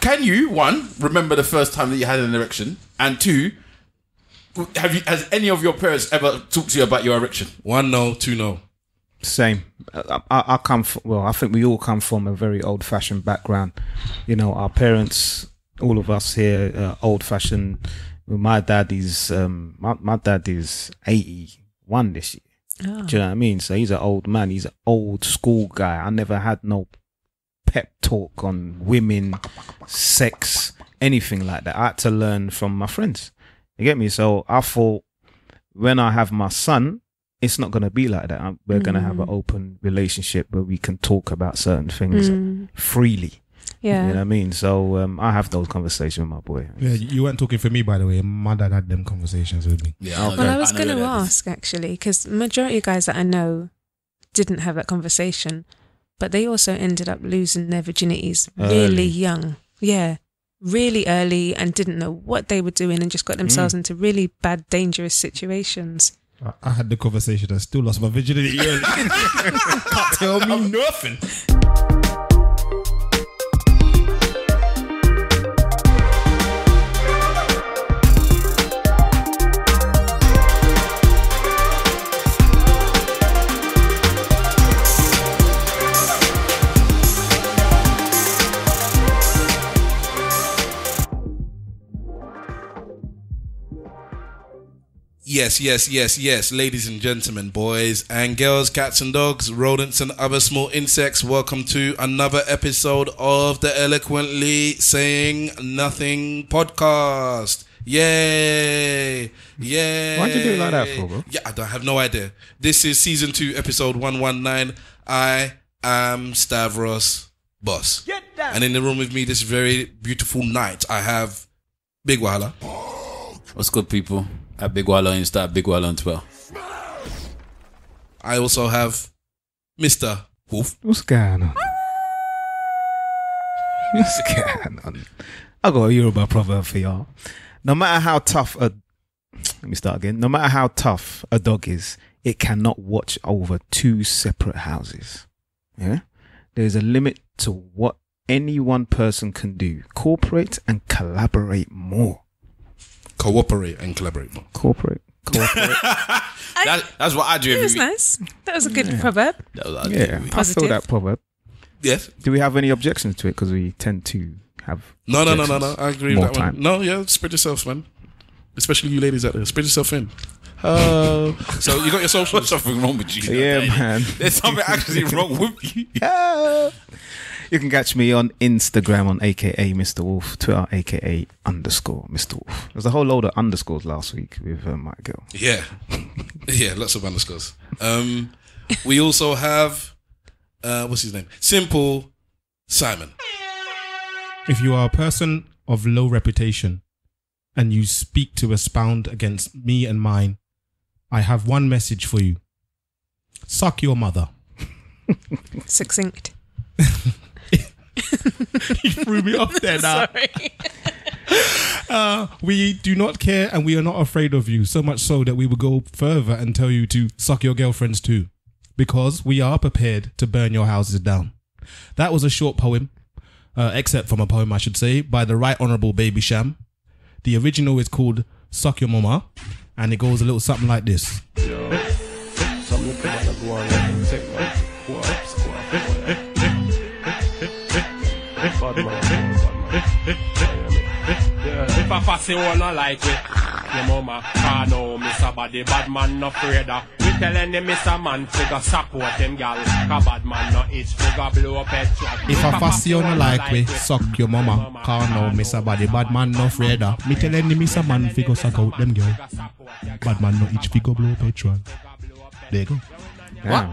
can you, one, remember the first time that you had an erection? And two, has any of your parents ever talked to you about your erection? 1 no, 2 no. Same. I come from, I think we all come from a very old-fashioned background. You know, our parents, all of us here, old-fashioned. My dad is my dad is 81 this year. Oh. Do you know what I mean? So he's an old man. He's an old school guy. I never had no pep talk on women, sex, anything like that. I had to learn from my friends. You get me? So I thought when I have my son, it's not going to be like that. We're going to have an open relationship where we can talk about certain things freely. Yeah. You know what I mean? So I have those conversations with my boy. Yeah, you weren't talking for me, by the way. My dad had them conversations with me. Yeah. Well, I was going to ask, actually, because majority of guys that I know didn't have that conversation, but they also ended up losing their virginities really young. Yeah. Really early, and didn't know what they were doing and just got themselves into really bad, dangerous situations. I had the conversation. I still lost my virginity early. Can't tell me nothing. Yes, ladies and gentlemen, boys and girls, cats and dogs, rodents and other small insects, welcome to another episode of the Eloquently Saying Nothing podcast. Yay! Why'd you do it like that for, bro? Yeah, I have no idea. This is season 2, episode 119. I am Stavros Boss. And in the room with me this very beautiful night, I have Big Wahala. What's good, people? At Big Wallo on Insta, Big Wallo on Twitter. I also have Mr. Wolf. What's going on? What's going on? I got a Yoruba proverb for y'all. No matter how tough No matter how tough a dog is, it cannot watch over 2 separate houses. Yeah? There's a limit to what any one person can do. Cooperate and collaborate more. Cooperate and collaborate more. Cooperate. That's what I do. It was nice. That was a good proverb. I saw that proverb. Yes. Do we have any objections to it? Because we tend to have No. I agree with that time. one. No, yeah, spread yourself, man. Especially you ladies out there. Spread yourself in. So you got your socials. There's something wrong with you. Yeah, man. There's something actually wrong with you. You can catch me on Instagram on AKA Mr. Wolf, Twitter AKA _Mr. Wolf. There's a whole load of underscores last week with my girl. Yeah. Yeah, lots of underscores. We also have, what's his name? Simple Simon. If you are a person of low reputation and you speak to expound against me and mine, I have one message for you. Suck your mother. Succinct. You threw me off there now. Sorry. We do not care and we are not afraid of you, so much so that we will go further and tell you to suck your girlfriends too, because we are prepared to burn your houses down. That was a short poem, except from a poem I should say, by the Right Honourable Baby Sham. The original is called Suck Your Mama, and it goes a little something like this. If I fussy one I like it, your mama can't know Mr. Body, bad man no afraid of. We tell any Mr. Man figure support him gal, cause bad man no itch figure blow up head shot. If I fussy one I like we suck your mama, can't know Mr. Body, bad man no afraid of. Me tell any Mr. Man figure suck out them girl, bad man no itch figure blow up head shot. There you go.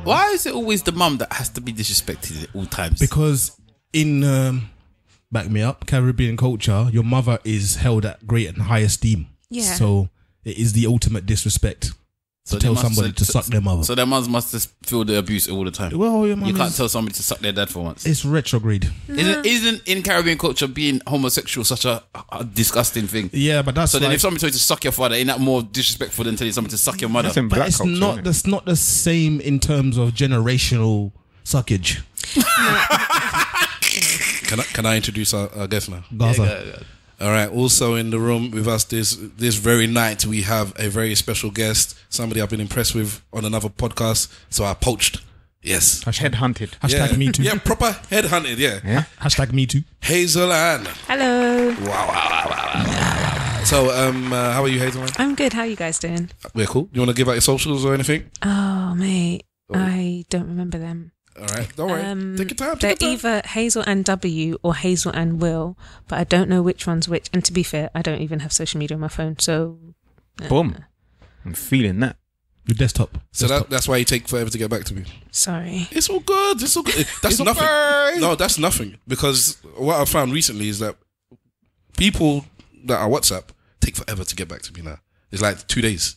Why is it always the mum that has to be disrespected at all times? Because in back me up, Caribbean culture, your mother is held at great and high esteem. Yeah. So it is the ultimate disrespect to tell somebody to suck their mother. So their mums must just feel the abuse all the time. Well, your mum you can't tell somebody to suck their dad for once. It's retrograde. Isn't in Caribbean culture being homosexual such a disgusting thing? Yeah, but that's so. Then if somebody told you to suck your father, ain't that more disrespectful than telling somebody to suck your mother? That's in black it's culture, not. That's not the same in terms of generational suckage. Can I introduce our guest now? Gaza. All right. Also in the room with us this very night, we have a very special guest, somebody I've been impressed with on another podcast. So I poached. Yes. Headhunted. Hashtag me too. Yeah, proper headhunted. Yeah. Hashtag me too. Hazelann. Hello. Wow. So, how are you, Hazelann? I'm good. How are you guys doing? We're cool. You want to give out your socials or anything? Oh, mate. I don't remember them. All right. Don't worry. Take your time. They're either Hazel and W or Hazel and Will, but I don't know which one's which. And to be fair, I don't even have social media on my phone. So, Boom. I'm feeling that. Your desktop. So that's why you take forever to get back to me. Sorry. It's all good. It's all good. That's nothing. No, that's nothing. Because what I found recently is that people that are WhatsApp take forever to get back to me now. It's like 2 days.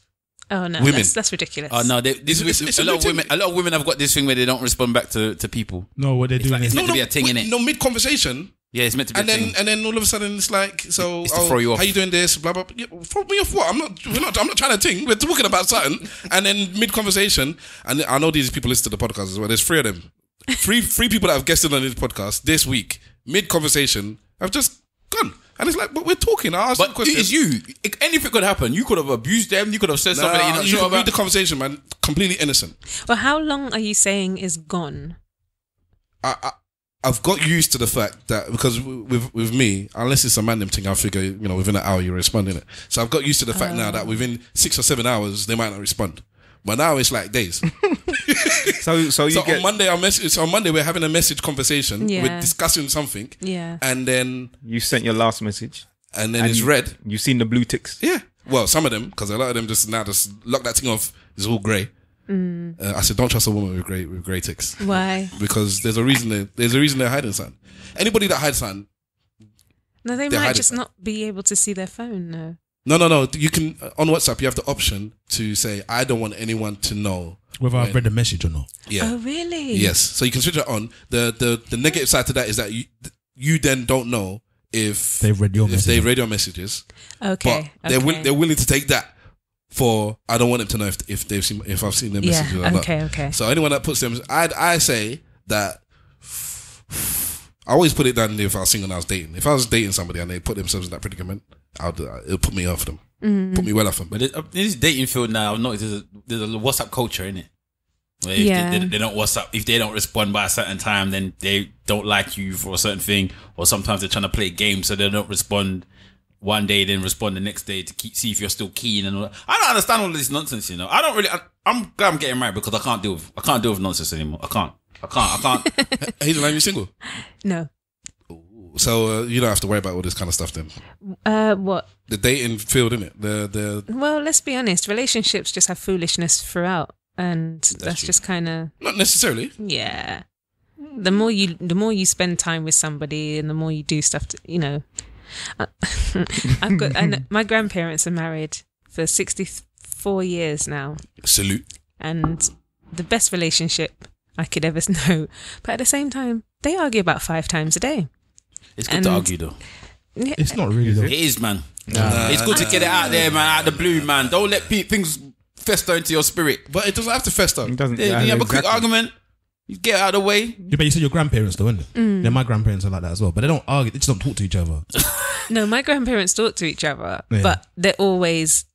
Oh no, women. that's ridiculous. Oh no, It's a lot of women have got this thing where they don't respond back to people. No, what they're doing It's is meant to be a thing, innit? No, mid conversation. Yeah, it's meant to be a thing. And then all of a sudden it's like, so It's to throw you off. How you doing this? Blah blah. Blah. Yeah, throw me off what? I'm not trying to think. We're talking about something, and then mid conversation, and I know these people listen to the podcast as well. There's 3 of them, three people that have guested on this podcast this week. Mid conversation, have just gone, and it's like, but we're talking. I asked But questions. it's you. Anything could happen. You could have abused them. You could have said something that you're not you sure can read about. the conversation, man. Completely innocent. Well, how long are you saying is gone? I've got used to the fact that because with me, unless it's a random thing, I figure within an hour you're responding it. So I've got used to the fact now that within 6 or 7 hours they might not respond. But now it's like days. So on Monday on Monday we're having a message conversation. Yeah. We're discussing something. Yeah. And then you sent your last message. And it's read. You've seen the blue ticks. Yeah. Well, some of them, because a lot of them just lock that thing off. It's all grey. I said, don't trust a woman with grey ticks. Why? Because there's a reason they're hiding something. Anybody that hides something. No, they They're might hiding just something. not be able to see their phone. No. No. You can on WhatsApp. You have the option to say, I don't want anyone to know whether I've read the message or not. Yeah. Oh, really? Yes. So you can switch it on. The negative side to that is that you then don't know if they've read your messages. Okay. But they're willing to take that for I don't want them to know if I've seen their messages or not. Okay. So anyone that puts them, I say that I always put it down if I was single and I was dating. If I was dating somebody and they put themselves in that predicament, it'll put me off them. Put me well off them. But in this dating field now, I've noticed there's a WhatsApp culture in it. Where if they don't WhatsApp, if they don't respond by a certain time, then they don't like you for a certain thing. Or sometimes they're trying to play games, so they don't respond one day, then respond the next day to see if you're still keen and all that. I don't understand all this nonsense. I don't really. I'm glad I'm getting married because I can't deal with nonsense anymore. I can't. Hazelann, you single? No. So you don't have to worry about all this kind of stuff then. What? The dating field, innit? Well, let's be honest. Relationships just have foolishness throughout, and that's just kind of not necessarily. Yeah. The more you spend time with somebody, and the more you do stuff, my grandparents are married for 64 years now. Salute. And the best relationship I could ever know. But at the same time, they argue about 5 times a day. It's good to argue though. Yeah, it's not really though. It is, man. It's good to get it out there, man, out of the blue, man. Don't let things fester into your spirit. But it doesn't have to fester. It doesn't. You have a quick argument. You get out of the way. Yeah, but you said your grandparents though, isn't it? Yeah, my grandparents are like that as well. But they don't argue. They just don't talk to each other. No, my grandparents talk to each other, but they're always...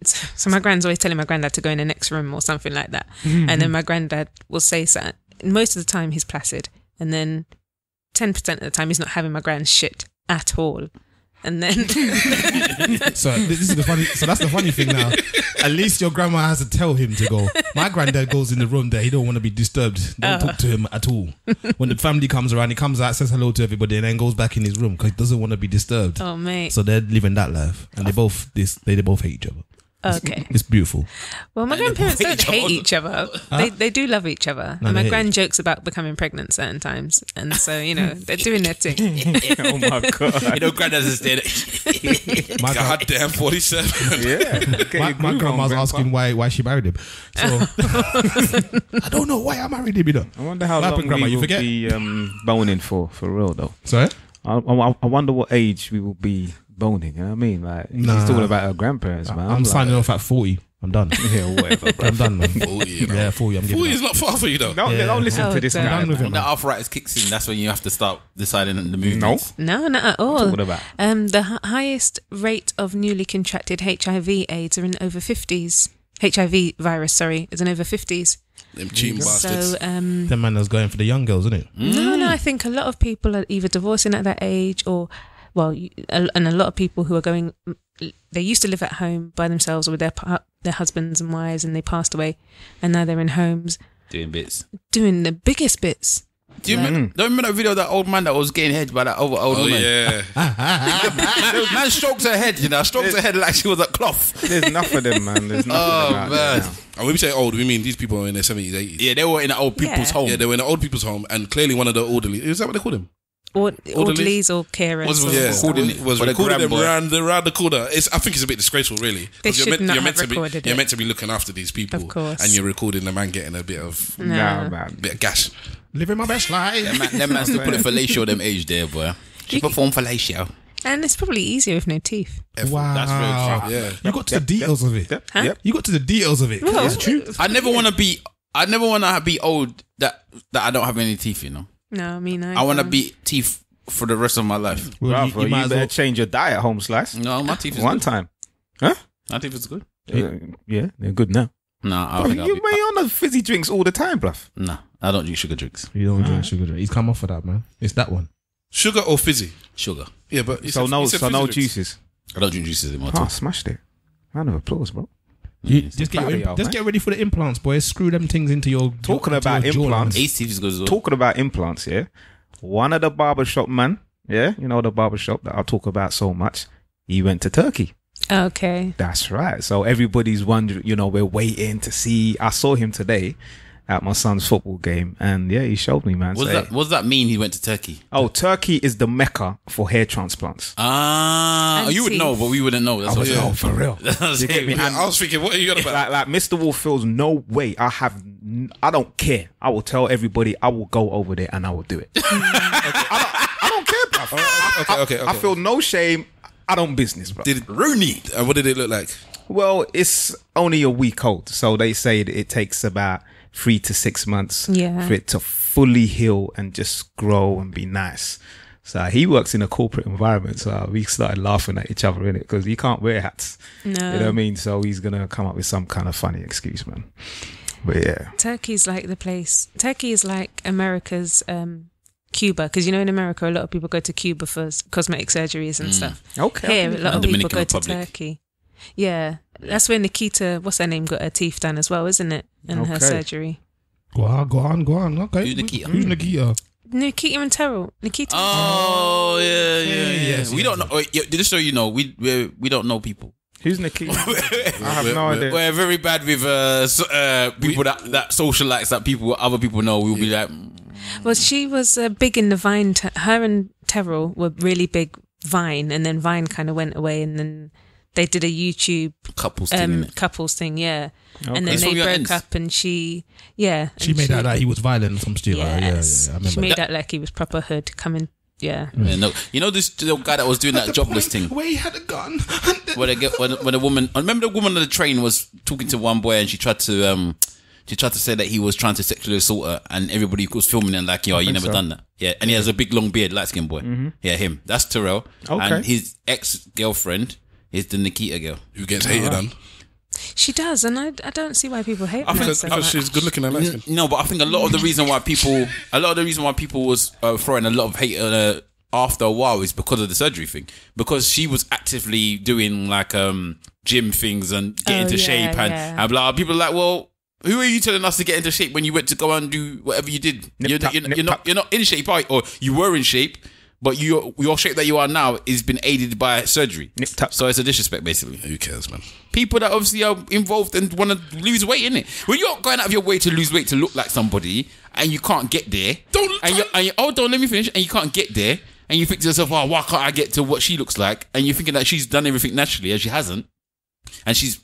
So my grand's always telling my granddad to go in the next room or something like that. And then my granddad will say something. Most of the time he's placid. And then 10% of the time he's not having my grand's shit at all. And then... So this is the funny... So that's the funny thing now. At least your grandma has to tell him to go. My granddad goes in the room there. He don't want to be disturbed. Don't talk to him at all. When the family comes around, he comes out, says hello to everybody and then goes back in his room because he doesn't want to be disturbed. Oh, mate. So they're living that life. And they both hate each other. Okay. It's beautiful. Well, my grandparents don't hate each other. They do love each other. No, and my they grand jokes about becoming pregnant certain times. And so, they're doing their thing. Oh my god! Granddad's is dead. My goddamn 47. Yeah. My grandma's asking why she married him. So I don't know why I married him. I wonder how What long happened, Grandma? we You will forget? be boning for real though. Sorry? I wonder what age we will be boning. You know what I mean? Like he's talking about our grandparents, man. I'm signing off at 40. I'm done. Yeah, whatever, bro. I'm done, man. 40, you know. Yeah, 40. I'm giving 40 up. is not far for you though. Don't listen to this damn. guy. I'm done with it, When the man. arthritis kicks in, that's when you have to start deciding the movements. No, not at all. What about? The highest rate of newly contracted HIV/AIDS are in over 50s. HIV virus, sorry, is in over 50s. Them cheating bastards. So, Them man that's going for the young girls, isn't it? no, I think a lot of people are either divorcing at that age or, and a lot of people who are going, they used to live at home by themselves or with their husbands and wives, and they passed away, and now they're in homes Doing bits. doing the biggest bits. Do you remember that video of that old man that was getting head by that old woman? Yeah. Man strokes her head, strokes her head like she was a cloth. There's enough of them, man. There's enough of them out there now. And when we say old, we mean these people are in their 70s, 80s. Yeah, they were in an old people's home. Yeah, they were in an old people's home, and clearly one of the orderly. Is that what they called him? Orderlies or carers. Was Yeah, recording it. was With a recording them grab boy. around the corner. I think it's a bit disgraceful, really. They 'Cause should not you're have meant to recorded be. You're it. meant to be looking after these people, Of course. and you're recording the man getting a bit of Nah, man. gas. Living my best life. Them man still put it fellatio them age there, boy. She performed fellatio. And it's probably easier with no teeth. Wow. That's real true. Yeah. You got to the details of it. Yep. Huh? Yep. You got to the details of it. Well, It's true. I never want to be old that I don't have any teeth, No, me neither. I want to be teeth for the rest of my life. Well, Bravo, you might as better well- change your diet, home slice. No, my teeth is One good. time. Huh? My teeth is good. Yeah, they're good now. No, I Bro, think I'll you be. may on the fizzy drinks all the time, bruv. No, I don't drink sugar drinks. You don't drink sugar. He's come off of that, man. It's that one. Sugar or fizzy? Sugar. Yeah, but you So said- no, you said so fizzy no drinks. juices. I don't drink juices anymore. Oh, smashed it. Round of applause, bro. Just proud of y'all, man. get ready for the implants, boys. Screw them things into your. Talking into about your jawline. implants. Ace teeth is good as well. Talking about implants, yeah. One of the barbershop man, yeah, you know the barbershop that I talk about so much. He went to Turkey. Okay. That's right. So everybody's wondering, we're waiting to see. I saw him today at my son's football game, and yeah, he showed me, man. What does that mean? He went to Turkey. Oh, Turkey is the mecca for hair transplants. Ah, And you would teeth. know, but we wouldn't know. That's what. Oh, for real. You get me? Yeah, I was thinking, what are you on about? Like Mr. Wolf feels no way. I don't care. I will tell everybody. I will go over there and I will do it. I don't care, bro. Okay. I feel no shame. I don't business, bro. Did Rooney? And what did it look like? Well, it's only a week old, so they say that it takes about 3 to 6 months Yeah. for it to fully heal and just grow and be nice. So he works in a corporate environment, so we started laughing at each other in it because he can't wear hats. No. You know what I mean? So he's gonna come up with some kind of funny excuse, man. But yeah, Turkey's like the place. Turkey is like America's Cuba, because in America a lot of people go to Cuba for cosmetic surgeries and stuff. okay. Here a lot of people Dominican go to Republic. Turkey. Yeah, that's where Nikita, what's her name, got her teeth done as well, isn't it? And her Okay. surgery. Go on. Okay. Who's Nikita? Who's Nikita? Nikita and Terrell. Nikita. Oh yeah. Yes, We don't know. Just so you know, we don't know people. Who's Nikita? I have no idea. We're very bad with people that socialites that other people know. We'll be like, Well, she was big in the Vine. Her and Terrell were really big Vine, and then Vine kind of went away, and then they did a YouTube couples thing. innit? couples thing, yeah. Okay. And then It's they from your broke ends. up, and she made out that he was violent or some shit. Yes. Yeah. I remember. She made out like he was proper hood coming. Yeah. Yeah, no. You know this the guy that was doing that jobless thing. Where he had a gun. When a woman, I remember the woman on the train was talking to one boy and she tried to say that he was trying to sexually assault her, and everybody was filming and like, yo, you never done that. Yeah, and he has a big long beard, light skinned boy. Yeah, him. That's Terrell. Okay. And his ex girlfriend is the Nikita girl. Who gets hated on? She does, and I don't see why people hate her Because so much. she's good looking and light skin. No, but I think a lot of the reason why people was throwing a lot of hate at her after a while is because of the surgery thing. Because she was actively doing like gym things and get into shape and blah. People are like, well, who are you telling us to get into shape when you went to go and do whatever you did? You're not in shape, are you? Or you were in shape, but your shape that you are now is been aided by surgery. So it's a disrespect, basically. Who cares, man? People that obviously are involved and want to lose weight, innit? When you're going out of your way to lose weight to look like somebody and you can't get there, don't let me finish. And you can't get there, and you think to yourself, oh, why can't I get to what she looks like? And you're thinking that she's done everything naturally, and she hasn't, and she's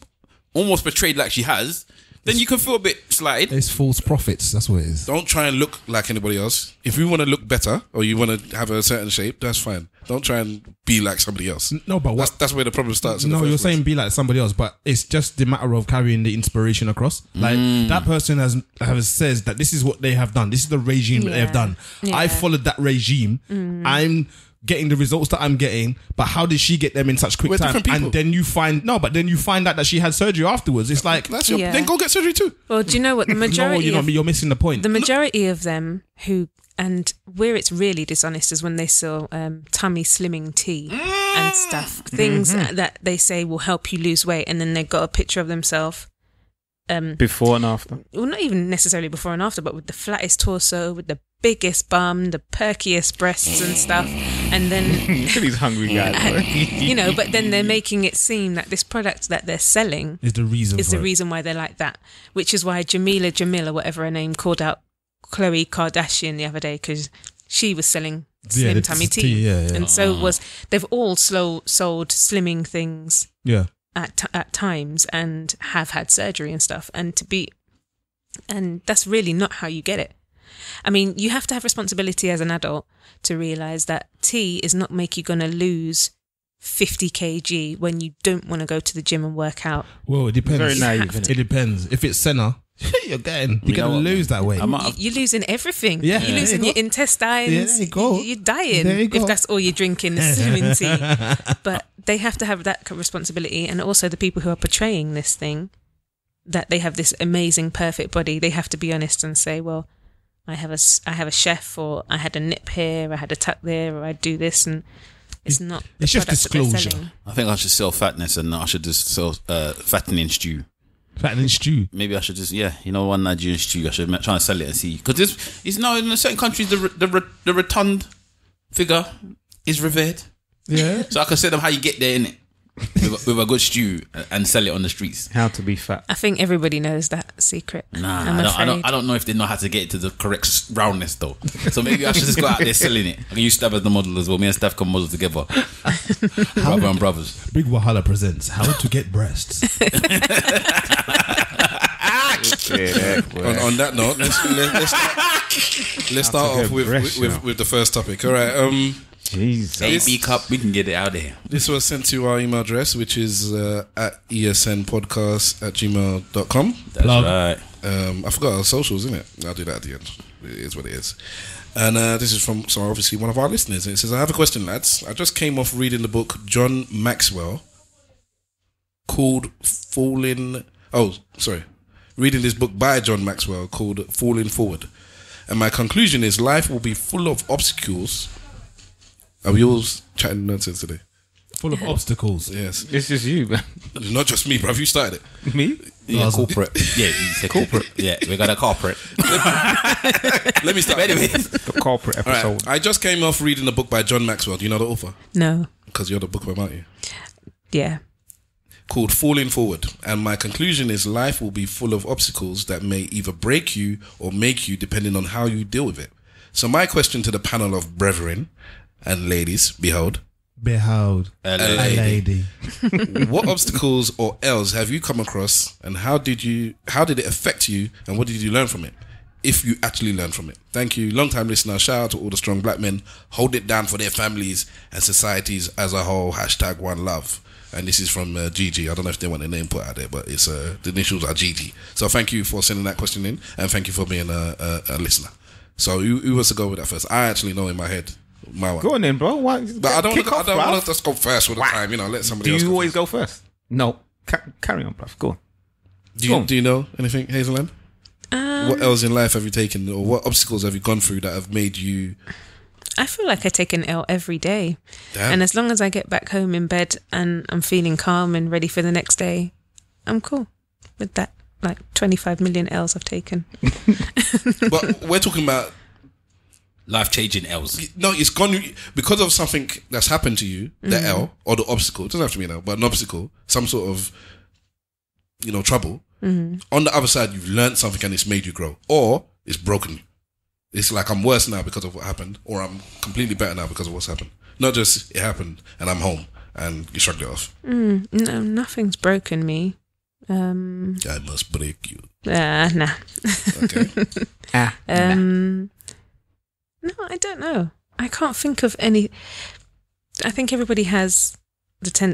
almost portrayed like she has. then you can feel a bit slighted. It's false prophets. That's what it is. Don't try and look like anybody else. If you want to look better or you want to have a certain shape, that's fine. Don't try and be like somebody else. No, but what? That's where the problem starts. No, you're saying be like somebody else, but it's just the matter of carrying the inspiration across. Like that person says that this is what they have done. This is the regime that they have done. Yeah. I followed that regime. I'm getting the results that I'm getting, but how did she get them in such quick We're time? different people. And then you find out that she had surgery afterwards. It's like then go get surgery too. Well, do you know what the majority? you're missing the point. The majority of them who, and where it's really dishonest is when they sell tummy slimming tea and stuff, things that they say will help you lose weight, and then they've got a picture of themselves. Before and after. Well, not even necessarily before and after, but with the flattest torso, with the biggest bum, the perkiest breasts and stuff, and then These hungry guys. you know. But then they're making it seem that this product that they're selling is the reason why they're like that, which is why Jamila, whatever her name, called out Khloe Kardashian the other day because she was selling slim tummy tea, and so they've all sold slimming things. Yeah. At times and have had surgery and stuff, and that's really not how you get it. I mean, you have to have responsibility as an adult to realise that tea is not make you gonna lose 50 kg when you don't want to go to the gym and work out. Well, it depends. Very naive, isn't It depends. If it's senna, you're going to lose that weight. You're losing everything. Yeah, you're losing your intestines. Yeah, there you go. You're dying There you go. if that's all you're drinking is slimming tea. But they have to have that responsibility, and also the people who are portraying this thing, that they have this amazing, perfect body. They have to be honest and say, well, I have a chef, or I had a nip here, I had a tuck there, or I do this, and it's not. It's just disclosure. I think I should sell fatness, and I should just sell fattening stew. Fattening stew. Maybe I should just one Nigerian stew. I should try and sell it and see, because it's now in certain countries the rotund figure is revered. Yeah. So I can tell them how you get there, innit? with a good stew and sell it on the streets. How to be fat. I think everybody knows that secret. I don't know if they know how to get it to the correct roundness though. So maybe I should just go out there selling it. I can use Steph as the model as well. Me and Steph can model together. Brother and brothers. Big Wahala presents How to Get Breasts. On that note, let's start off with the first topic. All right. Jesus. AB cup, we can get it out there. This was sent to our email address, which is at esnpodcast@gmail.com. That's right. I forgot our socials, isn't it? I'll do that at the end. It is what it is. And this is from obviously one of our listeners. And it says, I have a question, lads. I just came off reading the book John Maxwell called reading this book by John Maxwell called Falling Forward. And my conclusion is life will be full of obstacles. Are we all chatting nonsense today? Full of obstacles. Yes. This is you, man. It's not just me, bruv. You started it. Me? Yeah, corporate. Yeah, you said corporate. Yeah, we got a corporate. Let me start. Anyway. The corporate episode. All right. I just came off reading the book by John Maxwell. Do you know the author? No. Because you're the bookworm, aren't you? Yeah. Called Falling Forward. And my conclusion is life will be full of obstacles that may either break you or make you depending on how you deal with it. So my question to the panel of brethren and ladies, behold, a lady. what obstacles or L's have you come across, and how did it affect you, and what did you learn from it, if you actually learned from it? Thank you, long time listener. Shout out to all the strong black men. Hold it down for their families and societies as a whole. #one love. And this is from Gigi. I don't know if they want their name put out there, but it's the initials are Gigi. So thank you for sending that question in, and thank you for being a listener. So who wants to go with that first? I actually know in my head my one. Go on then, bro. But I don't want to just go first all the time. Let somebody else. Do you go always first. go first? No. Carry on, bruv. Go on. Do you know anything, Hazelann? What else in life have you taken, or what obstacles have you gone through that have made you? I feel like I take an L every day. Damn. And as long as I get back home in bed and I'm feeling calm and ready for the next day, I'm cool with that. Like 25 million L's I've taken. But we're talking about life-changing L's. No, it's gone because of something that's happened to you. The L or the obstacle. It doesn't have to be an L, but an obstacle, some sort of trouble. On the other side, you've learned something and it's made you grow, or it's broken you. It's like I'm worse now because of what happened, or I'm completely better now because of what's happened. Not just it happened and I'm home and you shrugged it off. No, nothing's broken me. I must break you. Nah. Okay. No, I don't know. I can't think of any. I think everybody has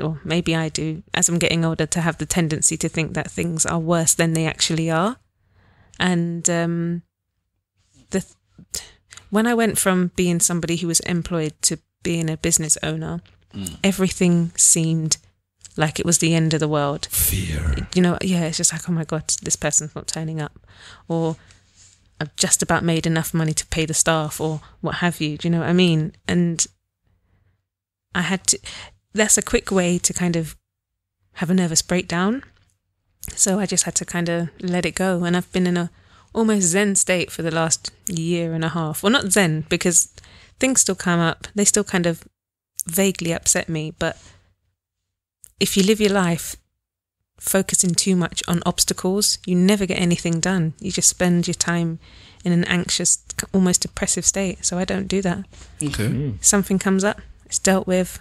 or maybe I do, as I'm getting older, to have the tendency to think that things are worse than they actually are. And when I went from being somebody who was employed to being a business owner, everything seemed like it was the end of the world. Fear. It's just like, oh my God, this person's not turning up. Or I've just about made enough money to pay the staff or what have you. Do you know what I mean? And I had to, that's a quick way to kind of have a nervous breakdown. So I just had to kind of let it go. And I've been in a almost Zen state for the last year and a half. Well, not Zen, because things still come up. They still kind of vaguely upset me. But if you live your life focusing too much on obstacles, you never get anything done. You just spend your time in an anxious, almost depressive state. So I don't do that. Okay. Something comes up, it's dealt with,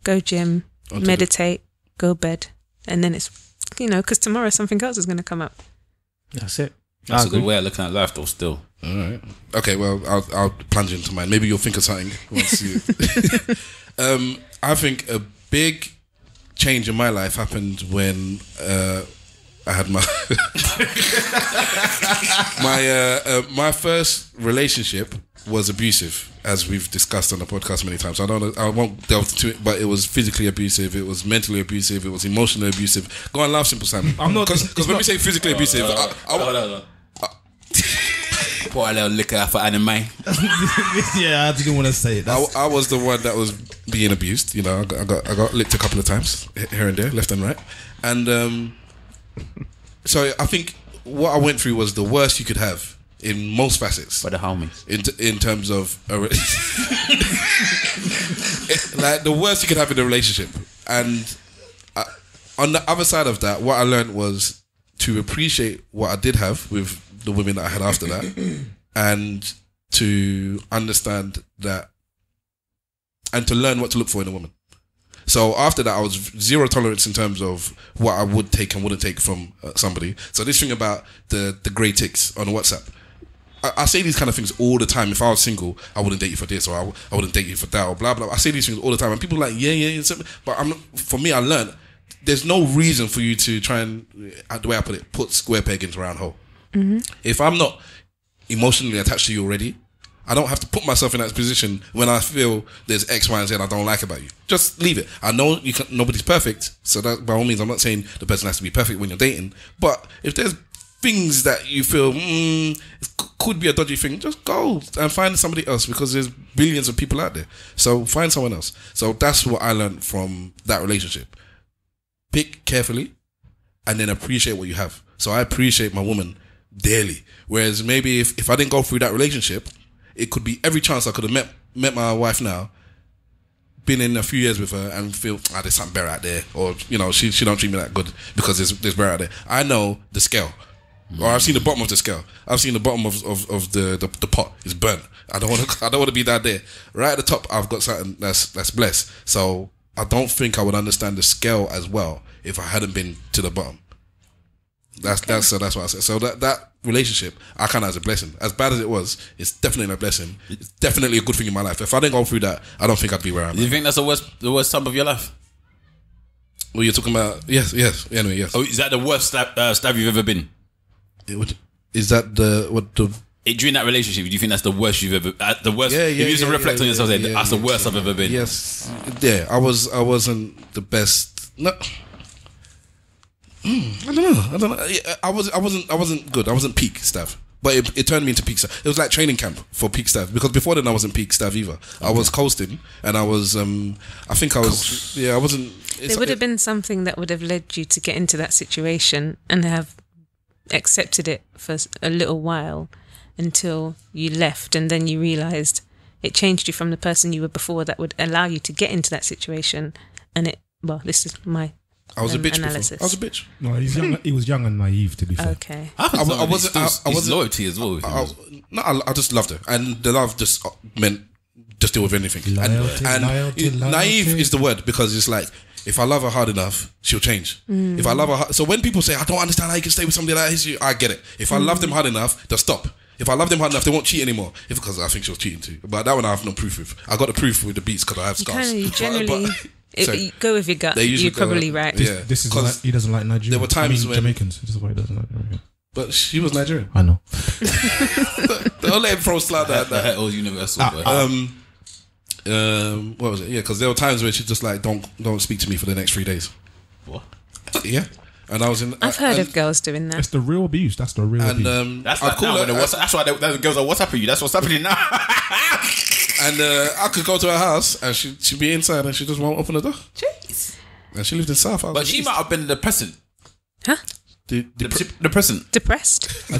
go gym, meditate, go bed. And then it's, because tomorrow something else is going to come up. That's it. That's a good way of looking at life, though, still. All right. Okay, well, I'll plunge into mine. Maybe you'll think of something once you... I think a big change in my life happened when I had my my first relationship was abusive, as we've discussed on the podcast many times. I won't delve into it, but it was physically abusive, it was mentally abusive, it was emotionally abusive. Go on, laugh, Simple Simon. I'm not, because when we say physically abusive, Pour a little liquor for anime. Yeah, I didn't want to say it. I was the one that was being abused. I got licked a couple of times here and there, left and right, and so I think what I went through was the worst you could have in most facets. For the homies. In terms of like the worst you could have in a relationship, and on the other side of that, what I learned was to appreciate what I did have with the women that I had after that, and to understand that, and to learn what to look for in a woman. So after that, I was zero tolerance in terms of what I would take and wouldn't take from somebody. So this thing about the grey ticks on WhatsApp, I say these kind of things all the time. If I was single, I wouldn't date you for this, or I wouldn't date you for that, or blah blah. I say these things all the time, and people are like, yeah. But for me, I learned there's no reason for you to try and, the way I put it, put square peg into round hole. Mm-hmm. If I'm not emotionally attached to you already, I don't have to put myself in that position when I feel there's X, Y, and Z I don't like about you. Just leave it. I know nobody's perfect, so that by all means, I'm not saying the person has to be perfect when you're dating. But if there's things that you feel could be a dodgy thing, just go and find somebody else, because there's billions of people out there. So find someone else. So that's what I learned from that relationship. Pick carefully and then appreciate what you have. So I appreciate my woman daily. Whereas maybe if I didn't go through that relationship, it could be every chance I could have met my wife now, been in a few years with her, and feel there's something better out there, or she don't treat me that good because there's better out there. I know the scale, or I've seen the bottom of the scale. I've seen the bottom of the pot is burnt. I don't want to be that there. Right at the top, I've got something that's blessed. So I don't think I would understand the scale as well if I hadn't been to the bottom. That's what I said. So that relationship I count as a blessing. As bad as it was, it's definitely a blessing. It's definitely a good thing in my life. If I didn't go through that, I don't think I'd be where I'm at. Do you think that's the worst time of your life? Well, you're talking about yes. Anyway, yes. Oh, is that the worst stab you've ever been? Is that during that relationship? Do you think that's the worst you've ever? The worst. Yeah. If you just reflect on yourself, yeah, that's the worst I've ever been. Yes. Yeah, I wasn't the best. No. I don't know. I wasn't good. I wasn't peak Stav, but it turned me into peak Stav. It was like training camp for peak Stav, because before then I wasn't peak Stav either. Okay. I was coasting, and I was. I think I was. Yeah, I wasn't. There would have been something that would have led you to get into that situation and have accepted it for a little while until you left, and then you realised it changed you from the person you were before that would allow you to get into that situation. And this is my. I was a bitch analysis. Before. I was a bitch. No, he was young and naive, to be fair. Okay. I wasn't loyalty as well. I just loved her, and the love just meant just deal with anything. Loyalty, and loyalty. Naive is the word, because it's like if I love her hard enough, she'll change. If I love her, so when people say I don't understand how you can stay with somebody like this, I get it. If I love them hard enough, they'll stop. If I love them hard enough, they won't cheat anymore. Because I think she was cheating too. But that one I have no proof with. I got the proof with the beats because I have scars. You generally you go with your gut. You're probably right. This is why he doesn't like Nigerians. There were times when Jamaicans. This is why he doesn't like Jamaicans. But she was Nigerian. I know. Don't let him throw slide that. That was universal. What was it? Yeah, because there were times where she just like don't speak to me for the next 3 days. What? Yeah, and I was in. I've heard of girls doing that. That's the real abuse. That's the real abuse. That's like now. That's why the girls are WhatsApping you. That's what's happening now. And I could go to her house and she'd be inside and she just won't open the door. Jeez. And she lived in South. But she might have been the depressant. Huh? Depressant. Depressed? I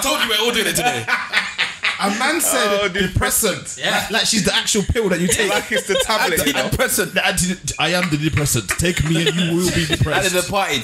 told you we're all doing it today. A man said depressant. Yeah. Like she's the actual pill that you take. Like it's the tablet, you know. Depressant. I am the depressant. Take me and you will be That depressed. is the party.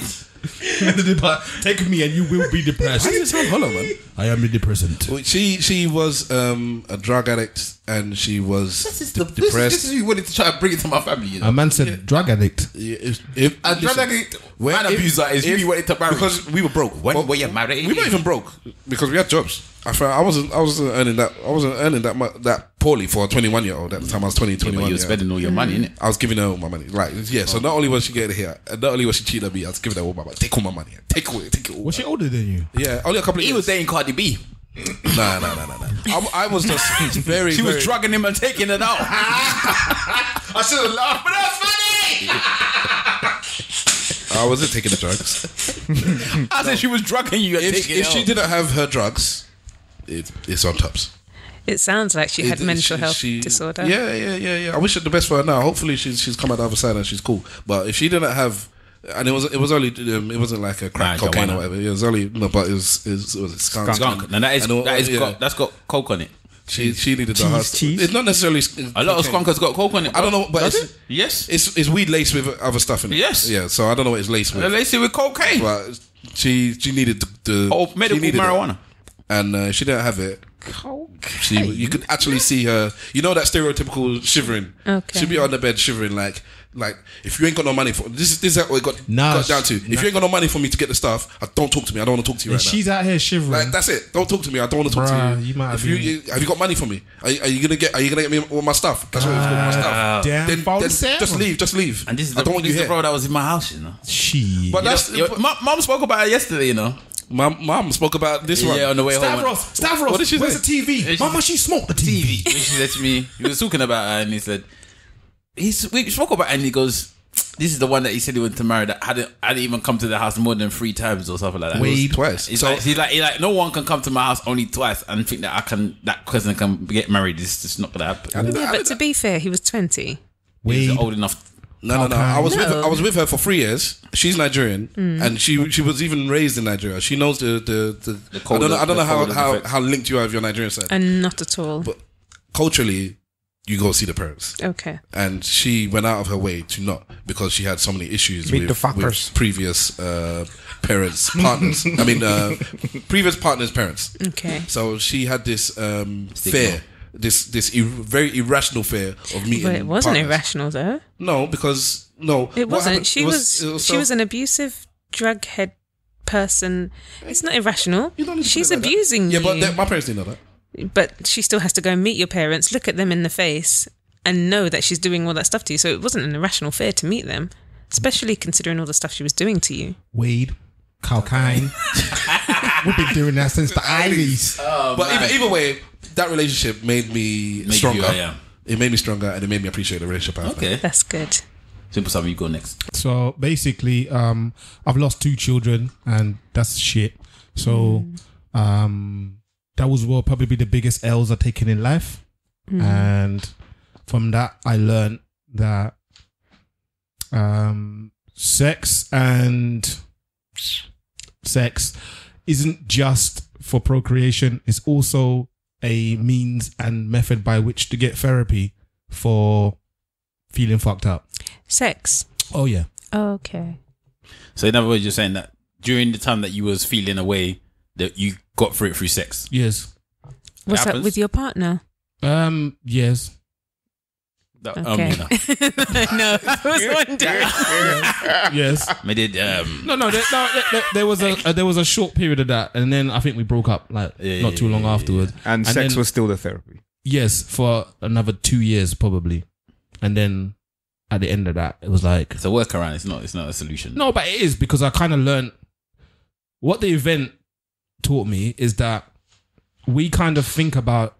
Take me and you will be depressed. Why does it sound hollow, man? I am the depressant. Well, she was a drug addict and she was depressed. This is you wanted to try to bring it to my family. You know? A man said drug addict. A drug addict, man abuser is who you wanted to marry. Because we were broke. When were you married? We weren't even broke because we had jobs. I wasn't earning that poorly for a 21-year-old at the time. I was 21. You were spending all your money, innit? I was giving her all my money. Right, yeah. So not only was she getting here, and not only was she cheating on me, I was giving her all my money. Take all my money. Take it all. Was she older than you? Yeah, only a couple of He years. was dating Cardi B. Nah. I was just very. She was drugging him and taking it out. I should have laughed, but that's funny. I wasn't taking the drugs. I said she was drugging you and taking it If she out. didn't have her drugs, it's on tops. It sounds like she had mental health disorder. Yeah. I wish her the best for her now. Hopefully she's come out the other side and she's cool. But if she didn't have, and it was only it wasn't like a crack cocaine or whatever. It was only but it was skunk. Skunk. Now that's got coke on it. She needed the hustle. Cheese. It's not necessarily A lot of skunkers got coke on it. I don't know, but Yes. it's weed laced with other stuff in it. Yes. Yeah. So I don't know what it's laced with. They say with cocaine. But she needed the Medical marijuana. And she didn't have it. You could actually see her. You know that stereotypical shivering. Okay. She'd be on the bed shivering like if you ain't got no money for this is what it got down to. If you ain't got no money for me to get the stuff, don't talk to me. I don't want to talk to you right now. She's out here shivering. Like that's it. Don't talk to me. I don't want to talk to you. Have you got money for me? Are you gonna get me all my stuff? That's what it's called. My stuff. Damn, Then just leave. And this is I don't want you the here. bro that was in my house, you know. But that's Mom spoke about it yesterday, you know. my mom spoke about this one. Yeah, on the way home. Stavros, What did she where's say? the TV? Mama, she smoked the TV. When she said to me, he was talking about her and he said, we spoke about it and he goes, this is the one that he said he wanted to marry that hadn't even come to the house more than 3 times or something like that. Wait, twice. He's like, no one can come to my house only twice and think that that person can get married. It's just not gonna happen. But to be fair, he was 20. He's old enough. No. I was with her for 3 years. She's Nigerian, and she was even raised in Nigeria. She knows the I don't know how linked you are with your Nigerian side. And not at all. But culturally, you go see the parents. Okay. And she went out of her way to not, because she had so many issues Meet the with fuckers. previous partners. Previous partners' parents. Okay. So she had this fear. This very irrational fear of meeting. But it wasn't partners. irrational though. No, because It wasn't. She was she was an abusive drug head person. It's not irrational. You don't need to She's put it like that. abusing you. Yeah, but my parents didn't know that. But she still has to go and meet your parents, look at them in the face, and know that she's doing all that stuff to you. So it wasn't an irrational fear to meet them, especially considering all the stuff she was doing to you. Weed, cocaine. We've been doing that since the 80s. But either way, that relationship made me stronger. Yeah. It made me stronger, and it made me appreciate the relationship I have. Okay. That's good. Simple Sam, you go next. So basically, I've lost 2 children, and that's shit. So that was what probably be the biggest L's I've taken in life. And from that, I learned that sex isn't just for procreation. It's also a means and method by which to get therapy for feeling fucked up. Sex. Oh yeah. Okay. So in other words, you're saying that during the time that you was feeling away, that you got through it through sex. Yes. What's that happens? with your partner? Yes. Okay. No, I was wondering. Yes. We did. There was a short period of that, and then I think we broke up not too long afterwards. And sex was still the therapy. Yes, for another 2 years probably, and then at the end of that, it was like it's a workaround. It's not a solution. No, but it is, because I kind of learned what the event taught me is that we kind of think about.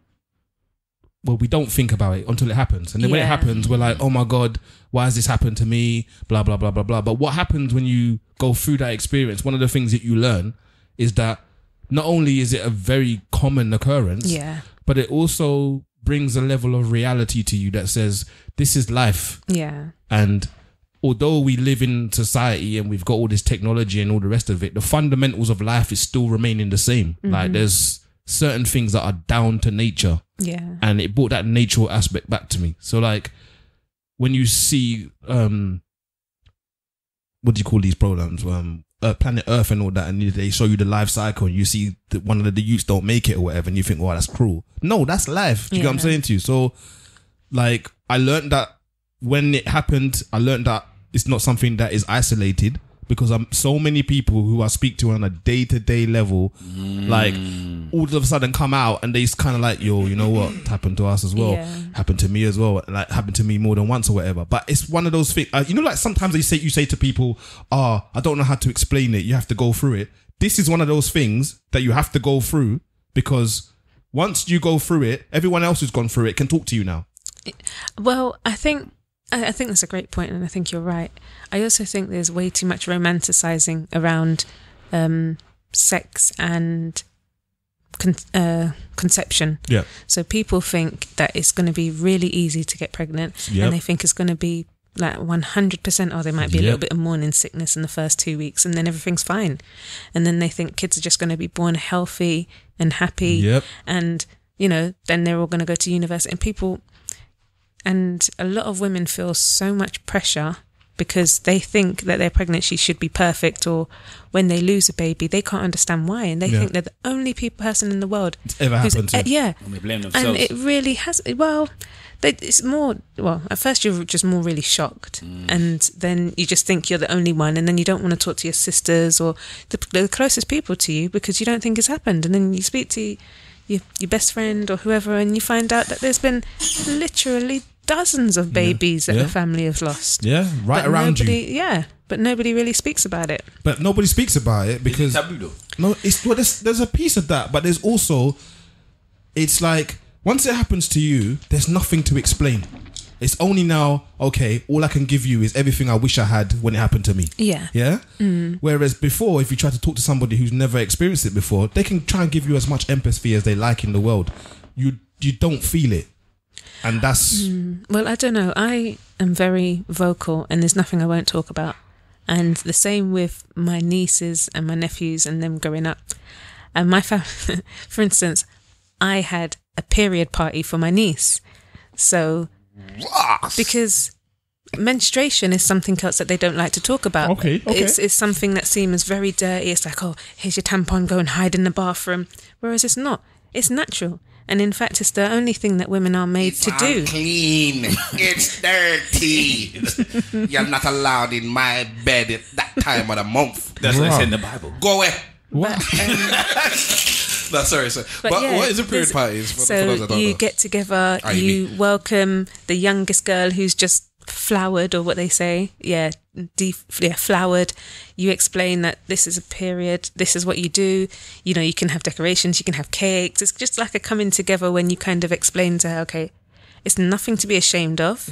Well, we don't think about it until it happens. And then when it happens, we're like, oh my God, why has this happened to me? Blah, blah, blah, blah, blah. But what happens when you go through that experience, one of the things that you learn is that not only is it a very common occurrence, but it also brings a level of reality to you that says, this is life. Yeah. And although we live in society and we've got all this technology and all the rest of it, the fundamentals of life is still remaining the same. Mm-hmm. Like there's certain things that are down to nature. Yeah. And it brought that natural aspect back to me. So like when you see what do you call these programs? Planet Earth and all that, and they show you the life cycle and you see that one of the youths don't make it or whatever, and you think, wow, that's cruel. No, that's life. Do you get what I'm saying to you? So like I learned that when it happened, I learned that it's not something that is isolated, because so many people who I speak to on a day-to-day level, like all of a sudden come out and they kind of like, yo, you know what happened to us as well, happened to me as well, like happened to me more than once or whatever. But it's one of those things, you know, like sometimes you say to people, I don't know how to explain it, you have to go through it. This is one of those things that you have to go through, because once you go through it, everyone else who's gone through it can talk to you now. Well, I think that's a great point, and I think you're right. I also think there's way too much romanticizing around sex and conception. Yeah. So people think that it's going to be really easy to get pregnant, and they think it's going to be like 100%, or there might be a little bit of morning sickness in the first 2 weeks, and then everything's fine. And then they think kids are just going to be born healthy and happy, and then they're all going to go to university. And a lot of women feel so much pressure because they think that their pregnancy should be perfect, or when they lose a baby, they can't understand why, and they think they're the only person in the world it's ever happened to. And they blame themselves. And it really has. It's more. Well, at first you're just more really shocked, and then you just think you're the only one, and then you don't want to talk to your sisters or the closest people to you because you don't think it's happened, and then you speak to your best friend or whoever, and you find out that there's been literally dozens of babies that the family have lost. Yeah, around you. Yeah, but nobody really speaks about it. But nobody speaks about it because it's taboo though. No, there's a piece of that, but there's also, it's like once it happens to you, there's nothing to explain. It's only now, okay, all I can give you is everything I wish I had when it happened to me. Yeah. Yeah? Whereas before, if you try to talk to somebody who's never experienced it before, they can try and give you as much empathy as they like in the world. You don't feel it. And that's... Well, I don't know. I am very vocal, and there's nothing I won't talk about. And the same with my nieces and my nephews and them growing up. And my family, for instance, I had a period party for my niece. So... Because menstruation is something else that they don't like to talk about. Okay. It's something that seems very dirty. It's like, oh, here's your tampon, go and hide in the bathroom. Whereas it's not. It's natural. And in fact, it's the only thing that women are made to do. It's unclean. It's dirty. You're not allowed in my bed at that time of the month. That's what it's in the Bible. Go away. What? No, sorry. But what is a period party? So you get together, you welcome the youngest girl who's just flowered, or what they say. Flowered. You explain that this is a period, this is what you do. You can have decorations, you can have cakes. It's just like a coming together when you kind of explain to her, okay, it's nothing to be ashamed of.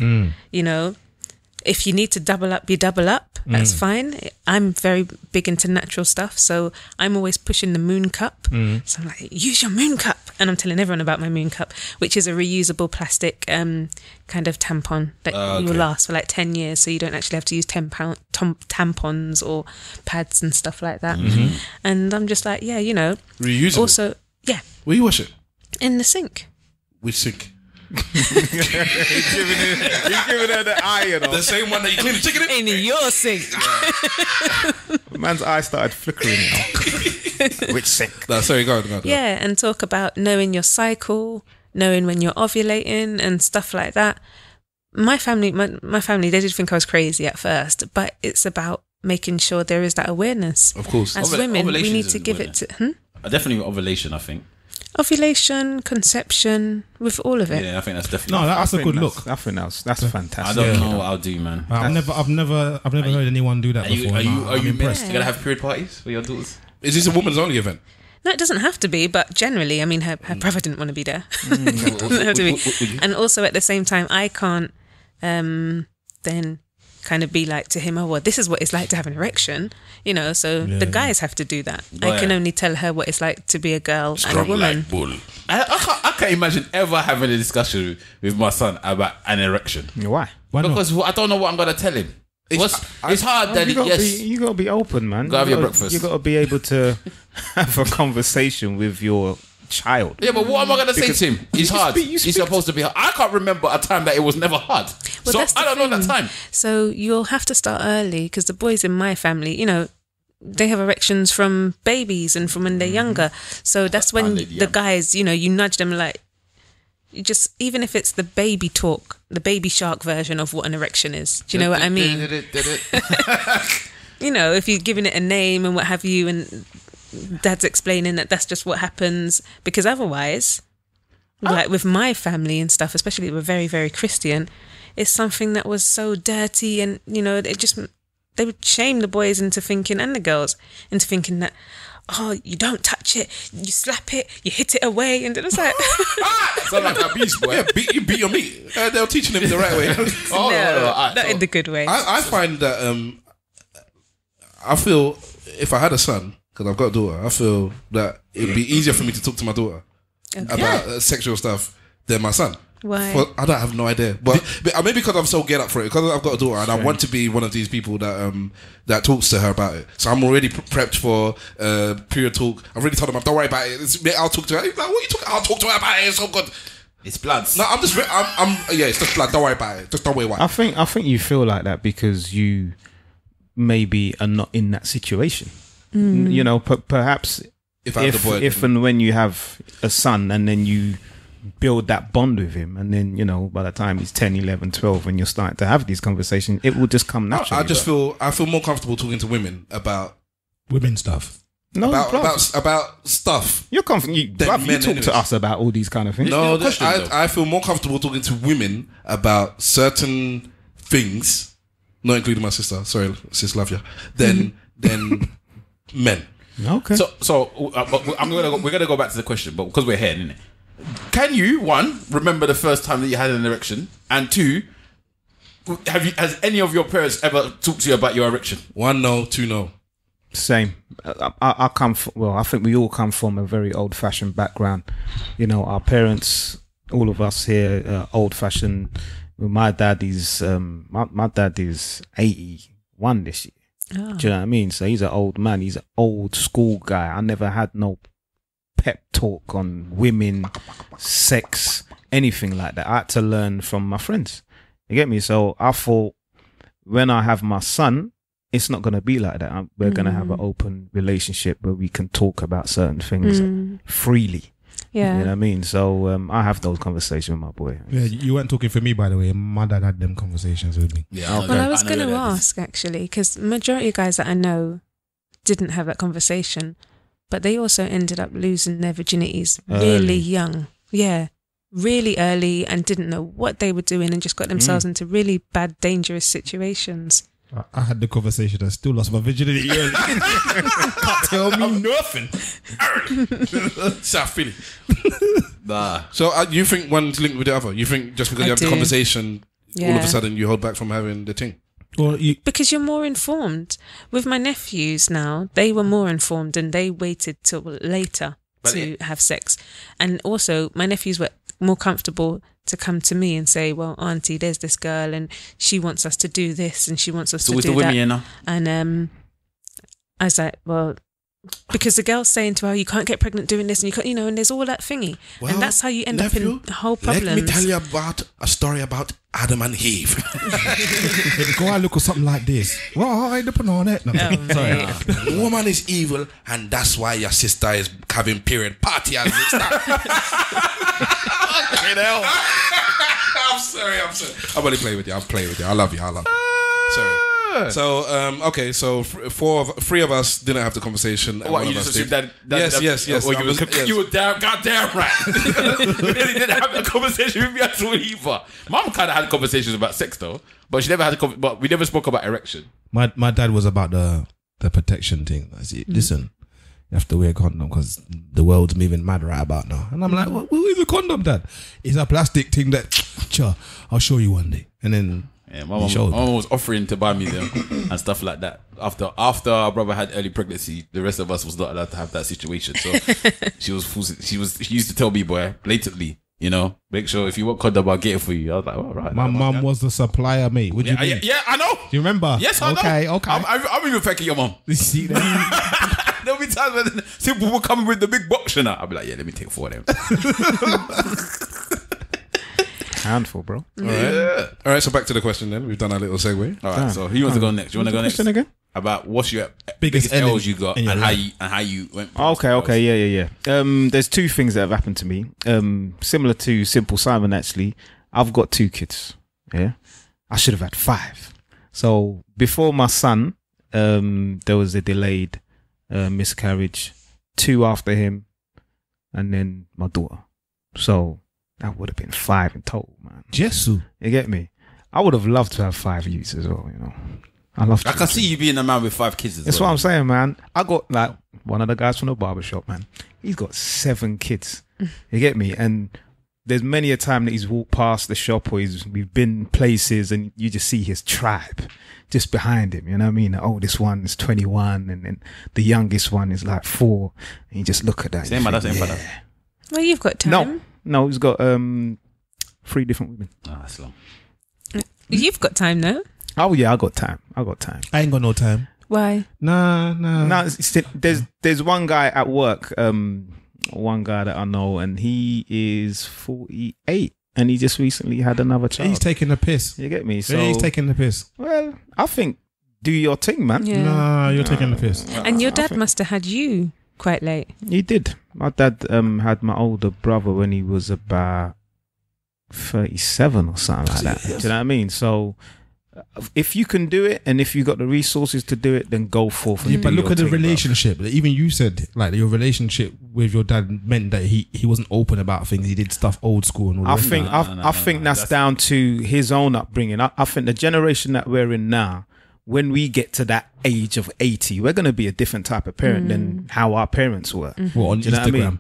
If you need to double up, you double up. That's fine. I'm very big into natural stuff, so I'm always pushing the moon cup. So I'm like, use your moon cup. And I'm telling everyone about my moon cup, which is a reusable plastic kind of tampon that will last for like 10 years, so you don't actually have to use tampons or pads and stuff like that. And I'm just like, reusable. Also, where you wash it? In the sink. Which sink? He's giving her the eye, The same one that you clean the chicken in? In your sink. Man's eye started flickering now. Which sink? No, sorry, go on. Yeah, and talk about knowing your cycle, knowing when you're ovulating and stuff like that. my family, they did think I was crazy at first, but it's about making sure there is that awareness. Of course. As women, we need to give it to... Definitely ovulation, I think. Ovulation, conception, with all of it. Yeah, I think that's definitely... No, that's a good look. I think that's fantastic. I don't know what I'll do, man. I've never heard anyone do that before. Are you impressed? You're going to have period parties for your daughters? Is this a woman's only event? No, it doesn't have to be, but generally, I mean, her brother didn't want to be there. It doesn't have to be. And also at the same time, I can't then kind of be like to him, oh, well, this is what it's like to have an erection, you know, so the guys have to do that. I can only tell her what it's like to be a girl and a woman. Like bull. I can't imagine ever having a discussion with my son about an erection. Why? Why not? Because I don't know what I'm going to tell him. It's hard, Daddy. You got to be open, man. Gotta have your breakfast. You got to be able to have a conversation with your child. Yeah, but what am I going to say to him? It's hard. It's supposed to be hard. I can't remember a time that it was never hard. Well, so I don't know that time. So you'll have to start early, because the boys in my family, you know, they have erections from babies and from when they're younger. So that's when the guys, you know, you nudge them like, you just, even if it's the baby talk, the baby shark version of what an erection is. Do you know what I mean? You know, if you're giving it a name and what have you, and dad's explaining that that's just what happens, because otherwise, like with my family and stuff, especially we're very, very Christian, it's something that was so dirty, and, you know, they would shame the boys into thinking, and the girls into thinking that, oh, you don't touch it, you slap it, you hit it away, and it was like... Sound like a beast, boy. Yeah, you beat your meat. They were teaching him the right way. Not in the good way. I find that I feel if I had a son, because I've got a daughter, I feel that it'd be easier for me to talk to my daughter about sexual stuff than my son. Why? I don't have no idea, but maybe because I'm so get up for it, because I've got a daughter and I want to be one of these people that talks to her about it. So I'm already prepped for period talk. I've already told him, don't worry about it. I'll talk to her. He's like, what are you talking? I'll talk to her about it. It's so good. It's blood. No, it's just blood. Don't worry about it. Just don't worry about it. I think you feel like that because you maybe are not in that situation. You know, perhaps if and when you have a son and then you build that bond with him, and then, you know, by the time he's 10, 11, 12, when you're starting to have these conversations, it will just come naturally. I feel more comfortable talking to women about women stuff. No, about stuff. You're confident. You talk to us about all these kind of things. No, I feel more comfortable talking to women about certain things, not including my sister. Sorry, sis, love you. Than men. Okay. So we're gonna go back to the question, but because we're here, innit? Can you, one, remember the first time that you had an erection, and two, has any of your parents ever talked to you about your erection? 1, no. 2, no. Same. I come I think we all come from a very old-fashioned background. You know, our parents, all of us here, old-fashioned. My dad is 81 this year. Oh. Do you know what I mean? So he's an old man. He's an old school guy. I never had no pep talk on women, sex, anything like that. I had to learn from my friends. You get me? So I thought when I have my son, it's not going to be like that. We're going to have an open relationship where we can talk about certain things freely. Yeah. You know what I mean? So I have those conversations with my boy. Yeah, you weren't talking for me, by the way. My dad had them conversations with me. Yeah. Okay. Well, I was going to ask, actually, because majority of guys that I know didn't have that conversation, but they also ended up losing their virginities really young. Yeah. Really early, and didn't know what they were doing, and just got themselves into really bad, dangerous situations. I had the conversation. I still lost my virginity early. Can't tell me nothing. South Philly. Nah. So you think one's linked with the other? You think just because you have the conversation, all of a sudden you hold back from having the thing? Well, because you're more informed. With my nephews now, they were more informed and they waited till later to have sex. And also, my nephews were more comfortable to come to me and say, well, auntie, there's this girl and she wants us to do this and she wants us to do that. And I was like, well, because the girl's saying to her, you can't get pregnant doing this, and you can't, and there's all that thingy. Well, and that's how you end up in whole problems. Let me tell you about a story about Adam and Eve. Go and look at something like this. Right, depending on it. No, sorry. The woman is evil, and that's why your sister is having period party as it starts. I'm sorry. I'm only playing with you. I love you. Sorry. So okay, so three of us didn't have the conversation. What, you just assumed that? Yes. You were goddamn right. We really didn't have a conversation with me at all either. Mum kind of had conversations about sex though, but she never had but we never spoke about erection. My dad was about the protection thing. I said, listen, you have to wear a condom because the world's moving mad right about now. And I'm like, what is a condom, Dad? It's a plastic thing that, I'll show you one day. And then my mum was offering to buy me them and stuff like that. After our brother had early pregnancy, the rest of us was not allowed to have that situation. So she used to tell me, boy, blatantly, make sure if you want condom, I'll get it for you. I was like, all right. My mum was the supplier, mate. What do you mean? Yeah, I know. Do you remember? Yes, I know. Okay. I'm even thanking your mum. You see that? There'll be times when people will come with the big box and I'll be like, yeah, let me take 4 of them. Handful, bro. All right, so back to the question then. We've done our little segue. All right, so who wants to go next? You want to go next? Question again? About what's your biggest L's you got and how you went. Okay, yeah. There's 2 things that have happened to me. Similar to Simple Simon, actually. I've got 2 kids. Yeah, I should have had 5. So before my son, there was a delayed miscarriage. 2 after him, and then my daughter. So that would have been 5 in total, man. Jesu. You get me? I would have loved to have 5 youths as well, I can see you being a man with 5 kids as That's well. what I'm saying, man. I got like one of the guys from the barbershop, man. He's got 7 kids. You get me? And there's many a time that he's walked past the shop or we've been places and you just see his tribe just behind him. You know what I mean? The oldest one is 21 and then the youngest one is like 4. And you just look at that. Same brother. Well, you've got time. No, he's got 3 different women. Oh, that's long. You've got time, no? Oh yeah, I got time. I ain't got no time. Why? Nah. No, there's one guy at work, one guy that I know, and he is 48, and he just recently had another child. He's taking the piss. You get me? So he's taking the piss. Well, I think do your thing, man. Yeah. Nah, you're taking the piss. And your dad must have had you quite late. He did. My dad had my older brother when he was about 37 or something like that. Do you know what I mean? So if you can do it and if you got the resources to do it, then go forth. And but look at the relationship. Bro. Even you said like your relationship with your dad meant that he wasn't open about things. He did stuff old school and all I think that's down to his own upbringing. I think the generation that we're in now, when we get to that age of 80, we're going to be a different type of parent than how our parents were. What, on Instagram?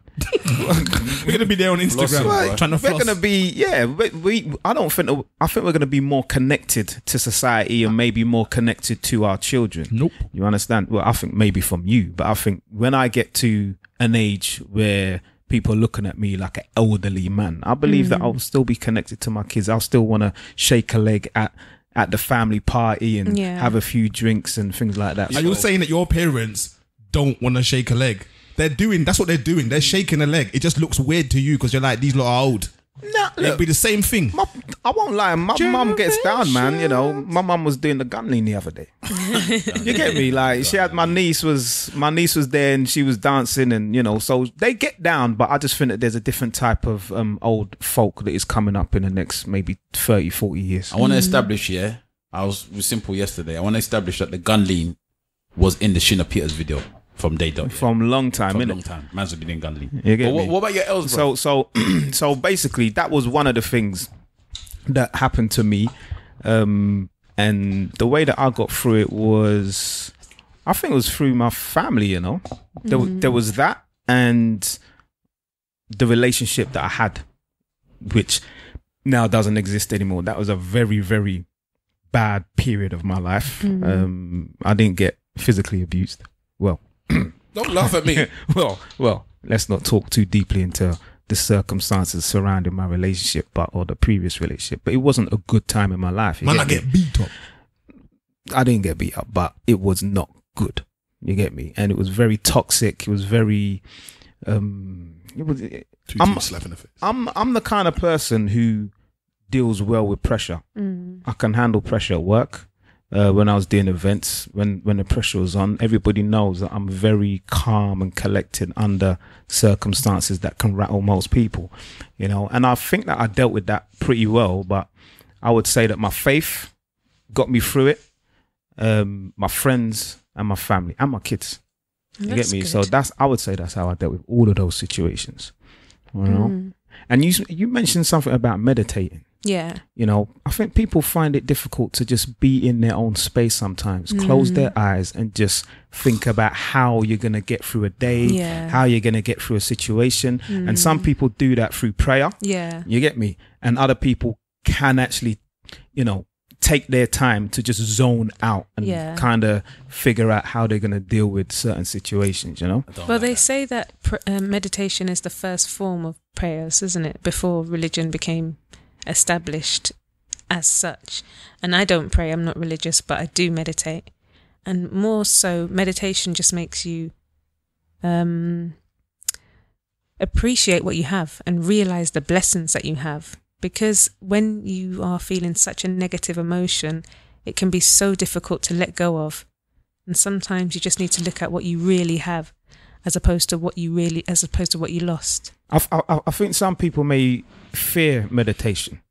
We're going to be there on Instagram trying to floss. We're going to be, I think we're going to be more connected to society and maybe more connected to our children. Nope. You understand? Well, I think maybe from you, but I think when I get to an age where people are looking at me like an elderly man, I believe that I'll still be connected to my kids. I'll still want to shake a leg at the family party and have a few drinks and things like that. Are you saying that your parents don't want to shake a leg? That's what they're doing. They're shaking a leg. It just looks weird to you because you're like, these lot are old. Nah, it'd be the same thing. I won't lie. My mum gets down, man. My mum was doing the gunning the other day. You get me? Like she had my niece was there and she was dancing and so they get down. But I just think that there's a different type of old folk that is coming up in the next maybe 30, 40 years. I want to establish. I was with Simple yesterday. I want to establish that the gun lean was in the Shina Peters video. From day dot. From a long time, From innit? long time. Man's been in gun lean. What about your L's, bro? So basically, that was one of the things that happened to me. And the way that I got through it was, I think it was through my family, There was that and the relationship that I had, which now doesn't exist anymore. That was a very, very bad period of my life. I didn't get physically abused. Well, don't laugh at me. well, let's not talk too deeply into the circumstances surrounding my relationship, or the previous relationship. But it wasn't a good time in my life. Man, I get beat up. I didn't get beat up, but it was not good. You get me? And it was very toxic. It was very, it was. Two slap in the face. I'm the kind of person who deals well with pressure. I can handle pressure at work. When I was doing events, when the pressure was on, everybody knows that I'm very calm and collected under circumstances that can rattle most people, you know. And I think that I dealt with that pretty well. But I would say that my faith got me through it. My friends and my family and my kids. You get me? Good. So I would say that's how I dealt with all of those situations. You know? And you mentioned something about meditating. Yeah. You know, I think people find it difficult to just be in their own space sometimes. Close their eyes and just think about how you're going to get through a day, how you're going to get through a situation. And some people do that through prayer. Yeah. You get me? And other people can actually, you know, take their time to just zone out and kind of figure out how they're going to deal with certain situations, you know? Well, they say that meditation is the first form of prayers, isn't it? Before religion became established as such. And I don't pray, I'm not religious, but I do meditate. And more so, meditation just makes you appreciate what you have and realize the blessings that you have. Because when you are feeling such a negative emotion, it can be so difficult to let go of. And sometimes you just need to look at what you really have as opposed to what you lost. I think some people may fear meditation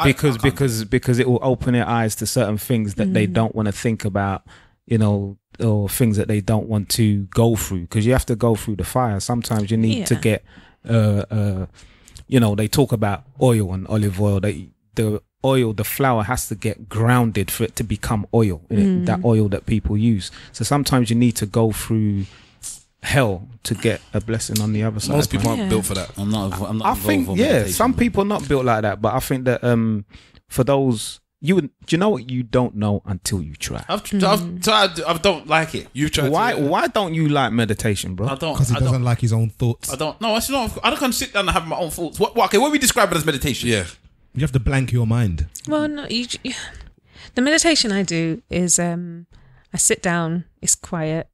because it will open their eyes to certain things that they don't want to think about, you know, or things that they don't want to go through, because you have to go through the fire. Sometimes you need to get you know, they talk about oil and olive oil. The flour has to get grounded for it to become oil, that oil that people use. So sometimes you need to go through hell to get a blessing on the other side. Most people aren't built for that. I'm not I think, some people are not built like that. But I think that for those, do you know what? You don't know until you try. I don't like it. You've tried. Why don't you like meditation, bro? I don't. Because he doesn't like his own thoughts. I don't. No, it's not. I don't sit down and have my own thoughts. What we describe it as meditation? Yeah. You have to blank your mind. Well, no. The meditation I do is I sit down. It's quiet,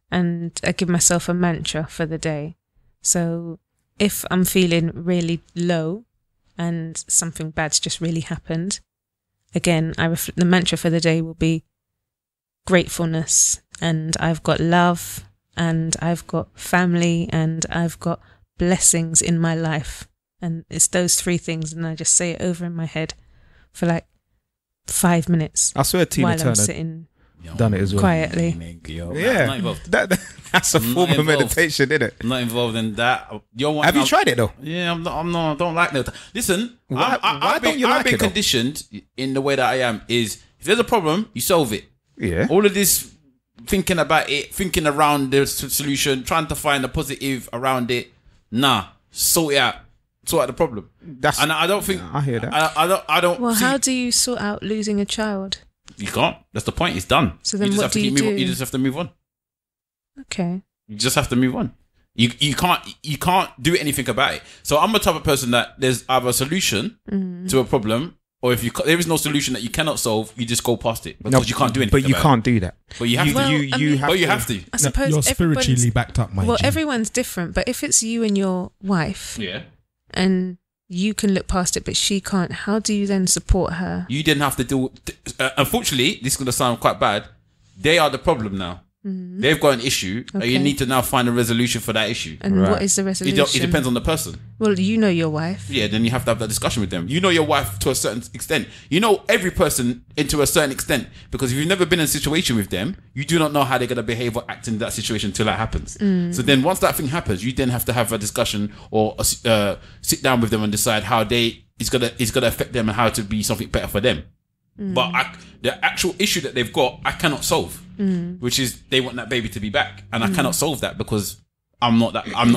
and I give myself a mantra for the day. So if I'm feeling really low, and something bad's just really happened, again, the mantra for the day will be gratefulness, and I've got love, and I've got family, and I've got blessings in my life. And it's those three things, and I just say it over in my head for like 5 minutes. I swear Tina while Turner I'm sitting done it as well. Quietly. Yeah, that's a form of meditation, isn't it? I'm not involved in that. Have you tried it though? Yeah, I don't like that. Listen, why don't you like it? I've been conditioned in the way that I am. Is if there's a problem, you solve it. Yeah. All of this thinking about it, thinking around the solution, trying to find a positive around it. Nah, sort it out. Sort out the problem. And I don't think I hear that. I don't. Well, how do you sort out losing a child? You can't. That's the point. It's done. So then, what do you do? You just have to move on. Okay. You just have to move on. You can't do anything about it. So I'm the type of person that there's either a solution to a problem, or if there is no solution that you cannot solve, you just go past it because you can't do anything. But you can't do that. But you have to. You have to. I suppose you're spiritually backed up, my G. Everyone's different, but if it's you and your wife, and you can look past it, but she can't, how do you then support her? You didn't have to do. Unfortunately, this is going to sound quite bad. They are the problem now. They've got an issue. Okay. You need to now find a resolution for that issue. And what is the resolution? It depends on the person. Well, you know your wife. Yeah, then you have to have that discussion with them. You know your wife to a certain extent. You know every person into a certain extent, because if you've never been in a situation with them, you do not know how they're going to behave or act in that situation until that happens. So then once that thing happens, you then have to have a discussion or sit down with them and decide how it's going to affect them and how to be something better for them. But the actual issue that they've got, I cannot solve, which is they want that baby to be back, and I cannot solve that because I'm not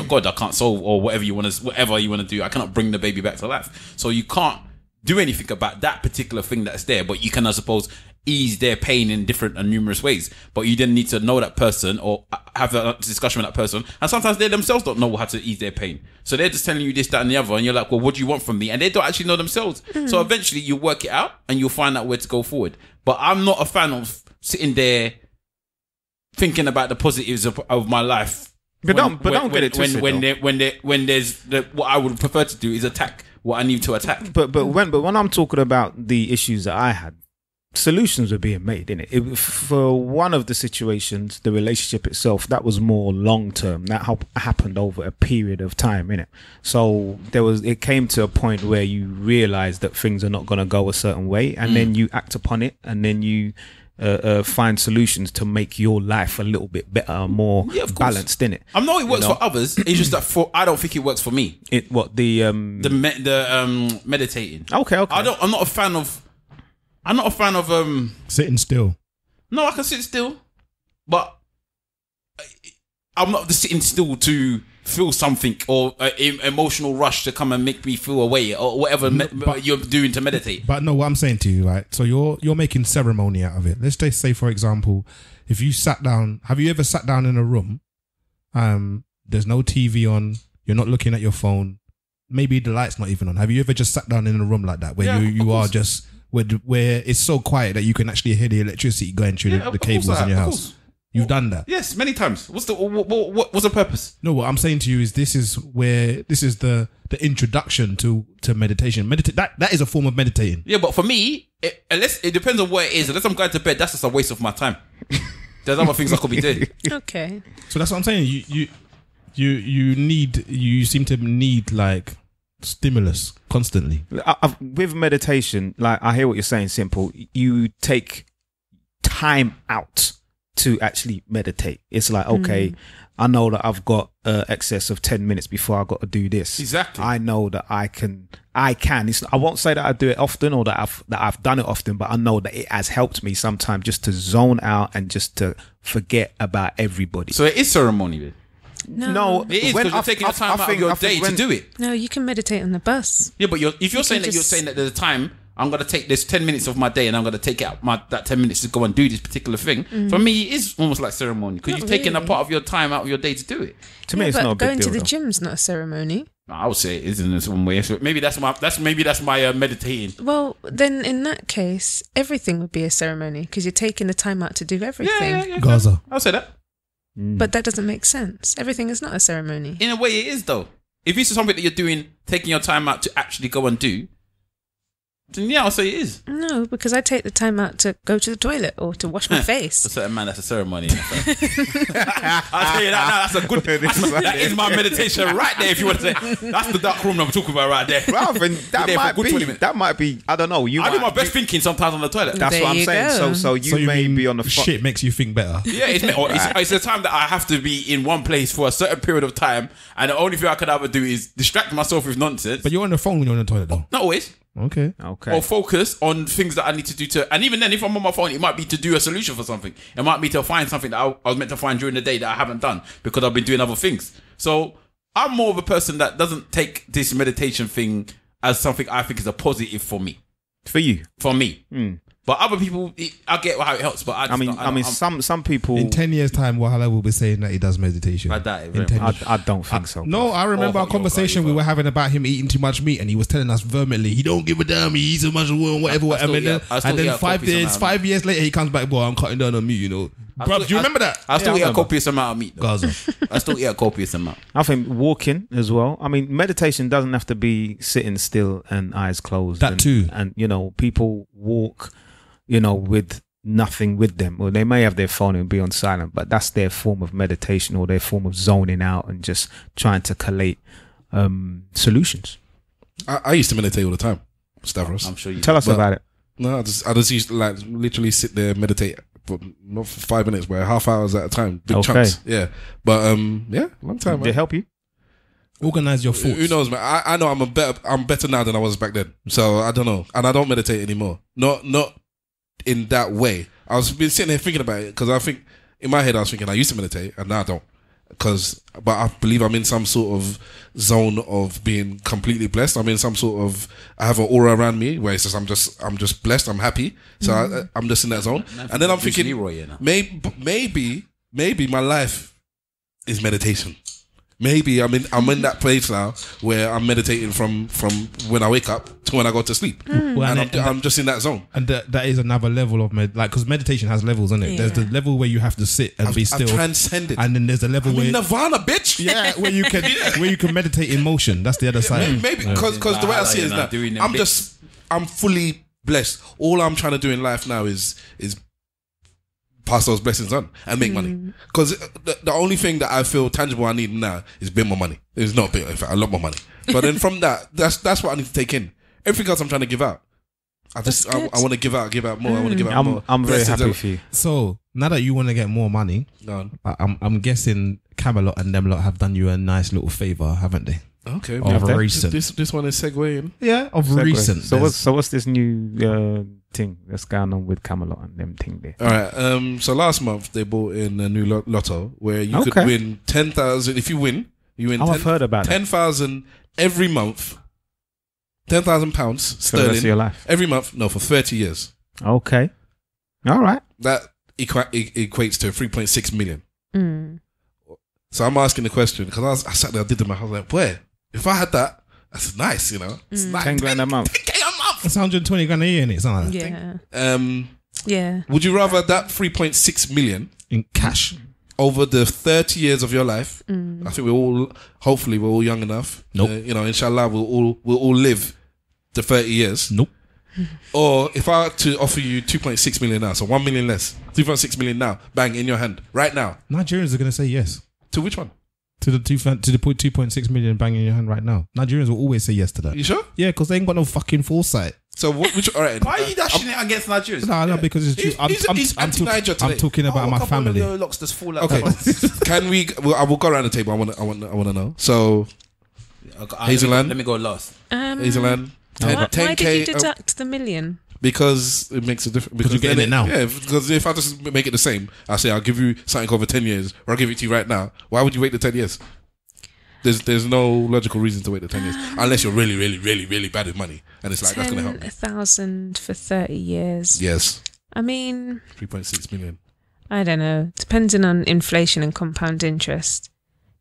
God. I can't solve or whatever you want to do. I cannot bring the baby back to life. So you can't do anything about that particular thing that's there, but you can, I suppose, ease their pain in different and numerous ways. But you then need to know that person or have a discussion with that person. And sometimes they themselves don't know how to ease their pain. So they're just telling you this, that, and the other. And you're like, well, what do you want from me? And they don't actually know themselves. So eventually you work it out and you'll find out where to go forward. But I'm not a fan of sitting there thinking about the positives of my life. But don't get it twisted. When there's what I would prefer to do is attack what I need to attack. But when I'm talking about the issues that I had, solutions were being made, innit? For one of the situations, the relationship itself, that was more long term. That happened over a period of time, innit? So it came to a point where you realize that things are not going to go a certain way, and then you act upon it, and then you find solutions to make your life a little bit better, more balanced, innit? I know it works for others. It's just that I don't think it works for me. Meditating. Okay. I'm not a fan of sitting still. No, I can sit still, but I'm not the sitting still to feel something or an emotional rush to come and make me feel away or whatever you're doing to meditate. But no, what I'm saying to you, right? So you're making ceremony out of it. Let's just say, for example, if you sat down, have you ever sat down in a room? There's no TV on. You're not looking at your phone. Maybe the light's not even on. Have you ever just sat down in a room like that where you are just where it's so quiet that you can actually hear the electricity going through the cables in your house? You've done that? Yes, many times. What's the purpose? No, what I'm saying to you is this is the introduction to meditation. That is a form of meditating. Yeah, but for me, it depends on what it is. Unless I'm going to bed, that's just a waste of my time. There's other things I could be doing. Okay. So that's what I'm saying. You seem to need like stimulus constantly. With meditation, like I hear what you're saying, Simple. You take time out to actually meditate. It's like, okay, I know that I've got excess of 10 minutes before I got to do this. Exactly. I know that I can. I won't say that I do it often or that I've done it often, but I know that it has helped me sometimes just to zone out and just to forget about everybody. So it is ceremony, then? No, it is because you're taking the time out of your day to do it. No, you can meditate on the bus. Yeah, but if you're saying that there's a time, I'm going to take this 10 minutes of my day and I'm going to take out that 10 minutes to go and do this particular thing. For me, it is almost like ceremony because you've taken a part of your time out of your day to do it. To me, it's not a big deal. Going to the gym's not a ceremony. I would say it is in some way. So maybe that's my meditating. Well, then in that case, everything would be a ceremony because you're taking the time out to do everything. Yeah. Gaza. I'll say that. But that doesn't make sense. Everything is not a ceremony. In a way, it is though. If it's something that you're doing, taking your time out to actually go and do, then yeah, I'll say it is. No, because I take the time out to go to the toilet or to wash my face. For a certain man, that's a ceremony. I'll tell you that now. That's a good. That is my meditation right there. If you want to say, that's the dark room I'm talking about right there. That might be. I don't know. I do my best thinking sometimes on the toilet. That's what I'm saying. So you may be on the shit makes you think better. Yeah, it's a time that I have to be in one place for a certain period of time, and the only thing I could ever do is distract myself with nonsense. But you're on the phone when you're on the toilet, though. Not always. Okay. Or focus on things that I need to do and even then, if I'm on my phone, it might be to do a solution for something. It might be to find something that I was meant to find during the day that I haven't done because I've been doing other things. So I'm more of a person that doesn't take this meditation thing as something I think is a positive for me. For me. But other people, I get how it helps. But some people in 10 years' time, Wahala will be saying that he does meditation. I don't think so. No, I remember our conversation we were having about him eating too much meat, and he was telling us vehemently he don't give a damn. He eats so much whatever. And then 5 years later, he comes back. Boy, I'm cutting down on meat. You know, bro, do you remember that? I still eat a copious amount of meat. Gaza. I still eat a copious amount. I think walking as well. I mean, meditation doesn't have to be sitting still and eyes closed. That too. And people walk, with nothing with them, or they may have their phone and be on silent, but that's their form of meditation or their form of zoning out and just trying to collate solutions. I used to meditate all the time, Stavros. I'm sure you tell us about it. No, I just used to like literally sit there and meditate for not for 5 minutes, but half hours at a time, big chunks. Yeah, but long time. Did it help you? Organize your thoughts. Who knows, man? I know I'm better now than I was back then. So I don't know, and I don't meditate anymore. Not in that way. I was been sitting here thinking about it because I think in my head I was thinking I used to meditate and now I don't. But I believe I'm in some sort of zone of being completely blessed. I'm in some sort of, I have an aura around me where it's just I'm just blessed. I'm happy. So I'm just in that zone. And then I'm thinking maybe my life is meditation. Maybe I'm in that place now where I'm meditating from when I wake up to when I go to sleep, Well, and I'm just in that zone. And that is another level of because meditation has levels, isn't it? Yeah. There's the level where you have to sit and be still, I've transcended. and then there's a level I'm where in Nirvana, bitch. yeah, where you can meditate in motion. That's the other side. Maybe because the way I see it is that I'm fully blessed. All I'm trying to do in life now is pass those blessings on and make money. Because the only thing that I feel tangible I need now is a bit more money. It's not a bit, in fact, a lot more money. But then from that's what I need to take in. Everything else I'm trying to give out. I want to give out more. I want to give out more. I'm very happy for you. So now that you want to get more money, Go on. I'm guessing Camelot and them lot have done you a nice little favor, haven't they? Okay. Of recent. This one is segueing. Yeah, of Segue. recent. So what's this new thing that's going on with Camelot and them thing there? All right. So last month they bought in a new lotto where you could win 10,000. If you win, I've heard about 10,000 every month. £10,000 for the sterling rest of your life. every month. No, for 30 years. Okay, all right. That equates to 3.6 million. So I'm asking the question because I sat there, I did the math. I was like, where? If I had that, that's nice, you know. It's nice. 10 grand a month. 10K a month. It's 120 grand a year, innit? Something like that. Yeah. Yeah. Would you rather that 3.6 million In cash. over the 30 years of your life? I think hopefully we're all young enough. Nope. Inshallah, we'll all live the 30 years. Nope. Or if I were to offer you 2.6 million now, so 1 million less, 3.6 million now, bang, in your hand, right now. Nigerians are going to say yes. To which one? To the 2.6 million bang in your hand right now. Nigerians will always say yes to that. You sure? Yeah, because they ain't got no fucking foresight. So which? All right. Why are you dashing it against Nigerians? No, because it's true. He's anti-Niger today. I'm talking about my family. Locks just fall out. Okay. Can we? I will go around the table. I want to know. So, Hazelann. Let me go last. Hazelann. Why 10K. did you deduct the million? Because it makes a difference. Because you're getting it now. Yeah, because if I just make it the same, I say I'll give you something over 10 years, or I'll give it to you right now. Why would you wait the 10 years? There's no logical reason to wait the 10 years. Unless you're really, really, really, really bad with money. And it's like, that's going to help me. 10,000 for 30 years. Yes. I mean, 3.6 million. I don't know. Depending on inflation and compound interest,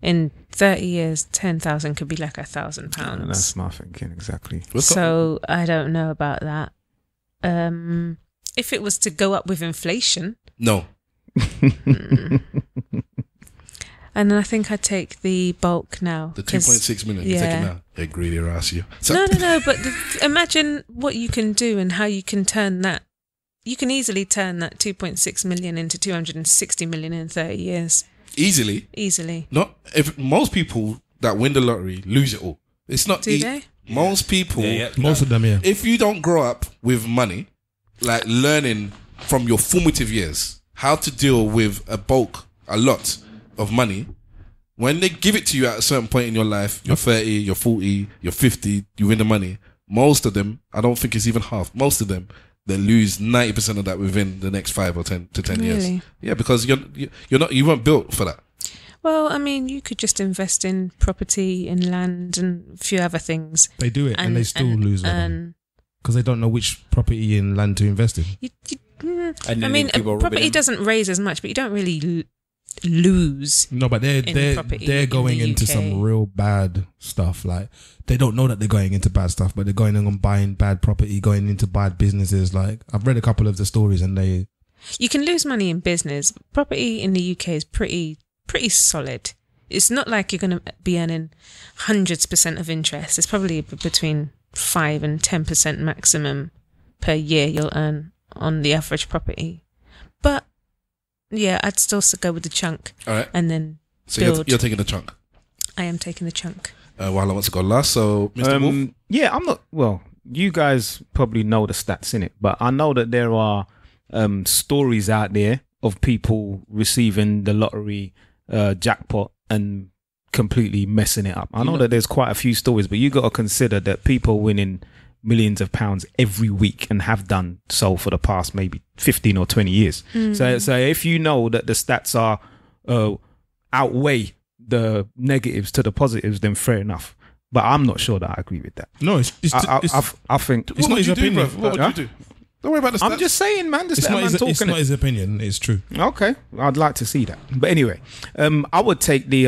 in 30 years, 10,000 could be like £1,000. That's my thinking, exactly. So I don't know about that. If it was to go up with inflation, No. and I think I'd take the bulk now. The 2.6 million, you take it now. They're greedy, ass you. So, No, but imagine what you can do and how you can turn that. You can easily turn that 2.6 million into 260 million in 30 years. Easily. Not if most people that win the lottery lose it all. It's not. Do they? Most people. Most of them, yeah. If you don't grow up with money, like learning from your formative years how to deal with a lot of money, when they give it to you at a certain point in your life, you're 30, you're 40, you're 50, you win the money. Most of them, I don't think it's even half. Most of them, they lose 90% of that within the next 5 or 10 to 10 years. Really? Yeah, because you weren't built for that. Well, I mean, you could just invest in property, in land, and a few other things. They do it and they still lose it. Because they don't know which property and land to invest in. And I mean, property doesn't raise as much, but you don't really lose. No, but they're going into some real bad stuff. Like, they don't know that they're going into bad stuff, but they're going and buying bad property, going into bad businesses. Like, I've read a couple of the stories, and you can lose money in business. Property in the UK is pretty solid. It's not like you're going to be earning hundreds % of interest. It's probably between 5 and 10% maximum per year you'll earn on the average property. But yeah, I'd still go with the chunk. All right. And then build. You're taking the chunk. I am taking the chunk. While I want to go last, so Mr. Wolf? Yeah, I'm not. Well, you guys probably know the stats in it, but I know that there are stories out there of people receiving the lottery jackpot and completely messing it up. I know that there's quite a few stories, but you got to consider that people winning millions of pounds every week and have done so for the past maybe 15 or 20 years. So if you know that the stats are outweigh the negatives to the positives, then fair enough. But I'm not sure that I agree with that. No, I think it's not his opinion. What would you do? Don't worry about the stats. I'm just saying, man. It's not his opinion. It's true. Okay, I'd like to see that. But anyway, I would take the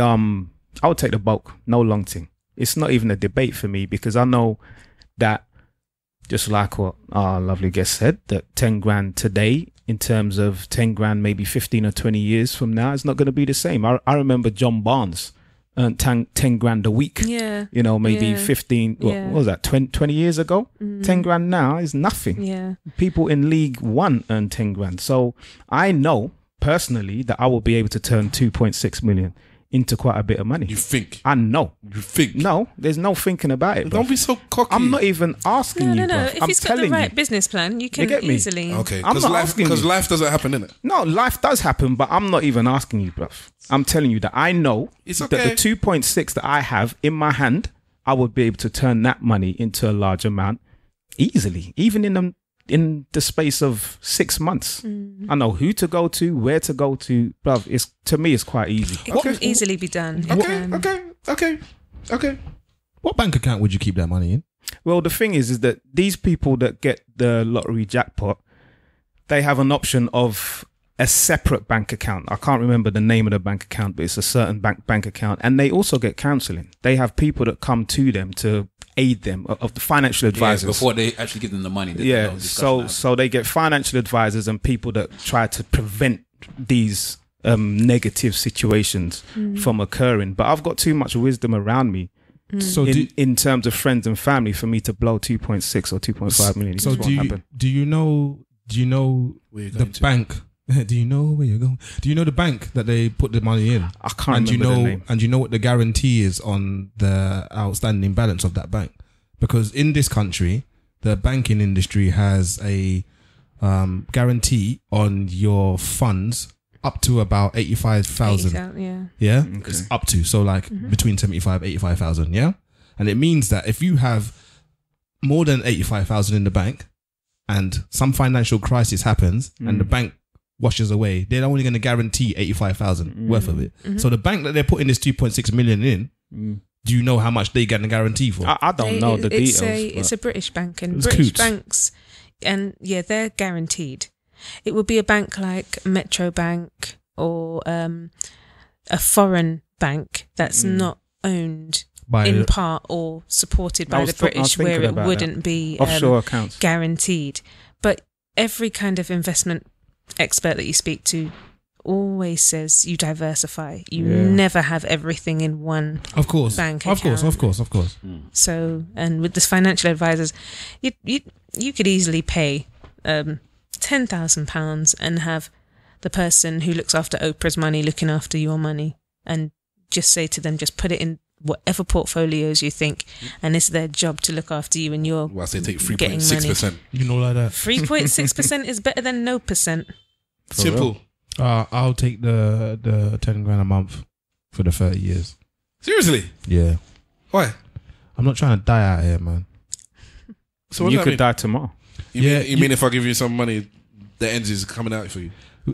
I would take the bulk, no long thing. It's not even a debate for me because I know that, just like what our lovely guest said, that 10 grand today, in terms of 10 grand, maybe 15 or 20 years from now, is not going to be the same. I remember John Barnes earned 10 grand a week. Yeah. You know, maybe 15, Yeah. what was that, 20 years ago? 10 grand now is nothing. Yeah. People in League One earn 10 grand. So I know personally that I will be able to turn 2.6 million into quite a bit of money. You think? I know. You think? No, there's no thinking about it, bro. Don't be so cocky. I'm not even asking you, No. bro. If I'm he's got the telling right you. business plan, you can get me? easily. Okay, I'm not asking because you. life doesn't happen, innit? No, life does happen, but I'm not even asking you, bruv. I'm telling you that I know It's that okay. the 2.6 that I have in my hand, I would be able to turn that money into a large amount easily, even in the space of 6 months. I know who to go to, where to go to, bruv. It's, to me, it's quite easy. It can easily be done. It can. Okay. What bank account would you keep that money in? Well, the thing is that these people that get the lottery jackpot, they have an option of a separate bank account. I can't remember the name of the bank account, but it's a certain bank account. And they also get counselling. They have people that come to them to aid them, of the financial advisors. before they actually give them the money. Yeah, so they get financial advisors and people that try to prevent these negative situations from occurring. But I've got too much wisdom around me So in terms of friends and family for me to blow 2.6 or 2.5 million. So do you know Where you the going to? bank? Do you know where you're going? Do you know the bank that they put the money in? I can't remember the name. And you know what the guarantee is on the outstanding balance of that bank? Because in this country, the banking industry has a guarantee on your funds up to about 85,000. Yeah. Yeah, Okay. it's up to, so like between 85,000. Yeah, and it means that if you have more than 85,000 in the bank, and some financial crisis happens, and the bank washes away, they're only going to guarantee 85,000 worth of it. So the bank that they're putting this 2.6 million in, do you know how much they get a guarantee for? I don't know the details. It's a British bank, and It's British coots. banks, and they're guaranteed. It would be a bank like Metro Bank or a foreign bank that's not owned By in part or supported by the British, where it wouldn't be offshore accounts. guaranteed. But every kind of investment expert that you speak to always says you diversify. You never have everything in one of course, bank of course, account. of course, of course. So, and with this financial advisors, you could easily pay £10,000 and have the person who looks after Oprah's money looking after your money, and just say to them, just put it in whatever portfolios you think, and it's their job to look after you, and you're Well, I say take getting money. 3.6%. You know, like that. 3.6% is better than no percent. Simple. I'll take the 10 grand a month for the 30 years. Seriously? Yeah, Why? I'm not trying to die out here, man. So what You does that could mean? die tomorrow. You mean if I give you some money, the ends is coming out for you?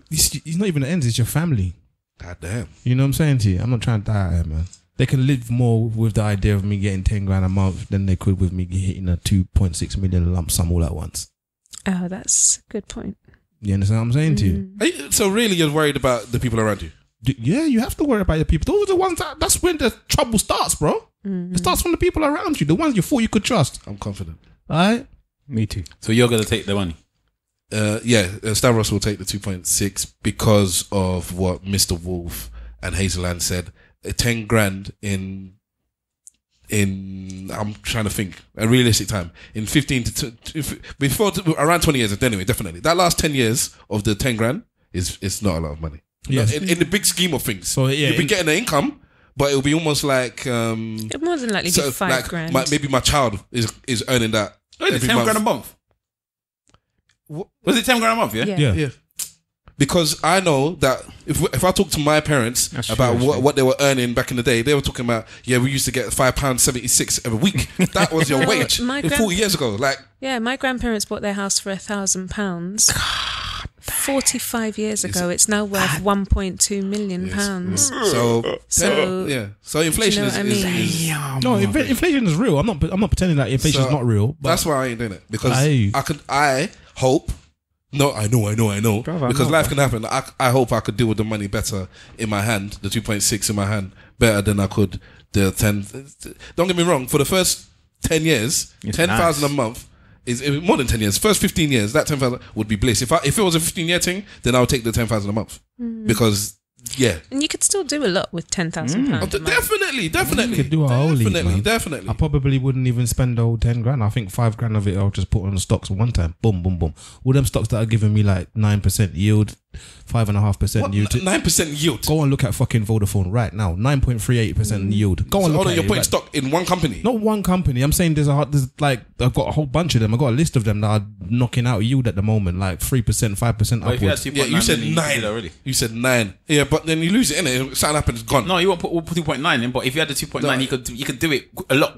It's not even the ends; it's your family. God damn. You know what I'm saying to you? I'm not trying to die out here, man. They can live more with the idea of me getting 10 grand a month than they could with me hitting a 2.6 million lump sum all at once. Oh, that's a good point. You understand what I'm saying to you? So really you're worried about the people around you? Yeah, you have to worry about your people. Those are the ones that's when the trouble starts, bro. It starts from the people around you, the ones you thought you could trust. I'm confident. All right? Me too. So you're going to take the money? Stavros will take the 2.6 because of what Mr. Wolf and Hazelann said. 10 grand in I'm trying to think a realistic time in 15 to around 20 years. Anyway, definitely that last 10 years of the 10 grand it's not a lot of money. Yes. In the big scheme of things. So yeah, you'll be getting the income, but it'll be almost like It'd more than likely be £5 grand. Maybe my child is earning that. Is it 10 grand a month? Was it 10 grand a month? Yeah. Yeah. Because I know that if I talk to my parents That's about true, what they were earning back in the day, they were talking about, we used to get £5.76 every week. That was your wage 40 years ago. Like, yeah, my grandparents bought their house for £1,000. 45 years ago, it's now worth £1.2 million. So inflation Do you know what I is no, inflation is real. I'm not pretending that inflation is not real. But that's why I ain't doing it, because Aye. I hope No, I know. Brother, because I know, life can happen. I hope I could deal with the money better in my hand, the 2.6 in my hand, better than I could the 10. Don't get me wrong. For the first 10 years, It's 10,000 nice. a month is more than 10 years. First 15 years, that 10,000 would be bliss. If it was a 15-year thing, then I would take the 10,000 a month because. Yeah. And you could still do a lot with £10,000. Definitely. You could do a whole heap, man. Definitely. I probably wouldn't even spend the whole 10 grand. I think 5 grand of it I'll just put on the stocks one time. Boom, boom, boom. All them stocks that are giving me like 9% yield, 5.5% yield. 9% yield. Go and look at fucking Vodafone right now. 9.38% yield. Go and look at You're it. putting Right. stock in one company. Not one company. I'm saying there's like I've got a whole bunch of them. I've got a list of them that are knocking out yield at the moment, like 3%, 5% But if you had upwards. 2.9 Yeah, you said million, 9 did already. You said 9. Yeah, but then you lose it, innit? Something happens, it's gone. No, you won't put 2.9 in, but if you had the 2.9, you could do it a lot.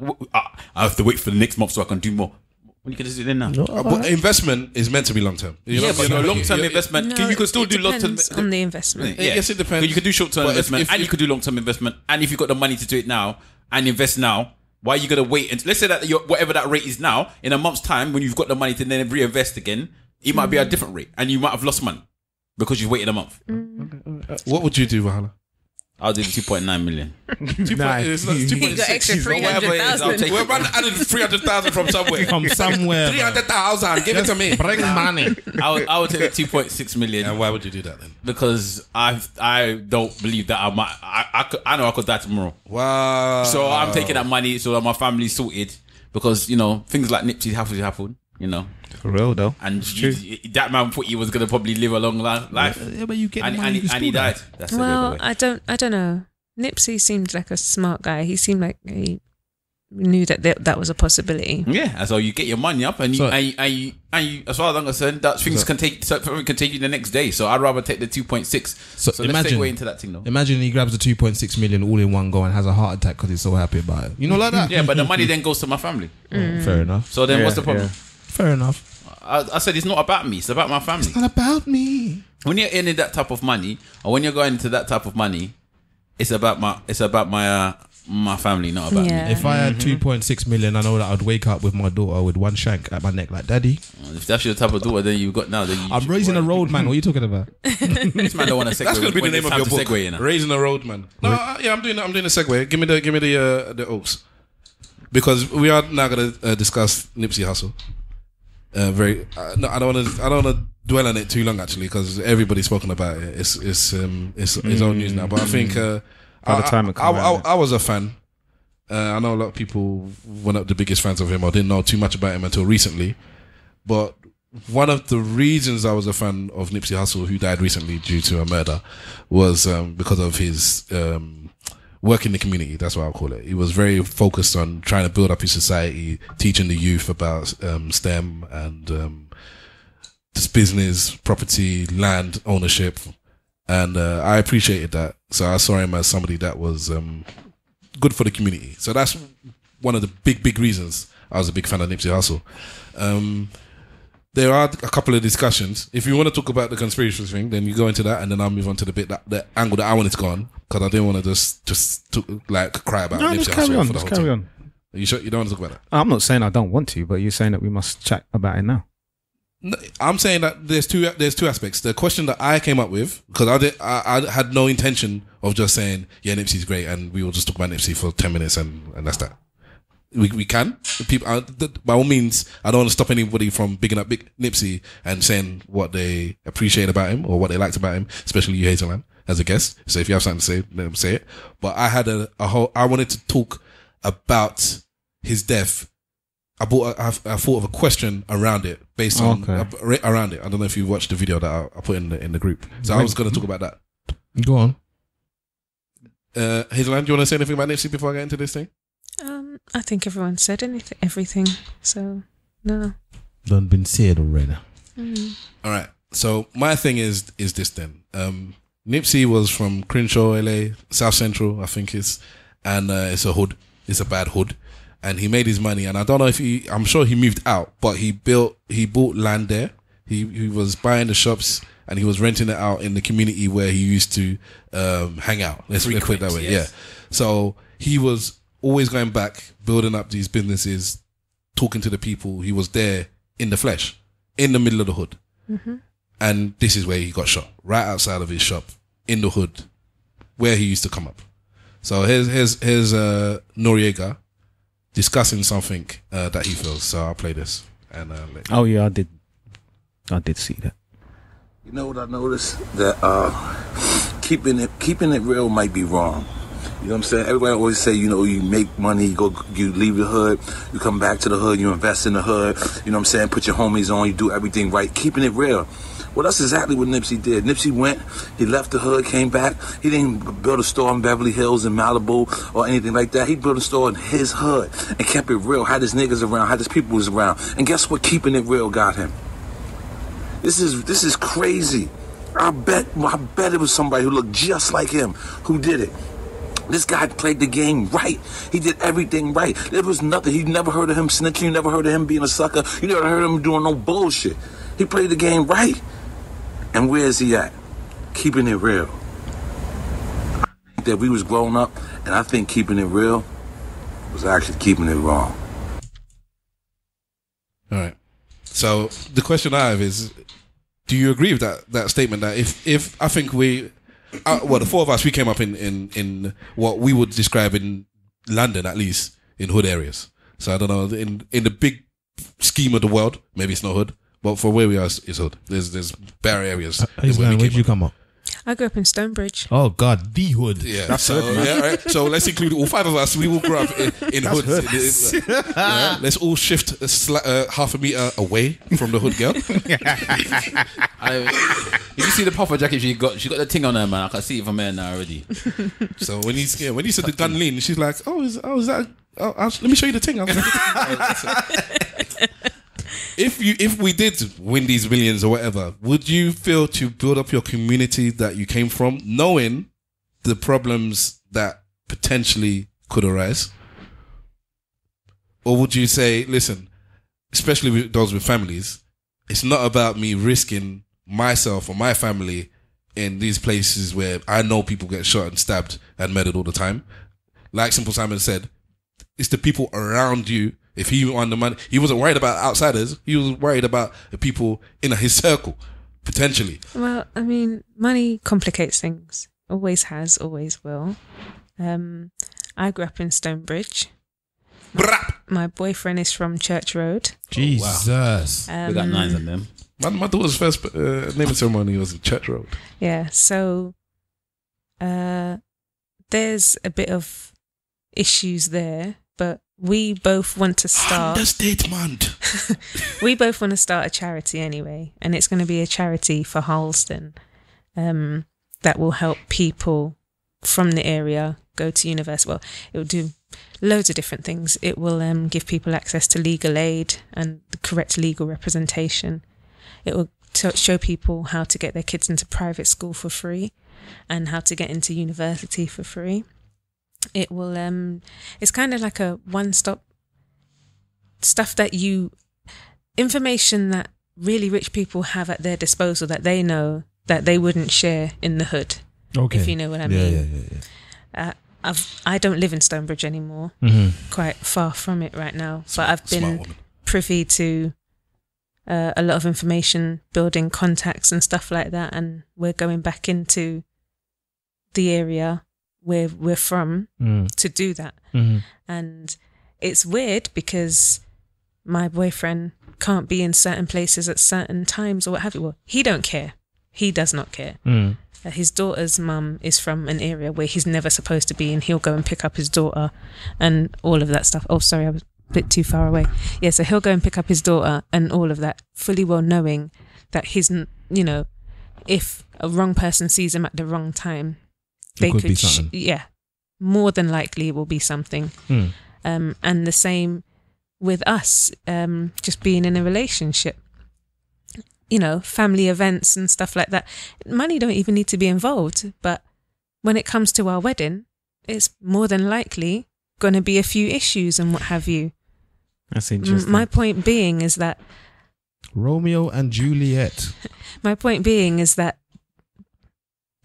I have to wait for the next month so I can do more. When you can just do it now. But investment is meant to be long term. Yeah, but long-term investment, No, you can still it do long-term. depends on the investment. Yeah. Yes, it depends. You can do short-term But if- investment, if and you- you could do long-term investment. And if you've got the money to do it now and invest now, why are you going to wait? And let's say that whatever that rate is now, in a month's time, when you've got the money to then reinvest again, it might be a different rate, and you might have lost money because you waited a month. What would you do, Wahala? I'll do the 2.9 million. You got extra 300,000. We're about to add 300,000 from somewhere. From somewhere. 300,000, give it to me. Bring money. I would take the 2.6 million. And why would you do that then? Because I don't believe that I know I could die tomorrow. Wow. So I'm taking that money so that my family's sorted, because things like Nipsey have to happen, For real though. and that man thought he was gonna probably live a long life, Yeah, but you get and, the money, and, you and he still died. die. That's the Well, way. I don't know. Nipsey seemed like a smart guy. He seemed like he knew that was a possibility. Yeah, and so you get your money up, and you, So- and you, as far as I'm concerned, that things can take you the next day. So I'd rather take the 2.6. So So imagine- let's segue into that thing though. Imagine he grabs the 2.6 million all in one go and has a heart attack because he's so happy about it. Like that? Yeah, but the money then goes to my family. Fair enough. So then what's the problem? Fair enough. I said it's not about me; it's about my family. Not about me. When you're earning that type of money, or when you're going into that type of money, it's about my family, not about Yeah. me. If I had 2.6 million, I know that I'd wake up with my daughter with one shank at my neck like, Daddy, If that's your type of daughter, then you've got now. Then I'm raising a road man. What are you talking about? This man don't want to segue. That's going to be the when name it's of your time book. to segue, you know. Raising a Road Man. No, yeah, I'm doing a segue. Give me the oaks, because we are now going to discuss Nipsey Hussle. No, I don't want to dwell on it too long actually, because everybody's spoken about it. It's old news now. But I think By the time it come out, I was a fan. I know a lot of people were not the biggest fans of him or didn't know too much about him until recently. But one of the reasons I was a fan of Nipsey Hussle, who died recently due to a murder, was because of his work in the community. That's what I'll call it. He was very focused on trying to build up his society, teaching the youth about STEM and just business, property, land ownership. And I appreciated that. So I saw him as somebody that was good for the community. So that's one of the big reasons I was a big fan of Nipsey Hussle. There are a couple of discussions. If you want to talk about the conspiracy thing, then you go into that, and then I'll move on to the angle that I wanted to go on, because I didn't want to just cry about No, Nipsey just carry Hussle on. for the Just whole carry time. on. Are you sure you don't want to talk about that? I'm not saying I don't want to, but you're saying that we must chat about it now. No, I'm saying that there's two aspects. The question that I came up with, because I had no intention of just saying, yeah, Nipsey's great, and we will just talk about Nipsey for 10 minutes and that's that. We can. People, by all means, I don't want to stop anybody from bigging up Big Nipsey and saying what they appreciate about him or what they liked about him, especially you, Hazelann, as a guest. So if you have something to say, let them say it. But I had I wanted to talk about his death. I thought of a question around it based on around it. I don't know if you watched the video that I put in the group. So I was going to talk about that. Go on. Hazelann, do you want to say anything about Nipsey before I get into this thing? I think everyone said everything. So no. Done been said already. All right. So my thing is this then. Nipsey was from Crenshaw, LA, South Central, I think it's a hood. It's a bad hood. And he made his money, and I don't know if I'm sure he moved out, but he bought land there. He was buying the shops, and he was renting it out in the community where he used to hang out. Let's put it that way. Yes. Yeah. So he was always going back, building up these businesses, talking to the people. He was there in the flesh, in the middle of the hood. And this is where he got shot, right outside of his shop, in the hood, where he used to come up. So here's Noriega discussing something that he feels. So I'll play this. And oh yeah, I did see that. You know what I noticed? That keeping it real might be wrong. You know what I'm saying? Everybody always say, you know, you make money, you leave the hood, you come back to the hood, you invest in the hood, you know what I'm saying? Put your homies on, you do everything right, keeping it real. Well, that's exactly what Nipsey did. Nipsey went, he left the hood, came back. He didn't build a store in Beverly Hills in Malibu or anything like that. He built a store in his hood and kept it real, had his niggas around, had his people around. And guess what? Keeping it real got him. This is crazy. I bet it was somebody who looked just like him who did it. This guy played the game right. He did everything right. There was nothing. You never heard of him snitching. You never heard of him being a sucker. You never heard of him doing no bullshit. He played the game right. And where is he at? Keeping it real. I think that we was growing up, and I think keeping it real was actually keeping it wrong. all right. So the question I have is, do you agree with that statement that if I think the four of us, we came up in what we would describe in London, at least in hood areas. So I don't know, in the big scheme of the world, maybe it's not hood, but for where we are, it's hood. There's bare areas. Where did you come up? I grew up in Stonebridge. Oh God, the hood. Yeah, That's so hood, man. yeah, right. So let's include all five of us. We all grew up in hoods. Yeah, let's all shift half a meter away from the hood girl. You see the puffer jacket she got the thing on her, man. I can see it from here now already. So when you said the gun lean, she's like, is that? Let me show you the thing. I was like, if we did win these millions or whatever, would you feel to build up your community that you came from, knowing the problems that potentially could arise? Or would you say, listen, especially with those with families, it's not about me risking myself or my family in these places where I know people get shot and stabbed and murdered all the time. Like Simple Simon said, it's the people around you. If he won the money, he wasn't worried about outsiders. He was worried about the people in his circle, potentially. Well, I mean, money complicates things. Always has, always will. I grew up in Stonebridge. My boyfriend is from Church Road. Jesus. We got 9 of them. My daughter's first naming ceremony was in Church Road. Yeah, so there's a bit of issues there, but we both want to start. Understatement. We both want to start a charity anyway, and it's going to be a charity for Harleston that will help people from the area go to university. Well, it will do loads of different things. It will give people access to legal aid and the correct legal representation. It will show people how to get their kids into private school for free and how to get into university for free. It will it's kind of like a one-stop stuff that information that really rich people have at their disposal that they know that they wouldn't share in the hood. Okay. If you know what I mean. Yeah. I don't live in Stonebridge anymore. Quite far from it right now. But I've been privy to a lot of information, building contacts and stuff like that, and we're going back into the area where we're from to do that. And it's weird because my boyfriend can't be in certain places at certain times or what have you. Well, he don't care. He does not care. His daughter's mum is from an area where he's never supposed to be, and he'll go and pick up his daughter and all of that stuff. Oh, sorry, I was a bit too far away. Yeah, so he'll go and pick up his daughter and all of that, fully well knowing that if a wrong person sees him at the wrong time, they could be something. More than likely it will be something. And the same with us, just being in a relationship. Family events and stuff like that. Money don't even need to be involved, but when it comes to our wedding, it's more than likely going to be a few issues and what have you. That's interesting. My point being is that Romeo and Juliet. My point being is that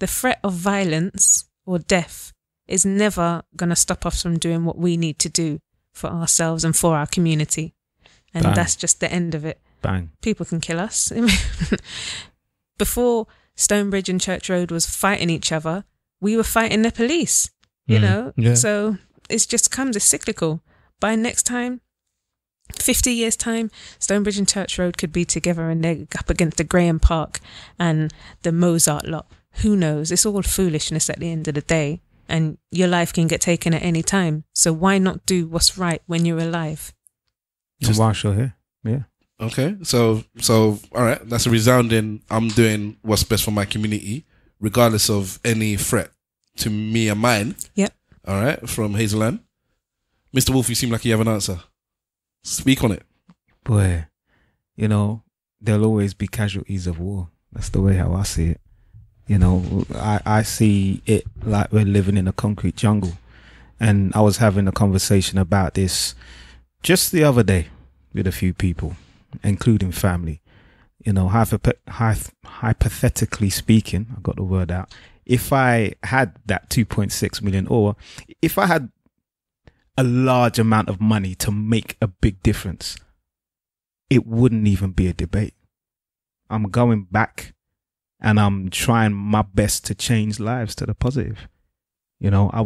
the threat of violence or death is never going to stop us from doing what we need to do for ourselves and for our community. And that's just the end of it. Bang. People can kill us. before Stonebridge and Church Road was fighting each other, we were fighting the police, you know? Yeah. So it's cyclical. By next time, 50 years time, Stonebridge and Church Road could be together and they're up against the Graham Park and the Mozart lot. Who knows? It's all foolishness at the end of the day, and your life can get taken at any time. So why not do what's right when you're alive? Whilst you're here, yeah. Okay, so all right, that's a resounding. I'm doing what's best for my community, regardless of any threat to me and mine. Yep. All right, from Hazelann. Mr. Wolf, you seem like you have an answer. Speak on it. Boy, you know, there'll always be casualties of war. That's the way how I see it. You know, I see it like we're living in a concrete jungle. And I was having a conversation about this just the other day with a few people, including family. You know, hypothetically speaking, I got the word out. If I had that 2.6 million, or if I had a large amount of money to make a big difference, it wouldn't even be a debate. I'm going back and I'm trying my best to change lives to the positive. You know, I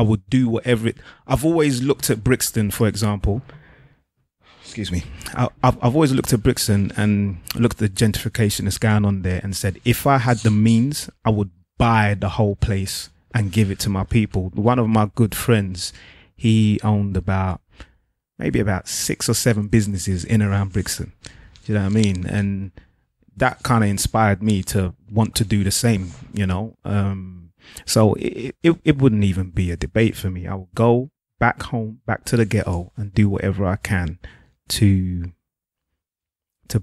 would do whatever I've always looked at Brixton, for example. Excuse me. I've always looked at Brixton and looked at the gentrification that's going on there and said, if I had the means, I would buy the whole place and give it to my people. One of my good friends, he owned maybe about 6 or 7 businesses in and around Brixton. Do you know what I mean? And that kind of inspired me to want to do the same, you know. So it wouldn't even be a debate for me. I would go back home, back to the ghetto, and do whatever I can to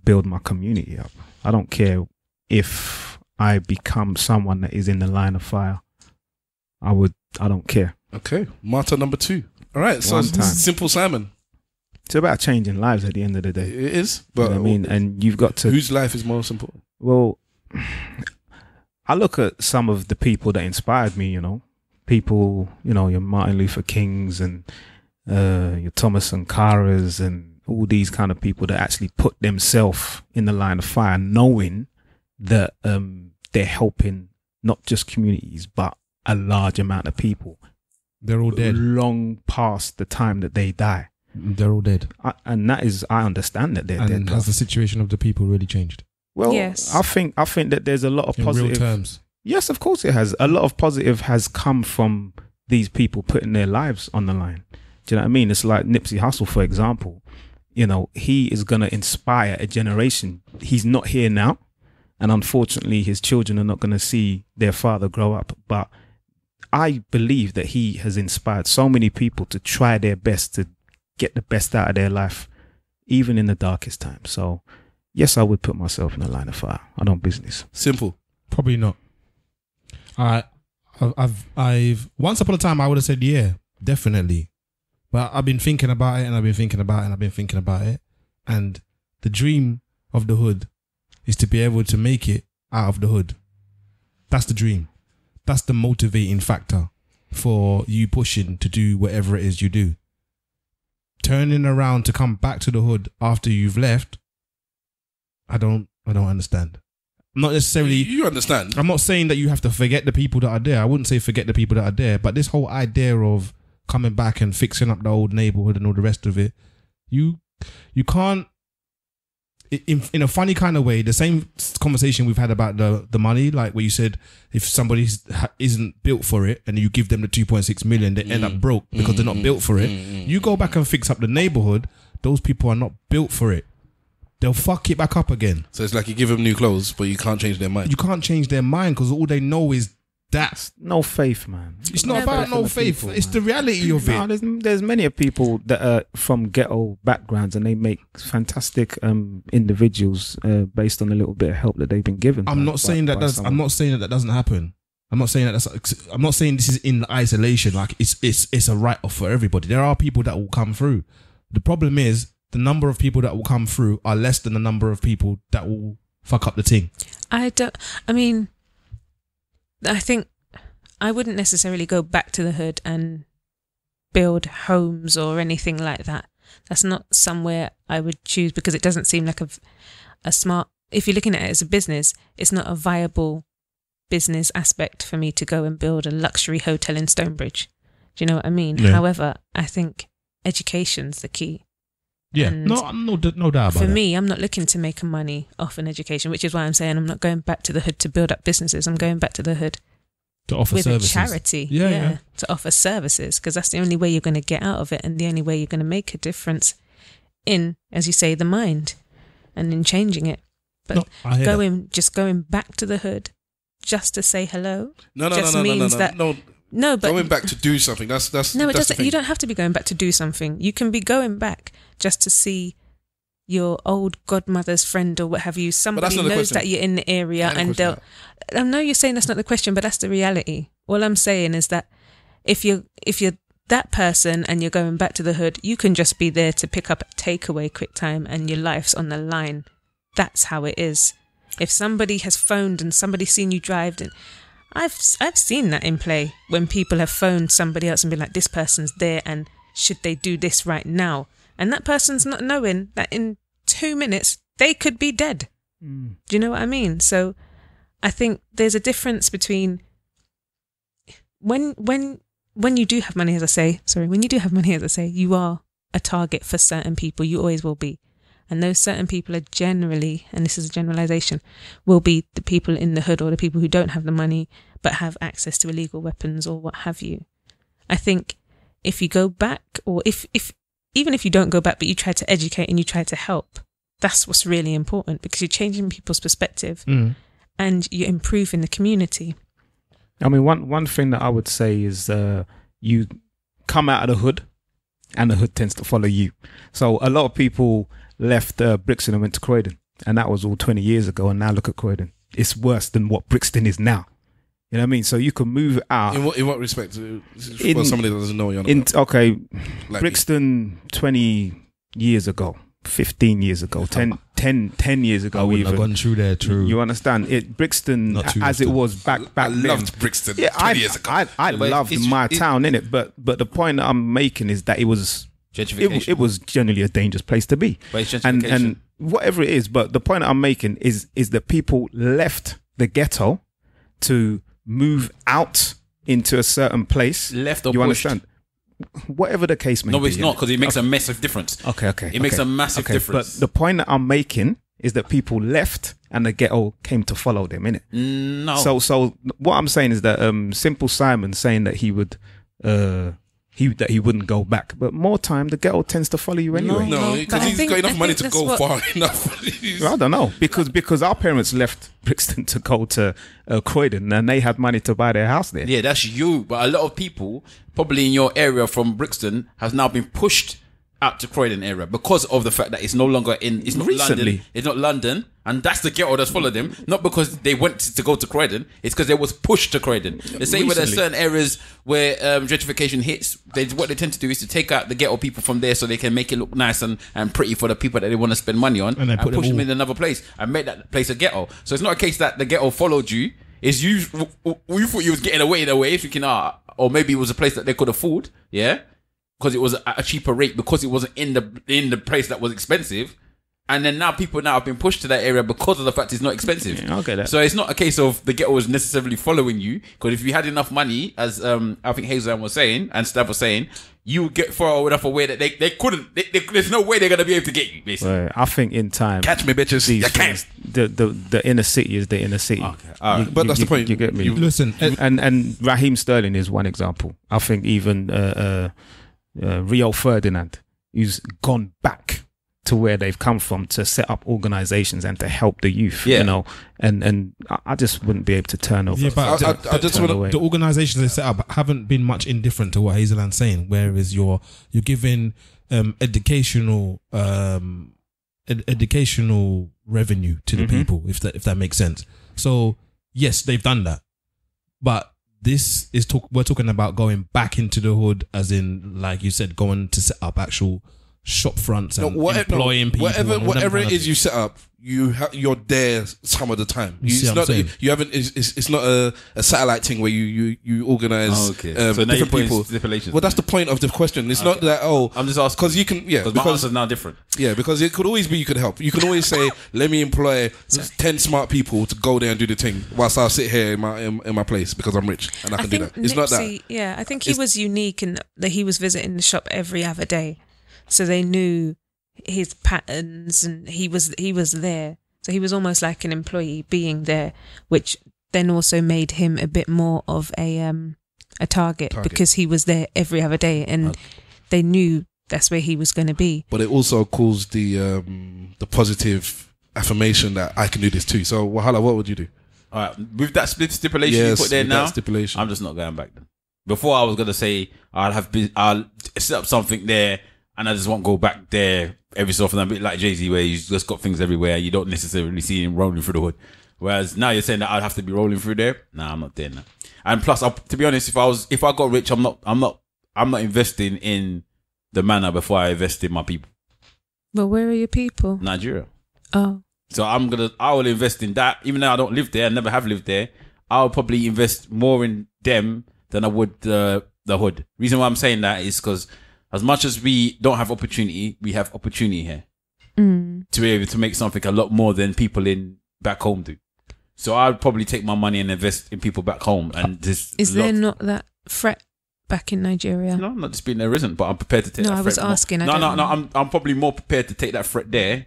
build my community up. I don't care if I become someone that is in the line of fire. I don't care. Okay, mytar number 2. All right, so simple Simon. It's about changing lives at the end of the day. It is, but you know what I mean, and you've got to. Whose life is most important? Well, I look at some of the people that inspired me. You know, people. You know, your Martin Luther Kings and your Thomas Sankaras and all these kind of people that actually put themselves in the line of fire, knowing that they're helping not just communities but a large amount of people. They're all dead long past the time that they die. They're all dead. And that is, I understand that they're dead. And has the situation of the people really changed? Well, yes. I think that there's a lot of positive. In real terms. Yes, of course it has. A lot of positive has come from these people putting their lives on the line. Do you know what I mean? It's like Nipsey Hussle, for example. You know, he is going to inspire a generation. He's not here now. And unfortunately, his children are not going to see their father grow up. But I believe that he has inspired so many people to try their best to get the best out of their life, even in the darkest time. So, yes, I would put myself in the line of fire. I don't business. Simple. Probably not. I've once upon a time I would have said yeah, definitely, but I've been thinking about it and I've been thinking about it and I've been thinking about it, and the dream of the hood is to be able to make it out of the hood. That's the dream. That's the motivating factor for you pushing to do whatever it is you do. Turning around to come back to the hood after you've left, I don't understand. Not necessarily. You understand. I'm not saying that you have to forget the people that are there. I wouldn't say forget the people that are there, but this whole idea of coming back and fixing up the old neighborhood and all the rest of it, you can't. In a funny kind of way, the same conversation we've had about the money, like where you said if somebody isn't built for it and you give them the 2.6 million, they end up broke because they're not built for it. You go back and fix up the neighborhood, those people are not built for it. They'll fuck it back up again. So it's like you give them new clothes, but you can't change their mind. You can't change their mind because all they know is that. No faith, man. It's not about no faith. It's the reality of it. There's many people that are from ghetto backgrounds and they make fantastic individuals based on a little bit of help that they've been given. I'm not saying that doesn't happen. I'm not saying this is in isolation. Like it's a write-off for everybody. There are people that will come through. The problem is the number of people that will come through are less than the number of people that will fuck up the thing. I think I wouldn't necessarily go back to the hood and build homes or anything like that. That's not somewhere I would choose because it doesn't seem like a smart if you're looking at it as a business, it's not a viable business aspect for me to go and build a luxury hotel in Stonebridge. Do you know what I mean? Yeah. However, I think education's the key. Yeah, And no doubt about that. for me, I'm not looking to make money off an education, which is why I'm saying I'm not going back to the hood to build up businesses. I'm going back to the hood to offer with services. a charity. Yeah. To offer services, because that's the only way you're going to get out of it, and the only way you're going to make a difference in, as you say, the mind and in changing it. But No, I hear that. just going back to the hood just to say hello. No, No, but going back to do something. That's no, it that's the doesn't. thing. You don't have to be going back to do something. You can be going back just to see your old godmother's friend or what have you. Somebody not the knows question. that you're in the area, I and didn't they'll. I know you're saying that's not the question, but that's the reality. All I'm saying is that if you're that person and you're going back to the hood, you can just be there to pick up a takeaway quick time, and your life's on the line. That's how it is. If somebody has phoned and somebody's seen you drive, and I've seen that in play when people have phoned somebody else and been like, this person's there and should they do this right now? And that person's not knowing that in 2 minutes they could be dead. Do you know what I mean? So I think there's a difference between when you do have money, as I say, you are a target for certain people. You always will be. And those certain people are generally, and this is a generalization, will be the people in the hood or the people who don't have the money but have access to illegal weapons or what have you. I think if you go back, or if even if you don't go back but you try to educate and you try to help, that's what's really important, because you're changing people's perspective and you're improving the community. I mean, one thing that I would say is you come out of the hood and the hood tends to follow you. So a lot of people left Brixton and went to Croydon, and that was all 20 years ago, and now look at Croydon. It's worse than what Brixton is now. You know what I mean? So you can move out. In what respect? For somebody that doesn't know what you're on about. Okay, Like Brixton 20 years ago, 15 years ago, 10 years ago. I wouldn't have even. gone through there. True. You understand? Brixton, Not too as it often. was back I then. loved Brixton 20 years ago. I loved my town, innit? But the point that I'm making is that it was Gentrification. it was generally a dangerous place to be. But it's and gentrification. whatever it is, but the point that I'm making is that people left the ghetto to move out into a certain place. Left or you pushed? understand? Whatever the case may be. No, it's not, innit? because it makes a massive difference. Okay. It makes a massive difference. But the point that I'm making is that people left and the ghetto came to follow them, innit? No. So what I'm saying is that Simple Simon saying that he would he wouldn't go back, but more time the ghetto tends to follow you anyway. No, But because I he's think- got I enough money think to that's go what- far enough. I don't know, because our parents left Brixton to go to Croydon, and they had money to buy their house there. Yeah, that's you. But a lot of people, probably in your area from Brixton, has now been pushed out to Croydon area because of the fact that it's no longer it's not Recently. London. It's not London, and that's the ghetto that's followed them. Not because they went to go to Croydon, it's because they was pushed to Croydon. The same way there's Recently. certain areas where gentrification hits, what they tend to do is to take out the ghetto people from there so they can make it look nice and pretty for the people that they want to spend money on, And they put them push them all- in another place and make that place a ghetto. So it's not a case that the ghetto followed you. It's you thought you was getting away in a way, thinking, or maybe it was a place that they could afford, yeah, because it was at a cheaper rate, because it wasn't in the place that was expensive. And then now people have been pushed to that area because of the fact it's not expensive. Yeah, I get that. So it's not a case of the ghetto was necessarily following you, because if you had enough money, as I think Hazelann was saying and Stav was saying, you would get far enough away that they couldn't. There's no way they're gonna be able to get you. Basically, Well, I think in time, Catch me, bitches. these You can. things, the inner city is the inner city. Okay, all right. But that's the point. You get me? Listen, And Raheem Sterling is one example. I think even Rio Ferdinand, who's gone back to where they've come from to set up organizations and to help the youth, Yeah. you know, and I just wouldn't be able to turn over. Yeah, but I just want to. the organizations they set up haven't been much indifferent to what Hazelann's saying. Whereas you're giving educational revenue to the people, if that makes sense. So yes, they've done that, but this is we're talking about going back into the hood, as in, like you said, going to set up actual shop fronts and employing people. Whatever it is you set up, you're there some of the time. It's not a satellite thing where you organize so now different people. Stipulations. Well, that's the point of the question. It's not that I'm just asking because you can because my answer's now different. Yeah, because it could always be you could help. You can always say, let me employ 10 smart people to go there and do the thing whilst I sit here in my place because I'm rich and I can do that. It's not that. Yeah, I think he was unique in that he was visiting the shop every other day. So they knew his patterns and he was there. So he was almost like an employee being there, which then also made him a bit more of a target because he was there every other day and they knew that's where he was going to be. But it also caused the positive affirmation that I can do this too. So Wahala, what would you do? All right, with that split stipulation you put there now, I'm just not going back then. Before I was going to say I'll set up something there and I just won't go back there every so often. A bit like Jay-Z where you just got things everywhere. You don't necessarily see him rolling through the hood. Whereas now you're saying that I'd have to be rolling through there. Nah, I'm not there now. And plus, to be honest, if I got rich, I'm not investing in the manor before I invest in my people. But where are your people? Nigeria. Oh. So I will invest in that. Even though I don't live there, I never have lived there. I'll probably invest more in them than I would the hood. Reason why I'm saying that is because as much as we don't have opportunity, we have opportunity here to be able to make something a lot more than people back home do. So I'd probably take my money and invest in people back home. And is there not that threat back in Nigeria? No, not just being there isn't, but I'm prepared to take that threat. No, I was asking. No, I'm probably more prepared to take that threat there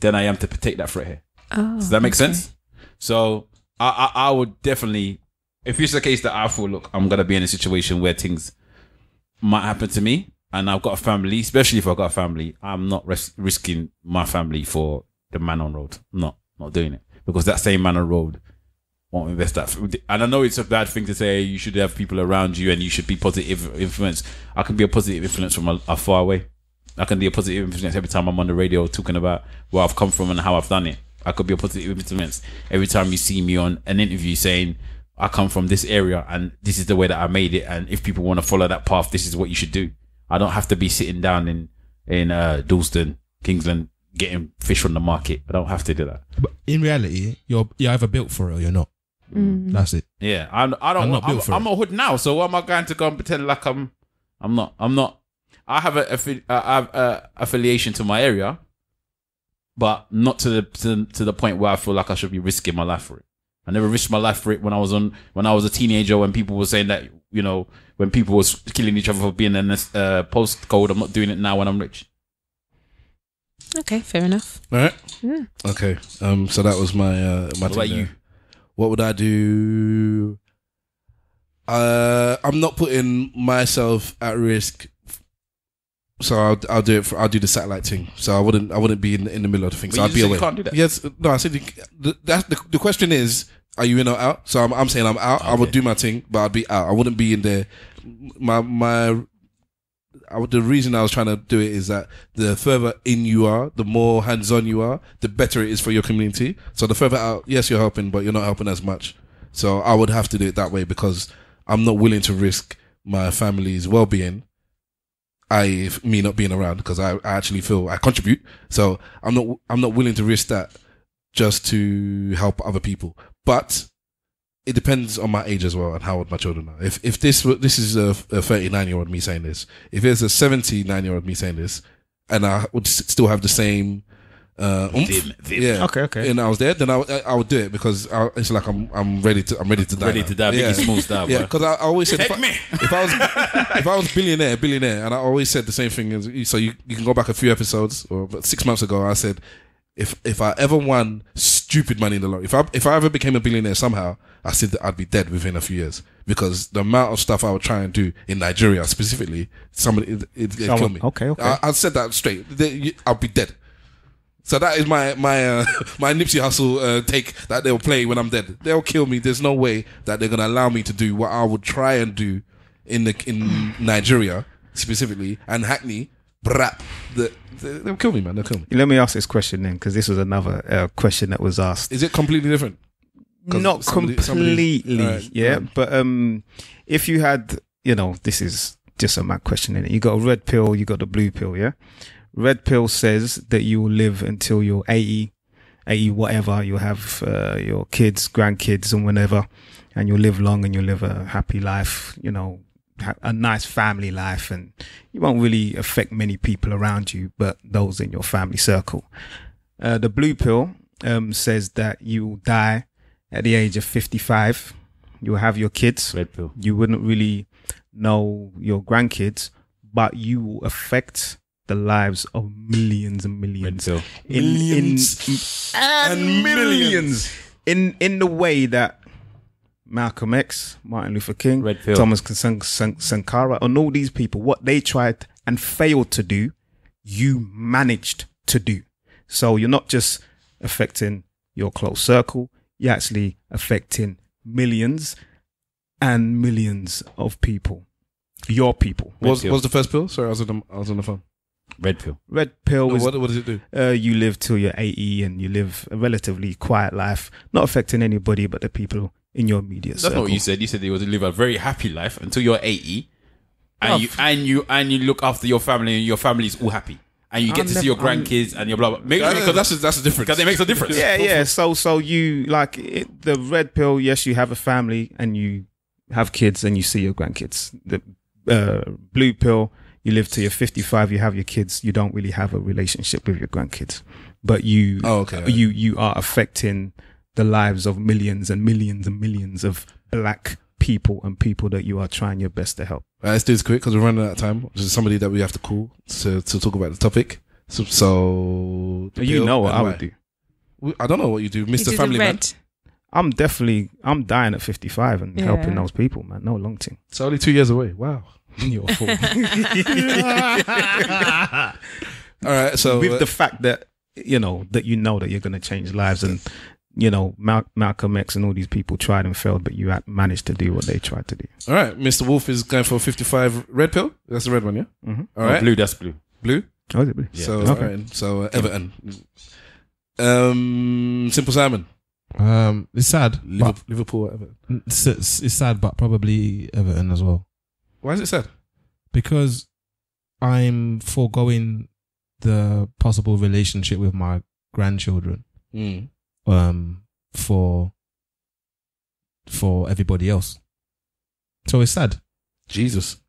than I am to take that threat here. Oh, does that make sense? So I would definitely, if it's the case that I feel, look, I'm going to be in a situation where things might happen to me and I've got a family, especially if I've got a family, I'm not risking my family for the man on road. I'm not doing it because that same man on road won't invest that. And I know it's a bad thing to say you should have people around you and you should be positive influence. I can be a positive influence from a far away. I can be a positive influence every time I'm on the radio talking about where I've come from and how I've done it. I could be a positive influence every time you see me on an interview saying I come from this area and this is the way that I made it, and if people want to follow that path, this is what you should do. I don't have to be sitting down in Dalston, Kingsland, getting fish from the market. I don't have to do that. But in reality, you're either built for it or you're not. That's it. Yeah, I'm not a hood now, so why am I going to go and pretend like I'm not. I have a affiliation to my area, but not to the point where I feel like I should be risking my life for it. I never risked my life for it when I was a teenager, when people were saying that, you know, when people was killing each other for being in this postcode. I'm not doing it now when I'm rich. Okay, fair enough. All right. Okay. So that was my What about you? What would I do? I'm not putting myself at risk. So I'll do it. I'll do the satellite thing. So I wouldn't be in the middle of the thing. So I'd be away. You can't do that. Yes, no. I said the question is, are you in or out? So I'm saying I'm out. Okay. I would do my thing, but I'd be out. I wouldn't be in there. The reason I was trying to do it is that the further in you are, the more hands-on you are, the better it is for your community. So the further out, yes, you're helping, but you're not helping as much. So I would have to do it that way because I'm not willing to risk my family's well-being. Me not being around because I actually feel I contribute. So I'm not willing to risk that just to help other people. But it depends on my age as well and how old my children are. If this is a 39-year-old me saying this, if it's a 79-year-old me saying this, and I would still have the same yeah, okay, and I was there, then I would do it because it's like I'm ready to die. Ready to die. Biggie Smalls die. Yeah, because I always said if I was billionaire, and I always said the same thing. So you can go back a few episodes, or about 6 months ago, I said if I ever won stupid money in the lottery, if I ever became a billionaire somehow, I said that I'd be dead within a few years because the amount of stuff I would try and do in Nigeria specifically, it'd kill me. Okay. I said that straight. I'll be dead. So that is my Nipsey Hussle take that they'll play when I'm dead. They'll kill me. There's no way that they're gonna allow me to do what I would try and do in Nigeria specifically and Hackney. They'll kill me, man. They'll kill me. Let me ask this question then, because this was another question that was asked. Is it completely different? Not completely, right, yeah. Right. But if you had, this is just a mad question, innit? You got a red pill, you got the blue pill, yeah. Red pill says that you will live until you're 80 whatever. You'll have your kids, grandkids, and whenever, and you'll live long and you'll live a happy life. You know, a nice family life, and you won't really affect many people around you, but those in your family circle. The blue pill says that you will die at the age of 55. You'll have your kids. Red pill. You wouldn't really know your grandkids, but you will affect the lives of millions and millions. Red pill. Millions. In the way that Malcolm X, Martin Luther King, Red pill. Thomas Sankara, and all these people, what they tried and failed to do, you managed to do. So you're not just affecting your close circle, you're actually affecting millions and millions of people. Your people. What was the first pill? Sorry, I was on the phone. Red pill. Red pill is What does it do? you live till you're 80 and you live a relatively quiet life, not affecting anybody but the people in your immediate That's circle. not what you said. You said you would live a very happy life until you're 80, and you look after your family, and your family is all happy, and you get to see your grandkids and your blah blah. That's a difference. Because it makes a difference. Yeah. So you like the red pill. Yes, you have a family and you have kids and you see your grandkids. The blue pill, you live till you're 55. You have your kids. You don't really have a relationship with your grandkids, but you you are affecting the lives of millions and millions and millions of black people and people that you are trying your best to help. Right, let's do this quick because we're running out of time. There's somebody that we have to call to talk about the topic. So You know what I would do. I don't know what you do, Mr. You do Family the Man. red. I'm dying at 55 and helping those people, man. No long thing. It's only 2 years away. Wow. You're a fool. All right. So With the fact that that you're going to change lives, and Malcolm X and all these people tried and failed, but you managed to do what they tried to do. all right, Mr. Wolf is going for 55 red pill. That's the red one, yeah. Mm-hmm. All right, Blue. That's blue. blue. Oh, is it blue? Yeah. So Okay. all right. So Everton. Simple Simon. It's sad. but Liverpool or Everton. it's sad, but probably Everton as well, Why is it sad? because I'm foregoing the possible relationship with my grandchildren for everybody else. So it's sad. Jesus.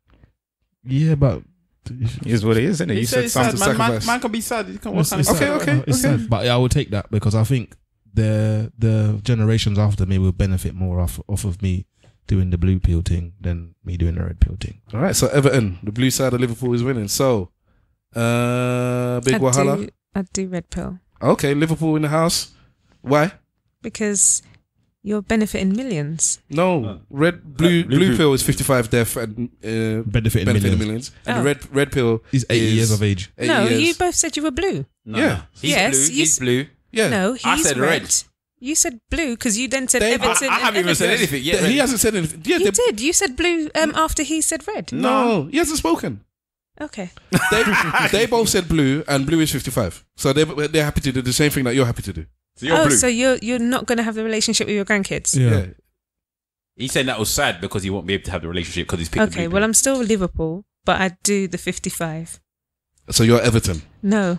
Yeah, but It is what it is, isn't it? You said something. sacrifice. Man can be sad. You can it's Okay, sad. okay, It's okay. sad. But I will take that because I think the generations after me will benefit more off of me doing the blue pill thing than me doing the red pill thing. All right. So Everton, the blue side of Liverpool is winning. So big Wahala. I'd do red pill Okay, Liverpool in the house. Why? because you're benefiting millions. No, blue pill is 55 death and Benefiting benefiting millions. millions, and Oh. the red pill He's 80 is years of age. 8 No, years. you both said you were blue. No, Yeah. no. He's Yes, blue. you He's blue. Yeah. No, he's I said red. You said blue because you then said They- Everton. I and haven't even said Everton. anything yet. He hasn't said anything. Yeah, You did. You said blue after he said red. No, he hasn't spoken. Okay. They both said blue, and blue is 55. So they're happy to do the same thing that you're happy to do. So you're blue. So you're not going to have the relationship with your grandkids. Yeah. He's saying that was sad because he won't be able to have the relationship because he's picked the Okay. blue Well, pill. I'm still Liverpool, but I'd do the 55. So you're Everton. No,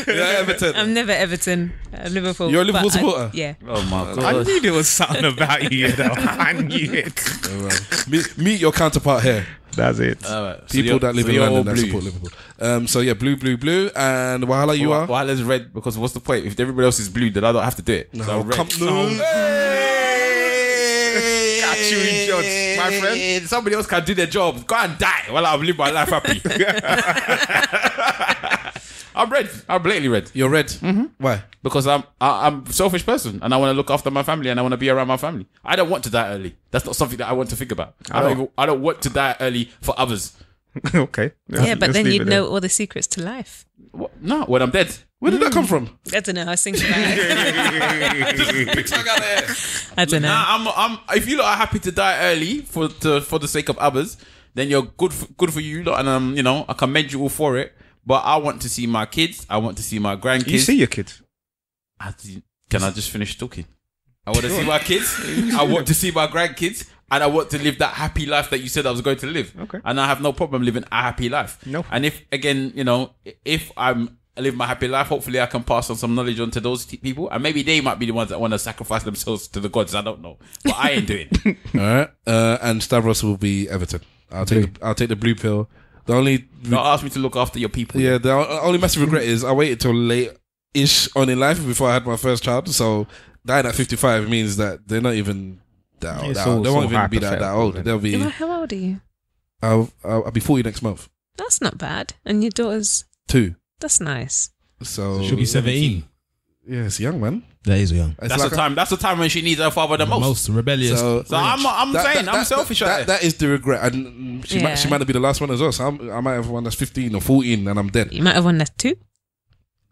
You're Everton. I'm never Everton. Liverpool. You're a Liverpool but supporter? Yeah. Oh my I god. knew there was something about you, though. I knew it. Meet your counterpart here. That's it. Alright, so People you're- that live so in you're all London that blue. support Liverpool. So yeah, blue, and Wahala, you are. Why there's red? Because what's the point? If everybody else is blue, then I don't have to do it. So red. Got you in judge, my friend. Somebody else can do their job. Go and die while I'm living my life happy. I'm red. I'm blatantly red. You're red. Why? Because I'm a selfish person and I want to look after my family and I want to be around my family. I don't want to die early. That's not something that I want to think about. I don't want to die early for others. Okay. Yeah, but Let's then leave you'd it there. know all the secrets to life. What? No, when I'm dead. Where did that come from? I don't know. I was thinking about it. I don't know. Nah, I'm. If you lot are happy to die early for the sake of others, then you're good for you lot, and I commend you all for it. But I want to see my kids. I want to see my grandkids. You see your kids? Can I just finish talking? I want to see my kids. I want to see my grandkids. and I want to live that happy life that you said I was going to live. Okay. And I have no problem living a happy life. No. And if, again, you know, if I live my happy life, hopefully I can pass on some knowledge on to those people, and maybe they might be the ones that want to sacrifice themselves to the gods. I don't know, but I ain't doing it. All right. And Stavros will be Everton. I'll take the blue pill. The only Don't ask me to look after your people. Yeah, the only massive regret is I waited till late-ish on in life before I had my first child. So dying at 55 means that they're not even that old. They won't even be that old. They'll be. How old are you? I'll be 40 next month. That's not bad. And your daughter's 2. That's nice. So She'll be 17. Yeah, it's young, man. That is young. It's That's like the time. That's the time when she needs her father the most. Most rebellious. So I'm saying I'm selfish. That is the regret, and she might not be the last one as well. So I might have one that's 15 or 14, and I'm dead. You might have one that's 2.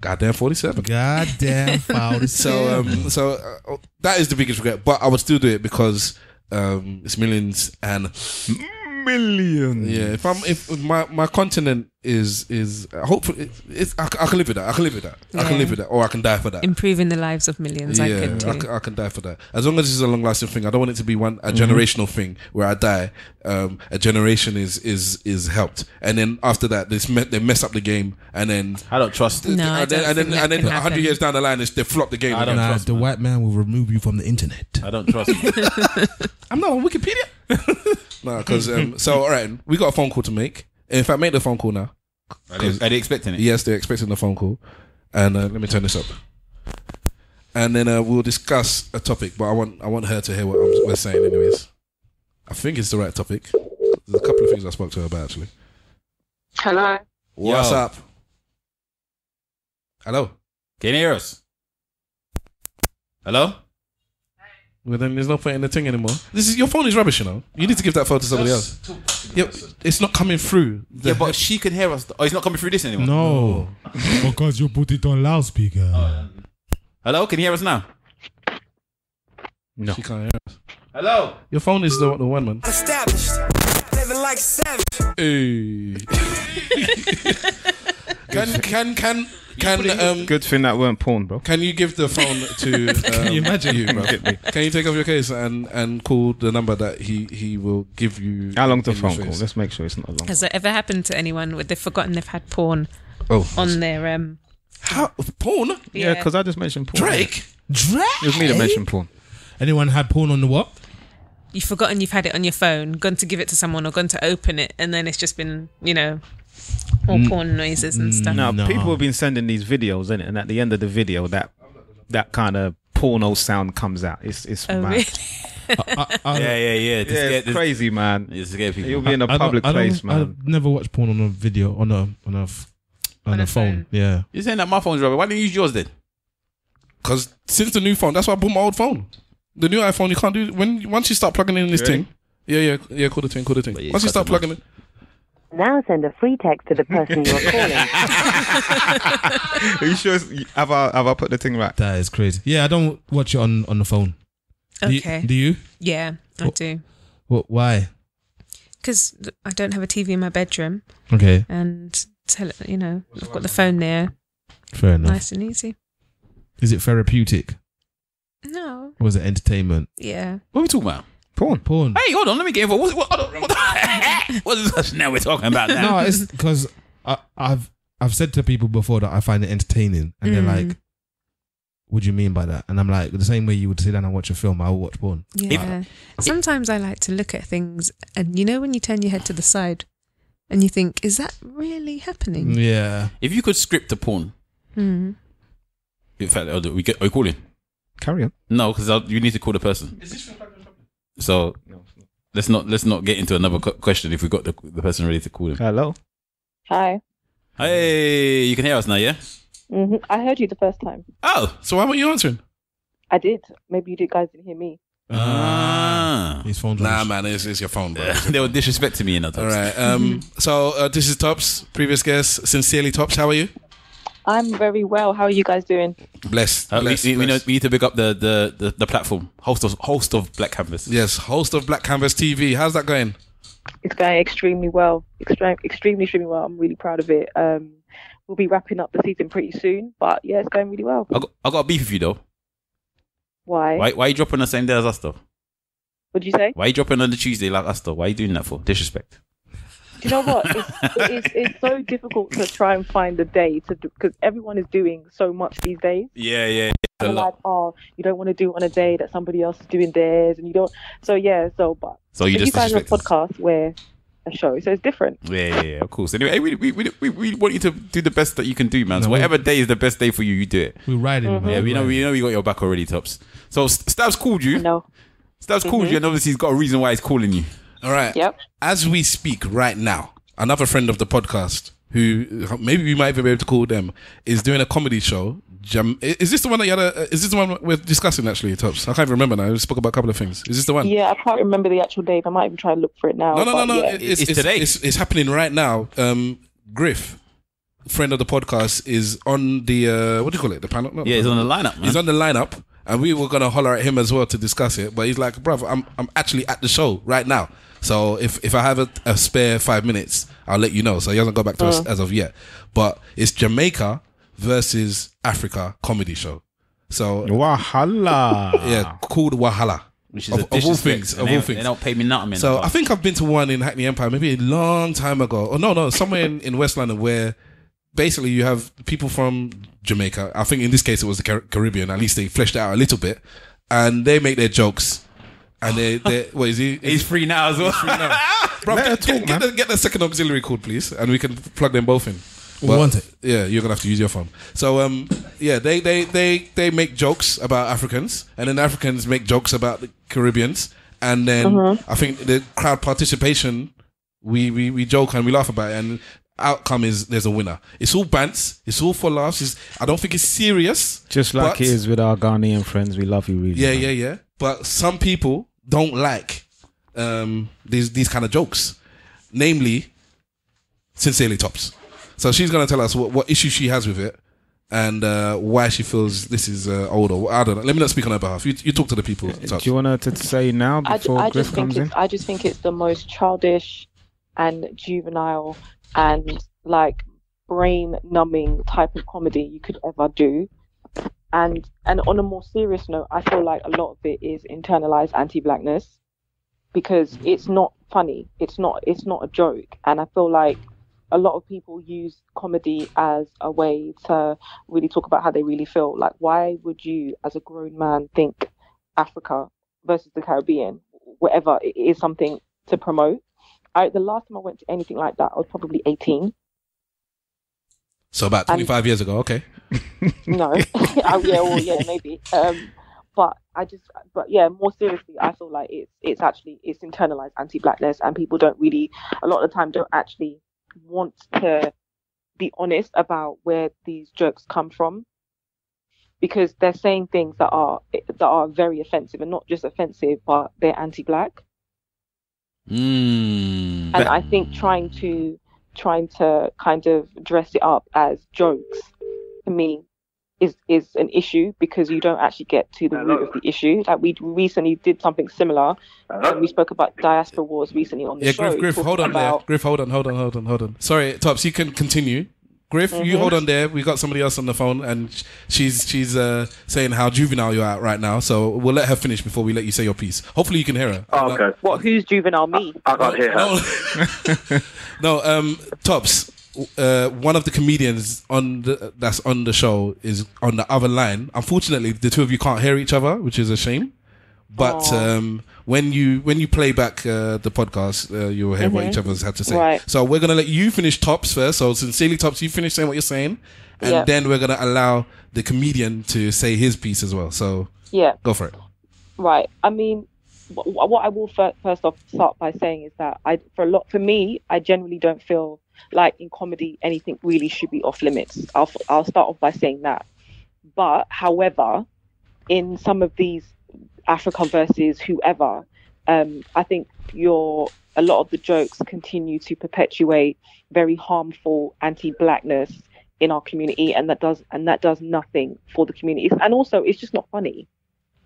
Goddamn 47. Goddamn 47. So that is the biggest regret, but I would still do it because it's millions and millions. Yeah, if my continent is hopefully I can live with that. I can live with that. I can live with that, or I can die for that. Improving the lives of millions. I could too. I can die for that. As long as it's a long lasting thing. I don't want it to be a generational thing where I die. A generation is helped, and then after that they mess up the game, and then I don't trust. No, I don't think that can 100 years down the line, they flop the game. I don't trust. The white man will remove you from the internet. I don't trust. I'm not on Wikipedia. No, because so all right, we got a phone call to make. In fact, make the phone call now. Are they expecting it? Yes, they're expecting the phone call. And let me turn this up. And then we'll discuss a topic, but I want her to hear what we're saying anyways. I think it's the right topic. There's a couple of things I spoke to her about actually. Hello. What's up? Hello. Can you hear us? Hello? Well, then there's no point in the thing anymore. Your phone is rubbish, you know. You need to give that phone to somebody else. Yeah, it's not coming through. Yeah, but she can hear us. Oh, it's not coming through this anymore. No, because you put it on loudspeaker. Hello, can you hear us now? No, she can't hear us. Hello. Your phone is the one, man. Established, living like savage. Hey. Can good thing that weren't porn, bro. Can you give the phone to? Can you imagine? Bro? Can you take off your case and call the number that he will give you? How long's the phone call? Let's make sure it's not long. Has it ever happened to anyone where they've forgotten they've had porn on their How porn? Yeah, because I just mentioned porn. Drake. It was me that mentioned porn. Anyone had porn on the what? You've forgotten you've had it on your phone, gone to give it to someone or gone to open it, and then it's just been, all porn noises and stuff. No, people have been sending these videos, innit? And at the end of the video, that kind of porno sound comes out. It's Oh, mad. really? Yeah. It's crazy, man. It's scare people. You'll be in a public place, man. I've never watched porn on a video on a phone. Yeah. You're saying that my phone's rubber. Why don't you use yours then? Because since the new phone, that's why I bought my old phone. The new iPhone, you can't do once you start plugging in this thing. Yeah. Call the thing. Yeah, once you start plugging it. Now send a free text to the person you're calling. Are you sure? Have I put the thing right? That is crazy. Yeah, I don't watch it on the phone. Okay. Do you? Yeah, I do. What? Why? Because I don't have a TV in my bedroom. Okay. And I've got the phone there. Fair enough. Nice and easy. Is it therapeutic? No. Or is it entertainment? Yeah. What are we talking about? Porn. Hey, hold on. Let me get involved. What is this now we're talking about now? No, it's because I've said to people before that I find it entertaining, and they're like, "What do you mean by that?" And I'm like, the same way you would sit down and watch a film, I will watch porn. Yeah. Sometimes I like to look at things, and when you turn your head to the side, and you think, "Is that really happening?" Yeah. If you could script a porn, in fact, are we calling? Carry on. No, because you need to call the person. So let's not get into another question if we got the person ready to call him. Hello. Hi. Hey, you can hear us now, yeah? Mm-hmm. I heard you the first time. Oh, So why weren't you answering? I did. Maybe you guys didn't hear me. His phone's Nah, man, it's your phone, bro. They were disrespecting me in that. All right. So this is Tops, previous guest, sincerely Tops. How are you? I'm very well. How are you guys doing? Blessed. We need to pick up the platform. Host of Black Canvas. Yes, host of Black Canvas TV. How's that going? It's going extremely well. Extremely well. I'm really proud of it. We'll be wrapping up the season pretty soon, but yeah, it's going really well. I got a beef with you though. Why? Why are you dropping the same day as us though? What'd you say? Why are you dropping on the Tuesday like us though? Why are you doing that for? Disrespect. Do you know what? It's so difficult to try and find a day to do, because everyone is doing so much these days. Yeah. And like, oh, you don't want to do it on a day that somebody else is doing theirs, and you don't. So you guys have a podcast where a show, so it's different. Yeah, of course. Anyway, we want you to do the best that you can do, man. So whatever day is the best day for you, you do it. We're riding. Mm-hmm. Yeah, we know you got your back already, Tops. So Stabs called you. No. Stabs called you, and obviously he's got a reason why he's calling you. All right. Yep. As we speak right now, another friend of the podcast, who maybe we might even be able to call them, is doing a comedy show. Is this the one that you had? Is this the one we're discussing actually, Tops? I can't even remember now. We spoke about a couple of things. Is this the one? Yeah, I can't remember the actual date. I might even try to look for it now. No. Yeah. It's today. It's happening right now. Griff, friend of the podcast, is on the what do you call it? The panel? No, He's on the lineup, man. He's on the lineup, and we were gonna holler at him as well to discuss it. But he's like, bruv, I'm actually at the show right now. So if I have a spare 5 minutes, I'll let you know. So he hasn't got back to us as of yet. But it's Jamaica versus Africa comedy show. So Wahala. yeah, called Wahala. Which is of all things. They don't pay me nothing. So I think I've been to one in Hackney Empire maybe a long time ago. Or no, somewhere in West London where basically you have people from Jamaica. I think in this case it was the Caribbean. At least they fleshed it out a little bit, and they make their jokes. And they what is he? He's free now as well. Bro, get the second auxiliary cord, please, and we can plug them both in. We want it. Yeah, you're gonna have to use your phone. So they make jokes about Africans, and then Africans make jokes about the Caribbeans, and then I think the crowd participation, we joke and we laugh about it, and outcome is there's a winner. It's all bants. It's all for laughs. I don't think it's serious. Just like it is with our Ghanaian friends. We love you, really. Yeah. But some people don't like these kind of jokes, namely Sincerely Tops. So she's going to tell us what issue she has with it and why she feels this is old, or I don't know. Let me not speak on her behalf. You talk to the people. Do you want her to say now before Griff comes in? I just think it's the most childish and juvenile and like brain numbing type of comedy you could ever do. And on a more serious note, I feel like a lot of it is internalized anti-blackness, because it's not funny. It's not a joke. And I feel like a lot of people use comedy as a way to really talk about how they really feel. Like, why would you, as a grown man, think Africa versus the Caribbean, whatever, it is something to promote? The last time I went to anything like that, I was probably 18. So about 25 years ago, okay. No. yeah, maybe. But more seriously, I feel like it's internalized anti-blackness, and people don't really, a lot of the time, don't actually want to be honest about where these jokes come from, because they're saying things that are very offensive, and not just offensive, but they're anti-black. And I think trying to kind of dress it up as jokes, to me, is an issue, because you don't actually get to the root of the issue. Like, we recently did something similar. We spoke about diaspora wars recently on the show. Griff, hold on there. Griff, hold on. Sorry, Tops, you can continue. Griff, you hold on there. We got somebody else on the phone, and she's saying how juvenile you're at right now. So we'll let her finish before we let you say your piece. Hopefully you can hear her. Oh, okay. What? Who's juvenile? Me? I can't hear her. No, Tops. One of the comedians that's on the show is on the other line. Unfortunately, the two of you can't hear each other, which is a shame. But when you play back the podcast, you'll hear what each other's had to say. Right. So we're gonna let you finish Tops first. So Sincerely Tops, you finish saying what you're saying, and then we're gonna allow the comedian to say his piece as well. So go for it. Right. I mean, what I will first off start by saying is that for me, I generally don't feel like in comedy anything really should be off limits. I'll start off by saying that. But however, in some of these Africa versus whoever, I think a lot of the jokes continue to perpetuate very harmful anti-blackness in our community, and that does nothing for the community. And also, it's just not funny.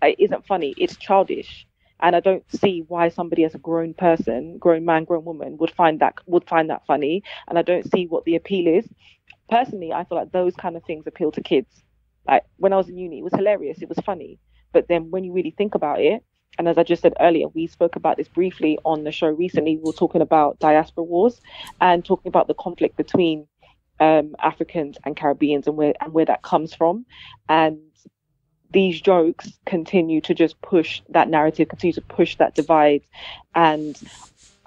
It isn't funny. It's childish. And I don't see why somebody as a grown person, grown man, grown woman would find that funny. And I don't see what the appeal is. Personally, I feel like those kind of things appeal to kids. Like when I was in uni, it was hilarious. It was funny. But then when you really think about it, And as I just said earlier, we spoke about this briefly on the show recently. We were talking about diaspora wars and talking about the conflict between Africans and Caribbeans and where that comes from. And these jokes continue to just push that narrative, continue to push that divide. And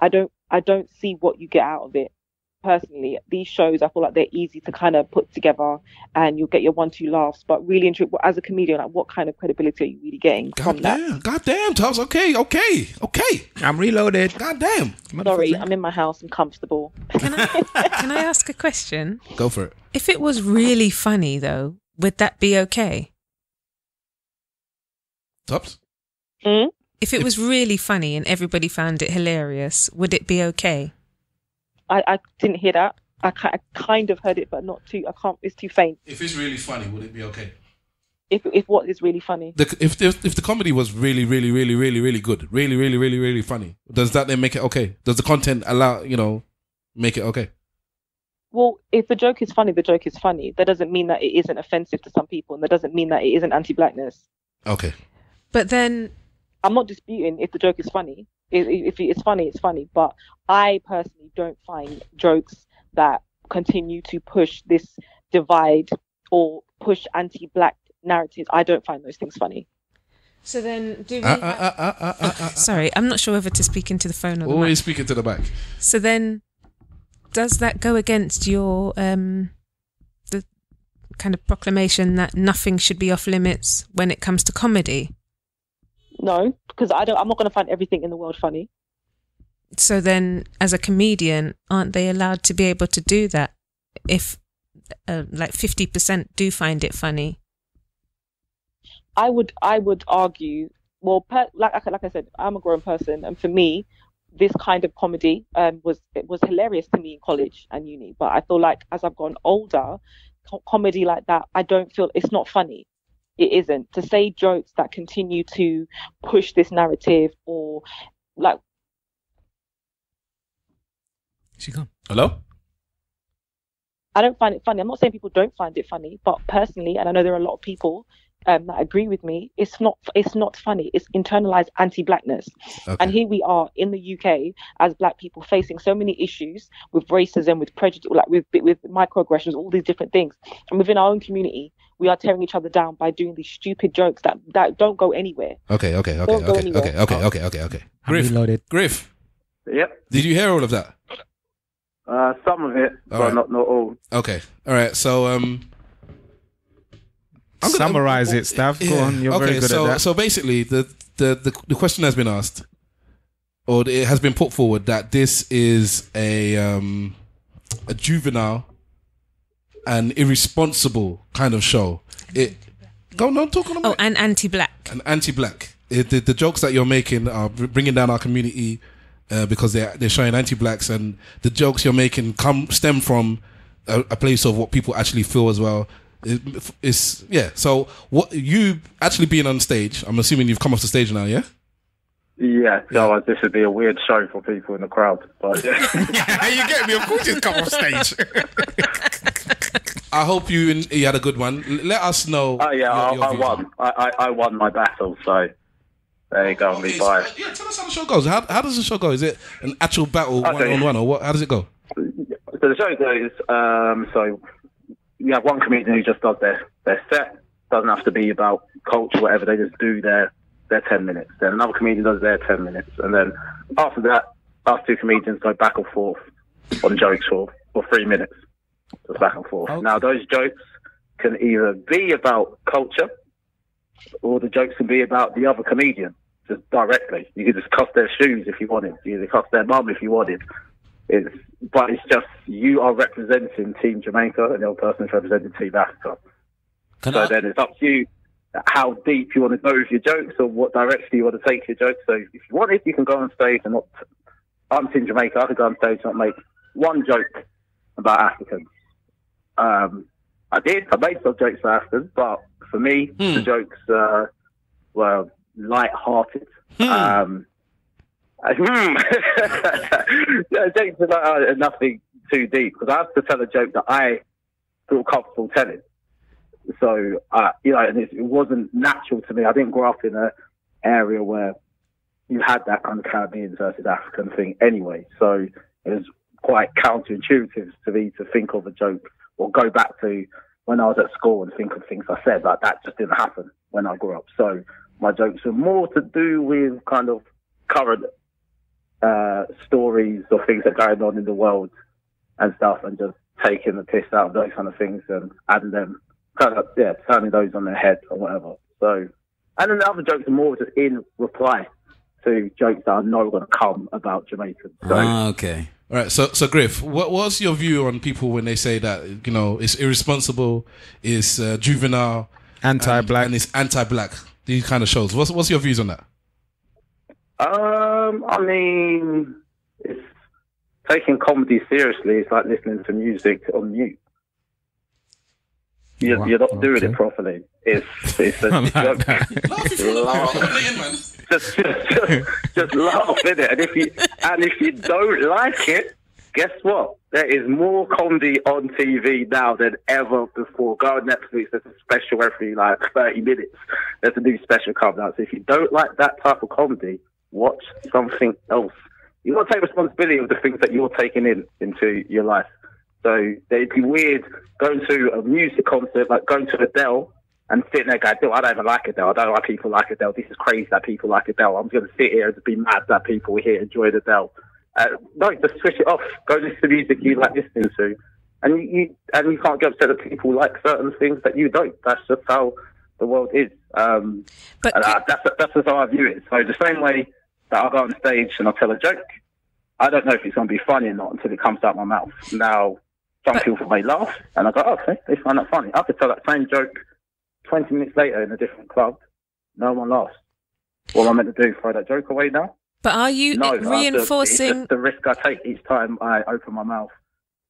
I don't see what you get out of it. Personally, these shows, I feel like they're easy to kind of put together and you'll get your 1-2 laughs, but really as a comedian, like, what kind of credibility are you really getting from that? God damn, Tubbs. Okay. I'm reloaded. God damn. Sorry, I'm in my house. I'm comfortable. Can I ask a question? Go for it. If it was really funny, though, would that be okay? Tubbs? If it was really funny and everybody found it hilarious, would it be okay? I didn't hear that. I kind of heard it, but not too. I can't. It's too faint. If it's really funny, would it be okay? If what is really funny? If the comedy was really good, really funny, does that then make it okay? Does the content allow, make it okay? Well, if the joke is funny, the joke is funny. That doesn't mean that it isn't offensive to some people, and that doesn't mean that it isn't anti-blackness. Okay. But then, I'm not disputing if the joke is funny. If it's funny, it's funny. But I personally don't find jokes that continue to push this divide or push anti-black narratives. I don't find those things funny. So then, do we? Sorry, I'm not sure whether to speak into the phone or the Always mic. speaking to the back. So then, does that go against your the kind of proclamation that nothing should be off limits when it comes to comedy? No, because I'm not going to find everything in the world funny. So then, as a comedian, aren't they allowed to be able to do that if like 50% do find it funny? I would argue, well, like I said, I'm a grown person, and for me, this kind of comedy was hilarious to me in college and uni. But I feel like as I've gotten older, comedy like that, I don't feel it's not funny. It isn't. To say jokes that continue to push this narrative or like. She gone. Hello? I don't find it funny. I'm not saying people don't find it funny, but personally, and I know there are a lot of people that agree with me, it's not funny. It's internalized anti-blackness. Okay. And here we are in the UK as black people facing so many issues with racism, with prejudice, like with microaggressions, all these different things. And within our own community, we are tearing each other down by doing these stupid jokes that don't go anywhere. Okay. Griff. Yep. Did you hear all of that? Some of it, but not all. Okay. All right. So, Summarize it, Stav. Go on. You're very good at that. So basically, the question has been asked, or it has been put forward that this is a juvenile and irresponsible kind of show. And anti-black. And anti-black. The jokes that you're making are bringing down our community because they're showing anti-blacks, and the jokes you're making stem from a place of what people actually feel as well. So what you actually being on stage? I'm assuming you've come off the stage now, yeah? Yeah. So this would be a weird show for people in the crowd, but you get me. Of course, you come off stage. I hope you had a good one. Let us know. Oh yeah, I won. I won my battle, so there you go. Okay, tell us how the show goes. How does the show go? Is it an actual battle one-on-one, or what? How does it go? So the show goes. So you have one comedian who just does their set. Doesn't have to be about culture, whatever. They just do their 10 minutes. Then another comedian does their 10 minutes, and then after that, us two comedians go back and forth on jokes for 3 minutes. Just back and forth. Okay. Now, those jokes can either be about culture, or the jokes can be about the other comedian, just directly. You could just cuss their shoes if you wanted. You could cuss their mum if you wanted. But it's just you are representing Team Jamaica, and the other person is representing Team Africa. Then it's up to you how deep you want to go with your jokes, or what direction you want to take your jokes. So if you wanted, you can go on stage and not. I'm Team Jamaica. I could go on stage and not make one joke about Africans. I made some jokes for Africans, but for me, the jokes were light-hearted. Jokes are nothing too deep, because I have to tell a joke that I feel comfortable telling. So, and it wasn't natural to me. I didn't grow up in an area where you had that kind of Caribbean versus African thing anyway. So it was quite counterintuitive to me to think of a joke or go back to when I was at school and think of things I said. Like, that just didn't happen when I grew up. So my jokes were more to do with kind of current stories or things that are going on in the world and stuff, and just taking the piss out of those kind of things and adding them, kind of, turning those on their head or whatever. So, and then the other jokes are more just in reply to jokes that I know are going to come about Jamaicans. So, okay. All right, so Griff, what's your view on people when they say that, you know, it's irresponsible, it's juvenile, anti-black, and it's anti-black? These kind of shows. What's your views on that? I mean, it's taking comedy seriously. It's like listening to music on mute. You're not doing it properly. It's just laugh in it. And if you don't like it, guess what? There is more comedy on TV now than ever before. Go on Netflix. There's a special every 30 minutes. There's a new special coming out. So if you don't like that type of comedy, watch something else. You got to take responsibility of the things that you're taking into your life. So it'd be weird going to a music concert, like going to Adele, and sitting there going, I don't even like Adele. I don't know why people like Adele. This is crazy that people like Adele. I'm going to sit here and just be mad that people here enjoyed Adele. No, just switch it off. Go listen to music you like listening to. And you can't get upset that people like certain things that you don't. That's just how the world is. That's just how I view it. So the same way that I go on stage and I tell a joke, I don't know if it's going to be funny or not until it comes out my mouth. Now, some people may laugh, and I go, okay, they find that funny. I could tell that same joke 20 minutes later in a different club. No one laughs. What am I meant to do? Throw that joke away now? But are you reinforcing... It's just the risk I take each time I open my mouth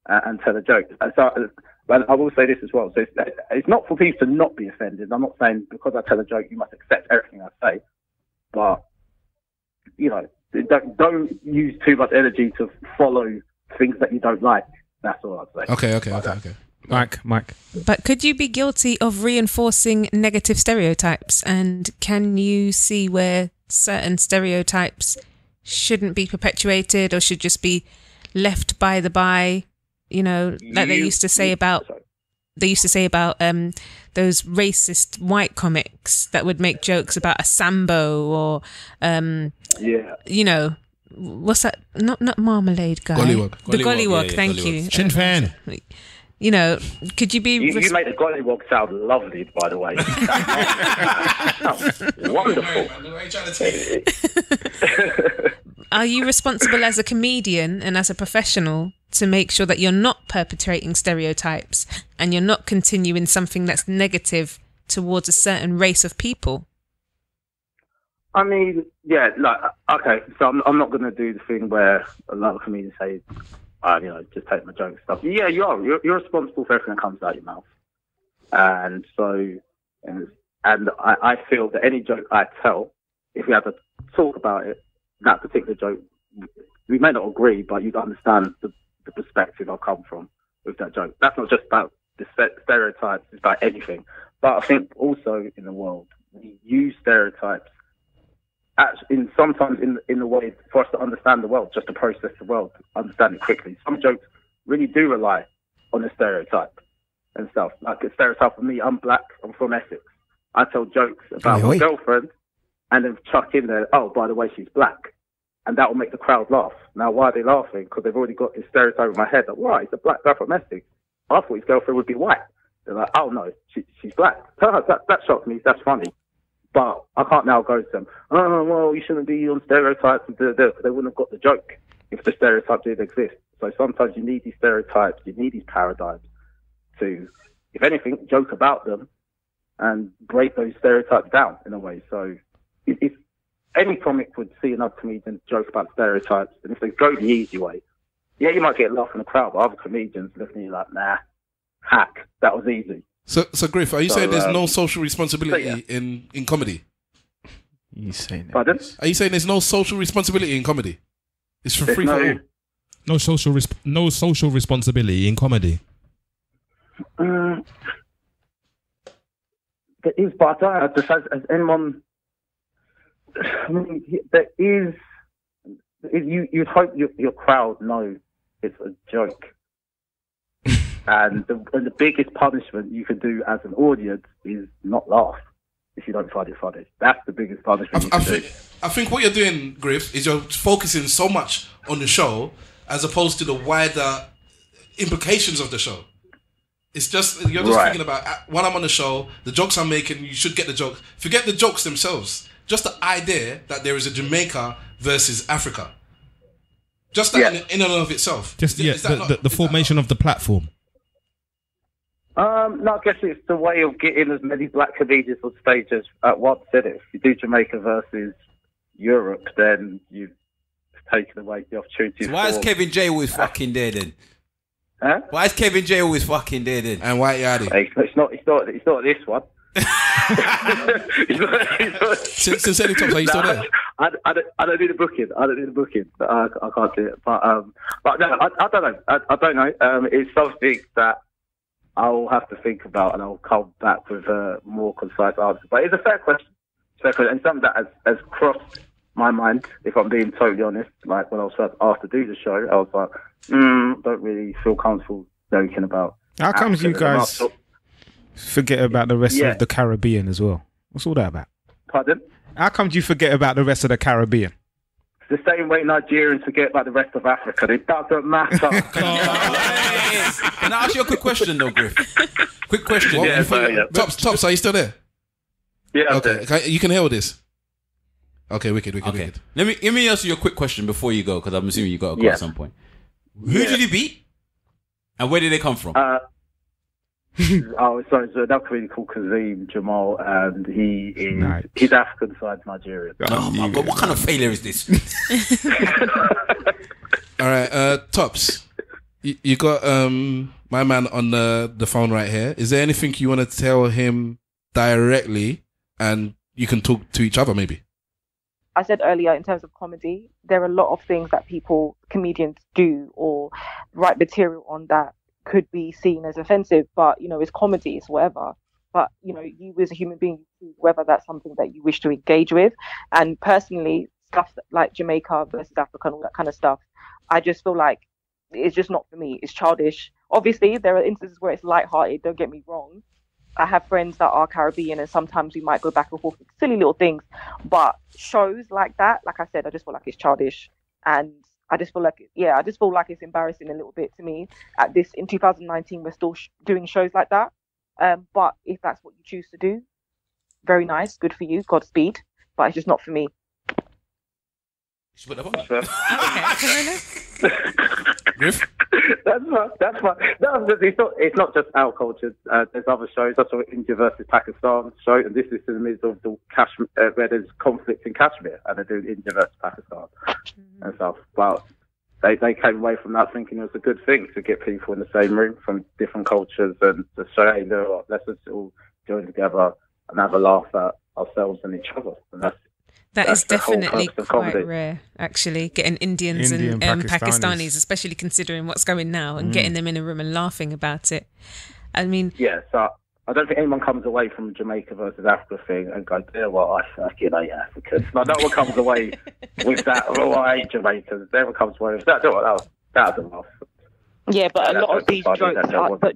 and tell a joke. So, but I will say this as well. So it's not for people to not be offended. I'm not saying because I tell a joke, you must accept everything I say. But, you know, don't use too much energy to follow things that you don't like. That's all I'd say. Okay. Mike. But could you be guilty of reinforcing negative stereotypes? And can you see where certain stereotypes shouldn't be perpetuated or should just be left by the by? You know, like they used to say about those racist white comics that would make jokes about a Sambo or you know, what's that? Not Marmalade guy. Gollywog. The Gollywog. Thank you. Sinn Féin. You know, could you be... You make the Gollywog sound lovely, by the way. Wonderful. Are you responsible as a comedian and as a professional to make sure that you're not perpetrating stereotypes and you're not continuing something that's negative towards a certain race of people? I mean, yeah, okay, so I'm not going to do the thing where a lot of comedians say, you know, just take my joke and stuff. Yeah, you are. You're responsible for everything that comes out of your mouth. And so, and I feel that any joke I tell, if we have to talk about it, that particular joke, we may not agree, but you'd understand the perspective I've come from with that joke. That's not just about the stereotypes, it's about anything. But I think also in the world, we use stereotypes sometimes in the way for us to understand the world, just to process the world, understand it quickly. Some jokes really do rely on a stereotype and stuff. Like a stereotype for me, I'm black, I'm from Essex. I tell jokes about my girlfriend and then chuck in there, oh, by the way, she's black. And that will make the crowd laugh. Now, why are they laughing? Because they've already got this stereotype in my head that, right, he's a black guy from Essex. I thought his girlfriend would be white. They're like, oh, no, she's black. That shocked me. That's funny. But I can't now go to them, oh, well, you shouldn't be on stereotypes. They wouldn't have got the joke if the stereotype did exist. So sometimes you need these stereotypes, you need these paradigms to, if anything, joke about them and break those stereotypes down in a way. So if any comic would see another comedian joke about stereotypes, and if they go the easy way, yeah, you might get a laugh in the crowd, but other comedians looking at you like, nah, hack, that was easy. So Griff, are you saying there's no social responsibility in comedy? You saying that? Pardon? Are you saying there's no social responsibility in comedy? It's for free for all. No social responsibility in comedy. There is, but I don't know. Has anyone I mean, there is. You'd hope your crowd know it's a joke. And the biggest punishment you can do as an audience is not laugh if you don't find it funny. That's the biggest punishment you can do. I think what you're doing, Griff, is you're focusing so much on the show as opposed to the wider implications of the show. It's just, you're just thinking about, when I'm on the show, the jokes I'm making, you should get the jokes. Forget the jokes themselves. Just the idea that there is a Jamaica versus Africa. Just that in and of itself. Just the formation of the platform. No, I guess it's the way of getting as many black comedians on stage as at once, isn't it? If you do Jamaica versus Europe, then you've taken away the opportunity. So why is Kevin J always fucking there then? Huh? Why is Kevin J always fucking there then? And White Yardie? Hey, it's not this one. Since any Tops, are you still there? I don't do the booking. I can't do it. But no, I don't know. I don't know. It's something that I'll have to think about, and I'll come back with a more concise answer. But it's a fair question. And something that has crossed my mind, if I'm being totally honest. Like when I was first asked to do the show, I was like, don't really feel comfortable joking about. How comes you guys forget about the rest of the Caribbean as well? What's all that about? Pardon? How come you forget about the rest of the Caribbean? The same way Nigerians forget about the rest of Africa. It doesn't matter. Can I ask you a quick question though, Griff? Quick question. Tops, are you still there? Yeah. Okay. You can hear all this. Okay, wicked. Let me ask you a quick question before you go, because I'm assuming you got to go at some point. Who did you beat? And where did they come from? So that comedian called Kazim Jamal, and his African side's Nigerian. Oh my God, what kind of failure is this? All right, Tops, you got my man on the phone right here. Is there anything you want to tell him directly, and you can talk to each other maybe? I said earlier, in terms of comedy, there are a lot of things that comedians do or write material on that could be seen as offensive, but it's comedy, it's whatever. But you as a human being, whether that's something that you wish to engage with. And personally, stuff like Jamaica versus Africa and all that kind of stuff, I just feel like it's just not for me. It's childish. Obviously, there are instances where it's lighthearted. Don't get me wrong. I have friends that are Caribbean, and sometimes we might go back and forth with silly little things. But shows like that, like I said, I just feel like it's childish, and I just feel like it's embarrassing a little bit to me. In 2019, we're still doing shows like that. But if that's what you choose to do, very nice, good for you, Godspeed. But it's just not for me. Griff? That's fine. No, it's not just our culture. There's other shows. That's what India versus Pakistan show, and this is in the middle of the Kashmir, where there's conflict in Kashmir, and they're doing India versus Pakistan and stuff. But they came away from that thinking it was a good thing to get people in the same room from different cultures and to say, let's just all join together and have a laugh at ourselves and each other. And that is definitely quite rare, actually, getting Indians and Pakistanis, especially considering what's going now, and getting them in a room and laughing about it. I mean... Yeah, so I don't think anyone comes away from Jamaica versus Africa thing and goes, I fucking hate Africans. No one comes away with that, I hate Jamaicans. Everyone comes away with that. That was a laugh. Yeah, but a lot of these jokes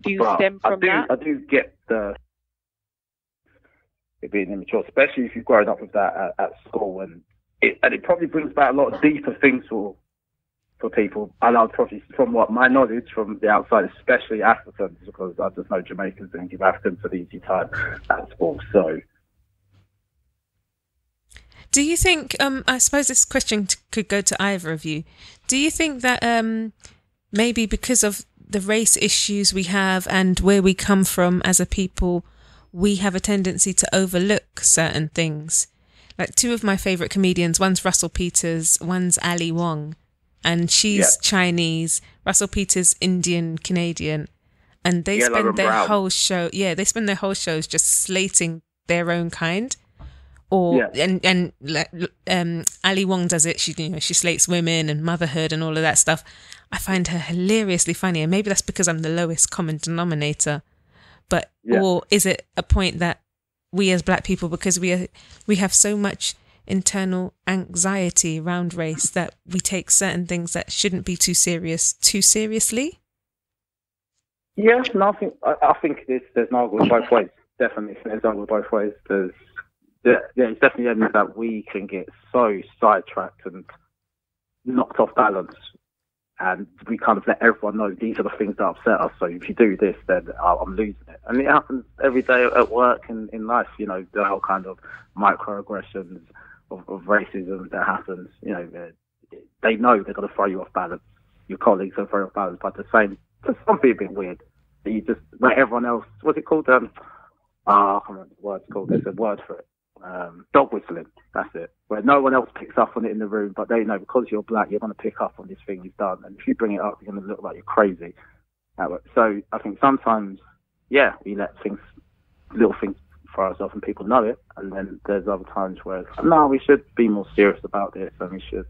do stem from that. I do get the... it being immature, especially if you've grown up with that at school, and it probably brings back a lot of deeper things for people. And I'll probably, from my knowledge from the outside, especially Africans, because I just know Jamaicans don't give Africans an easy time at school. So, do you think? I suppose this question could go to either of you. Do you think that maybe because of the race issues we have and where we come from as a people, we have a tendency to overlook certain things? Like two of my favourite comedians, one's Russell Peters, one's Ali Wong, and she's Chinese. Russell Peters, Indian, Canadian, and they spend their whole show. Yeah, they spend their whole shows just slating their own kind. And Ali Wong does it. She slates women and motherhood and all of that stuff. I find her hilariously funny, and maybe that's because I'm the lowest common denominator. Or is it a point that we as black people, because we have so much internal anxiety around race, that we take certain things that shouldn't be too seriously? Yeah, no, I think there's an argument both ways. Definitely, there's an argument both ways. It's definitely evidence that we can get so sidetracked and knocked off balance, and we kind of let everyone know these are the things that upset us. So if you do this, then I'm losing it. And it happens every day at work and in life. You know, the whole kind of microaggressions of racism that happens. You know, they know they're going to throw you off balance. Your colleagues are throw you off balance, but the same. There's something a bit weird that you just let everyone else. What's it called? I can't remember the word it's called. There's a word for it. Dog whistling. That's it. Where no one else picks up on it in the room, but they know because you're black, you're going to pick up on this thing you've done, and if you bring it up, you're going to look like you're crazy. So I think sometimes, we let little things for ourselves, and people know it, and then there's other times where it's like, no, we should be more serious about this, and we should,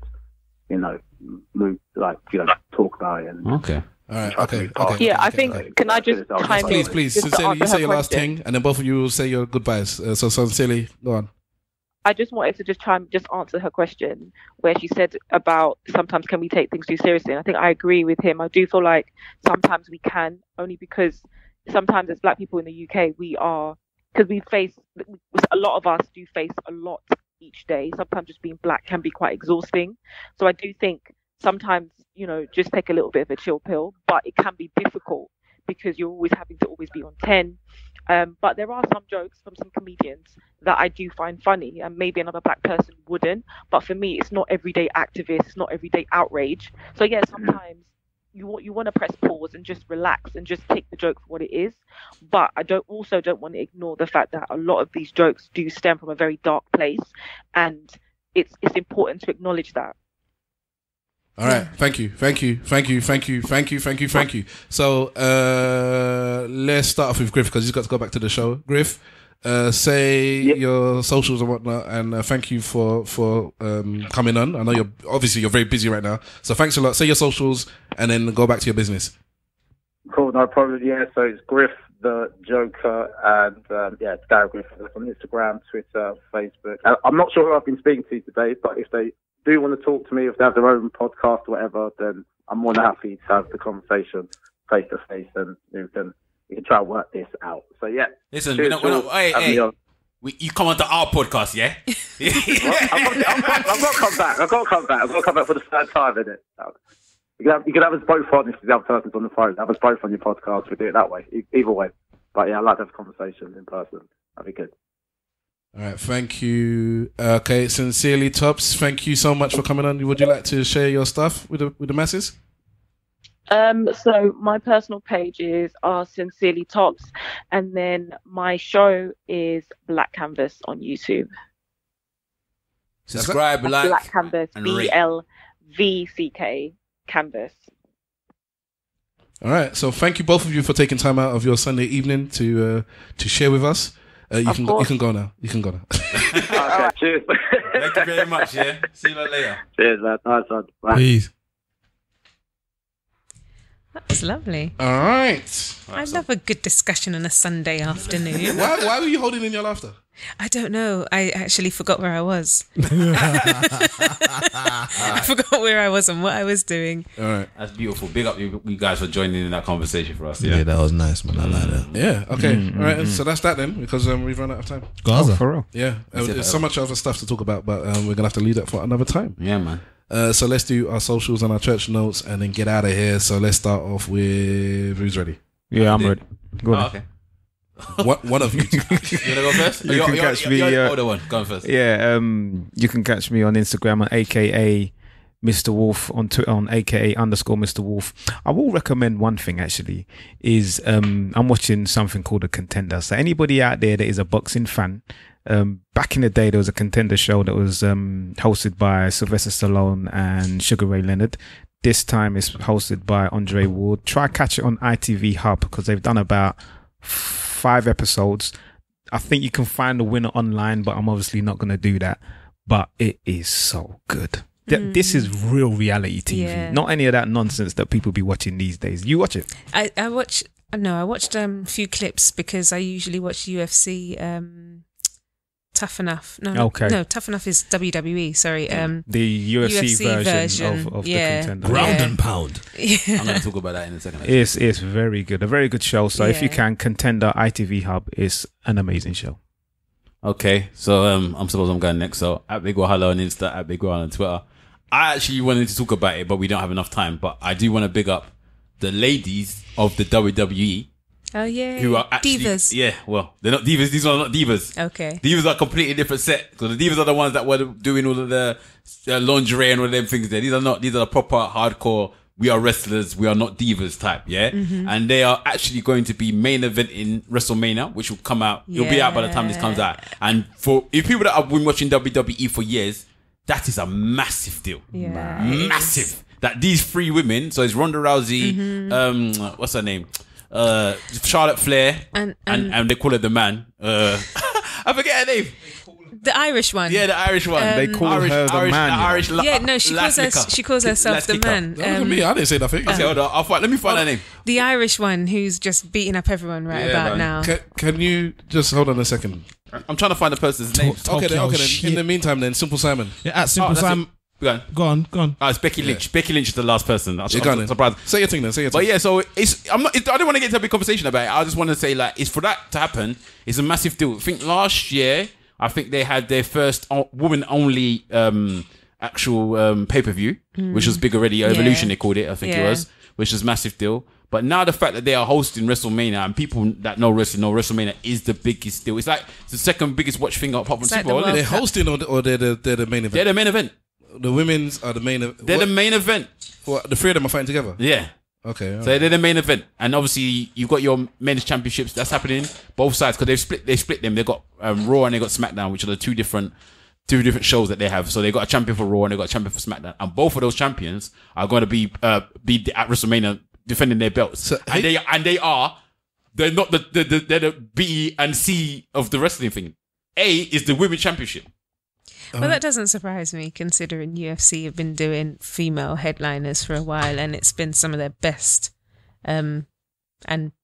talk about it. And, okay. All right. Okay. Yeah, I think. Can I just chime in? Please. Sincerely, you say your last thing, and then both of you will say your goodbyes. So sincerely, go on. I just wanted to just answer her question where she said about sometimes can we take things too seriously. And I think I agree with him. I do feel like sometimes we can, only because sometimes as black people in the UK because we face a lot of us do face a lot each day. Sometimes just being black can be quite exhausting. So I do think sometimes, just take a little bit of a chill pill, but it can be difficult because you're always having to always be on 10. But there are some jokes from some comedians that I do find funny, and maybe another black person wouldn't. But for me, it's not everyday activists, it's not everyday outrage. So yeah, sometimes you want to press pause and just relax and just take the joke for what it is. But I don't want to ignore the fact that a lot of these jokes do stem from a very dark place, and it's important to acknowledge that. All right. Thank you. So let's start off with Griff because he's got to go back to the show. Griff, say your socials and whatnot, and thank you for coming on. I know you're very busy right now, so thanks a lot. Say your socials and then go back to your business. Cool, no problem. Yeah, so it's Griff the Joker, and it's Darryl Griff on Instagram, Twitter, Facebook. I'm not sure who I've been speaking to today, but if they do want to talk to me, if they have their own podcast or whatever, then I'm more than happy to have the conversation face to face, and we can try and work this out. So yeah, listen, you come onto our podcast, yeah? I've got to come back. I've got to come back for the third time, innit? You can have us both on if the other person's on the phone. Have us both on your podcast. We do it that way, either way. But yeah, I'd like to have a conversation in person. That'd be good. All right, thank you. Okay, sincerely, Tops, thank you so much for coming on. Would you like to share your stuff with the masses? So my personal page is Sincerely Tops, and then my show is Black Canvas on YouTube. Subscribe, Black Canvas, BLVCK Canvas. All right, so thank you both of you for taking time out of your Sunday evening to share with us. You can go now. Okay, cheers. Thank you very much. Yeah. See you later. Cheers, man. Nice one. Bye. Peace. That was lovely. All right. I love a good discussion on a Sunday afternoon. Why were you holding in your laughter? I don't know. I actually forgot where I was. I forgot where I was and what I was doing. All right. That's beautiful. Big up you guys for joining in that conversation for us. Yeah, that was nice, man. I like that. Yeah. Okay. All right. So that's that then, because we've run out of time. Gaza. For real. Yeah. There's so much other stuff to talk about, but we're going to have to leave that for another time. Yeah, man. So let's do our socials and our church notes and then get out of here. So let's start off with who's ready? Yeah, I'm ready. Go on. Okay. One of you. You want to go first? You can catch me. You're the older one. Go on first. Yeah, you can catch me on Instagram on AKA Mr. Wolf, on Twitter on AKA _Mr. Wolf. I will recommend one thing actually is I'm watching something called A Contender. So anybody out there that is a boxing fan, back in the day there was a Contender show that was hosted by Sylvester Stallone and Sugar Ray Leonard. This time it's hosted by Andre Ward. Try catch it on ITV Hub because they've done about 5 episodes. I think you can find the winner online, but I'm obviously not going to do that. But it is so good. This is real reality TV. Yeah. Not any of that nonsense that people be watching these days. You watch it? I watched a few clips because I usually watch UFC Tough Enough. No, Okay. no, Tough Enough is WWE. Sorry, the UFC version of the Contender. Ground and Pound. I'm going to talk about that in a second. It's very good. A very good show. So if you Yeah. can, Contender ITV Hub is an amazing show. Okay, so I'm supposed I'm going next. So at Big Wahala on Insta, at Big Wahala on Twitter. I actually wanted to talk about it, but we don't have enough time. But I do want to big up the ladies of the WWE. Oh yeah, Who are actually divas. Yeah, well, they're not divas. These are not divas. Okay. Divas are a completely different set. So the divas are the ones that were doing all of the lingerie and all of them things there. These are not. These are the proper hardcore. We are wrestlers. We are not divas type. Yeah, and they are actually going to be main event in WrestleMania, which will come out. It'll be out by the time this comes out. And for if people that have been watching WWE for years, that is a massive deal. Yeah. Massive. That these three women. So it's Ronda Rousey. What's her name? Charlotte Flair, and they call her the man. I forget her name. The Irish one. Yeah, the Irish one. They call her the man. Yeah, no, she calls herself the man. Look at me, I didn't say nothing. Okay, hold on. Let me find her name. The Irish one who's just beating up everyone about now. Can you just hold on a second? I'm trying to find the person's name. Okay, then. In the meantime, then Simple Simon. Yeah, at Simple Simon. Go on. It's Becky Lynch. Becky Lynch is the last person. I'm surprised. Say your thing then. But yeah, so I don't want to get into a big conversation about it. I just want to say, like, it's for that to happen. It's a massive deal. I think last year, they had their first woman-only actual pay-per-view, which was big already. Evolution, they called it. I think it was, which is a massive deal. But now the fact that they are hosting WrestleMania and people that know wrestling know WrestleMania is the biggest deal. It's like the second biggest watch thing apart from Super Bowl. They're hosting or they're the main event? They're the main event. The women's are the main event. They're the main event. What, the three of them are fighting together? Yeah. Okay. So they're the main event. And obviously you've got your men's championships that's happening both sides because they split them. They've got Raw and they've got SmackDown, which are the two different shows that they have. So they've got a champion for Raw and they've got a champion for SmackDown. And both of those champions are going to be at WrestleMania defending their belts. So, they're not the B and C of the wrestling thing. A is the women's championship. Well, that doesn't surprise me, considering UFC have been doing female headliners for a while, and it's been some of their best and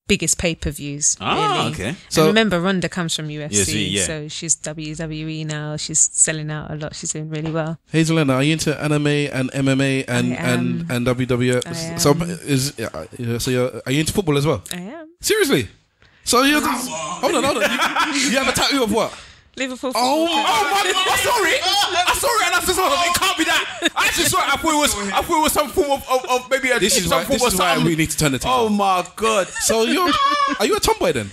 biggest pay-per-views. Really. Okay. So remember, Ronda comes from UFC, yeah. So she's WWE now. She's selling out a lot. She's doing really well. Hazelann, are you into anime and MMA and WWF? Are you into football as well? I am. Seriously? So you're hold on. You have a tattoo of what? Liverpool. Oh my! I saw it, and I said, "It can't be that." I actually saw it. I thought it was some form of maybe a. This is why we need to turn the TV. Oh my god! So are you a tomboy then?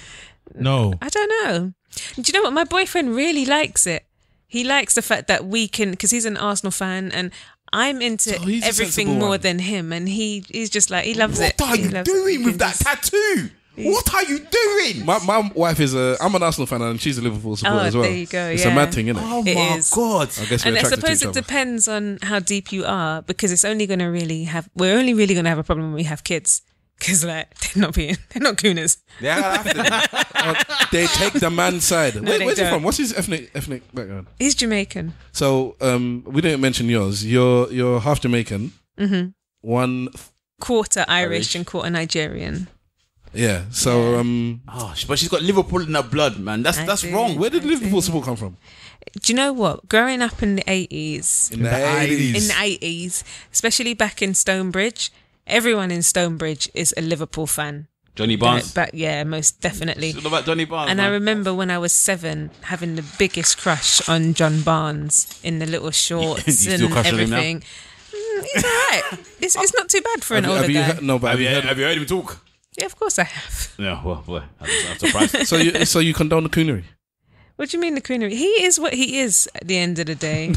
No, I don't know. Do you know what? My boyfriend really likes it. He likes the fact that we can, because he's an Arsenal fan, and I'm into everything more than him, and he's just like, he loves it. What are you doing with that tattoo? What are you doing? My wife is I'm an Arsenal fan and she's a Liverpool supporter as well. There you go. It's a mad thing, isn't it? Oh my god! I guess we're attracted to I suppose each it other. depends on how deep you are, because it's only going to really have. We're only really going to have a problem when we have kids, because like they're not cooners. They take the man's side. No, Where's he from? What's his ethnic background? He's Jamaican. So we didn't mention yours. You're half Jamaican. Mm-hmm. 1 quarter Irish and quarter Nigerian. Yeah. So but she's got Liverpool in her blood, man. That's wrong. Where did Liverpool support come from? Do you know what? Growing up in the 80s. In the 80s, especially back in Stonebridge, everyone in Stonebridge is a Liverpool fan. Johnny Barnes. But yeah, most definitely. It's all about Johnny Barnes. And I remember when I was 7 having the biggest crush on John Barnes in the little shorts and everything. He's alright. It's not too bad for an older guy. Have you heard him talk? Yeah, of course I have. Yeah, well, I'm surprised. So you condone the coonery? What do you mean the coonery? He is what he is at the end of the day.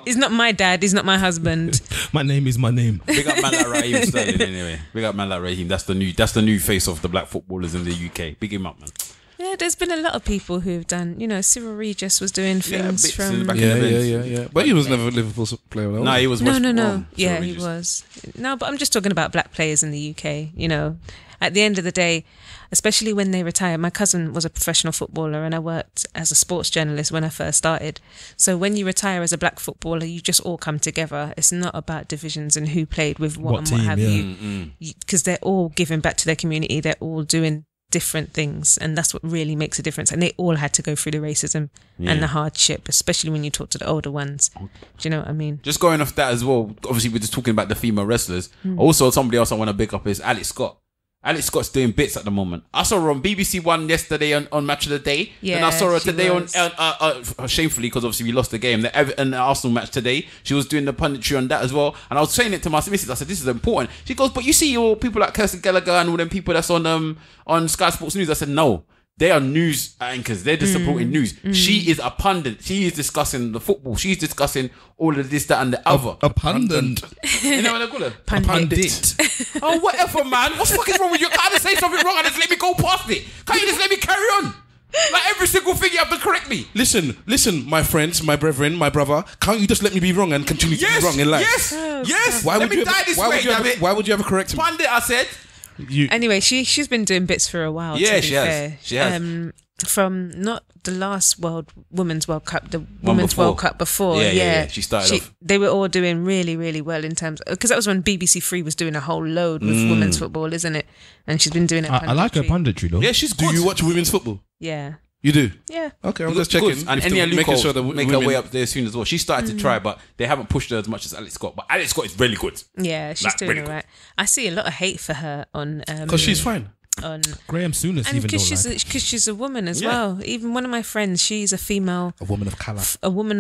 He's not my dad. He's not my husband. My name is my name. Big up man like Raheem Sterling anyway. Big up man like Raheem. That's the new face of the black footballers in the UK. Big him up, man. Yeah, there's been a lot of people who've done. Cyril Regis was doing things from. Yeah. But he was never a Liverpool player. No, he was. No. Yeah, he was. No, but I'm just talking about black players in the UK. At the end of the day, especially when they retire. My cousin was a professional footballer, and I worked as a sports journalist when I first started. So when you retire as a black footballer, you just all come together. It's not about divisions and who played with what and team, what have you, because they're all giving back to their community. They're all doing different things, and that's what really makes a difference. And they all had to go through the racism and the hardship, especially when you talk to the older ones. Do you know what I mean? Just going off that as well, obviously we're just talking about the female wrestlers. Also, somebody else I want to pick up is Alex Scott. Alex Scott's doing bits at the moment. I saw her on BBC One yesterday on Match of the Day. Yeah, and I saw her today on shamefully, because obviously we lost the game, the Everton Arsenal match today. She was doing the punditry on that as well. And I was saying it to my missus. I said, this is important. She goes, but you see all people like Kirsty Gallagher and all them people that's on Sky Sports News. I said, no. They are news anchors. They're just supporting news. She is a pundit. She is discussing the football. She's discussing all of this, that, and the other. A pundit. You know what they call her? Pundit. Oh, whatever, man. What's fucking wrong with you? Can't just say something wrong and just let me go past it. Can't you just let me carry on? Like every single thing you have to correct me. Listen, my friends, my brethren, my brother. Can't you just let me be wrong and continue to be wrong in life? Yes. Why would you ever correct me? Pundit, I said. Anyway, she's been doing bits for a while. Yeah, to be she fair. has. She has. From not the last Women's World Cup, the Women's World Cup before. Yeah. She started off. They were all doing really, really well in terms, because that was when BBC Three was doing a whole load with women's football, isn't it? And she's been doing it. I like her punditry though. Yeah, she's good. Do you watch women's football? Yeah. You do? Yeah. Okay, I'm just checking. And Enya making sure that Luko make her way up there soon as well. She started to try, but they haven't pushed her as much as Alex Scott. But Alex Scott is really good. Yeah, she's doing all right. I see a lot of hate for her on... Because she's fine. On Graham Souness even because she's a woman as well. Even one of my friends, she's a woman of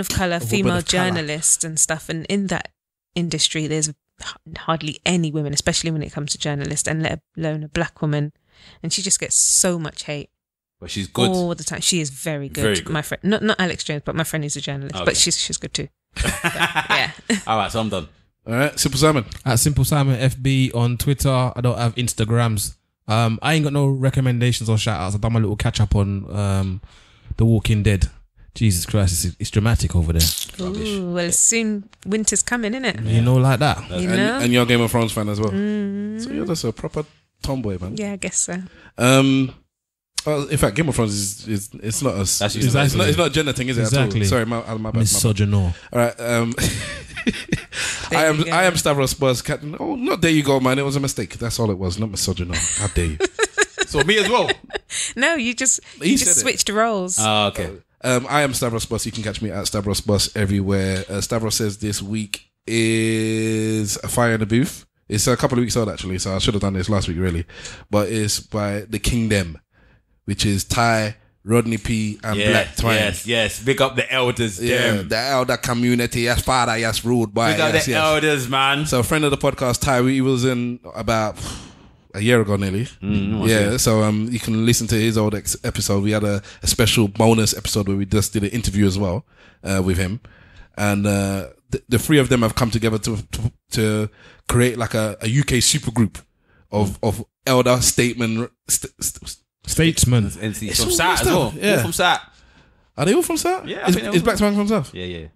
colour, female journalist and stuff. And in that industry, there's hardly any women, especially when it comes to journalists, and let alone a black woman. And she just gets so much hate. But she's good all the time. She is very good. Very good. My friend, not Alex Jones, but my friend is a journalist. Okay. But she's good too. But, yeah. All right, so I'm done. All right, Simple Simon. At Simple Simon FB on Twitter. I don't have Instagrams. I ain't got no recommendations or shout outs. I've done my little catch up on The Walking Dead. Jesus Christ, it's dramatic over there. Ooh, well, soon winter's coming, innit? You know, like that. You know? And you're a Game of Thrones fan as well. So you're just a proper tomboy, man. Yeah, I guess so. In fact, Game of Thrones is it's not us. Exactly. It's not a gender thing, is it? Exactly. At all? Sorry, my bad. Misogyno. All right. I am Stavros Spurs captain. Oh, not there you go, man. It was a mistake. That's all it was. Not misogyno. How dare you? So me as well. No, you just switched roles. Oh, okay. I am Stavros Bus. You can catch me at Stavros Bus everywhere. Stavros says this week is a Fire in the Booth. It's a couple of weeks old actually, so I should have done this last week really. But it's by The Kingdom, which is Ty, Rodney P and Black Twine. Yes. Big up the elders. Yeah, them. the elder community. Yes, father. Yes, ruled by. Big up the elders, man. So a friend of the podcast, Ty, he was in about a year ago nearly. So you can listen to his old episode. We had a special bonus episode where we just did an interview as well with him, and the three of them have come together to create like a UK supergroup of elder statesmen. It's from Sat as well. Yeah. All from Sat. Are they all from South? Yeah. Is Black Twang from South? Yeah.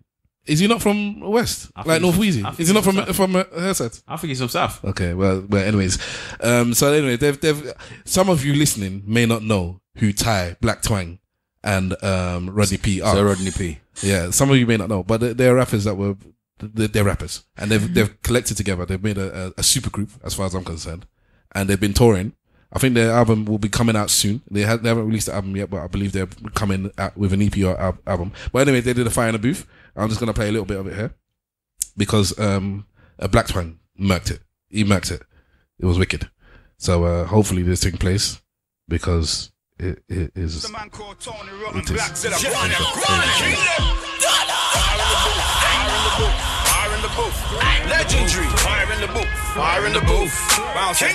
Is he not from West? Like North Wheezy? Is he not from her side? I think he's from South. Okay, well, anyways. So anyway, they've some of you listening may not know who Ty, Black Twang, and Rodney P are. So Rodney P. Yeah, some of you may not know, but they're rappers they're rappers, and they've collected together. They've made a super group, as far as I'm concerned, and they've been touring. I think their album will be coming out soon. They haven't released the album yet, but I believe they're coming out with an EP or album. But anyway, they did a Fire in the Booth. I'm just going to play a little bit of it here because a Black Twang murked it. He murked it. It was wicked. So hopefully this taking place because it is. The man called Tony Rotten Black said Fire in the booth. Legendary. Fire in the booth. Fire in the booth. Bouncy.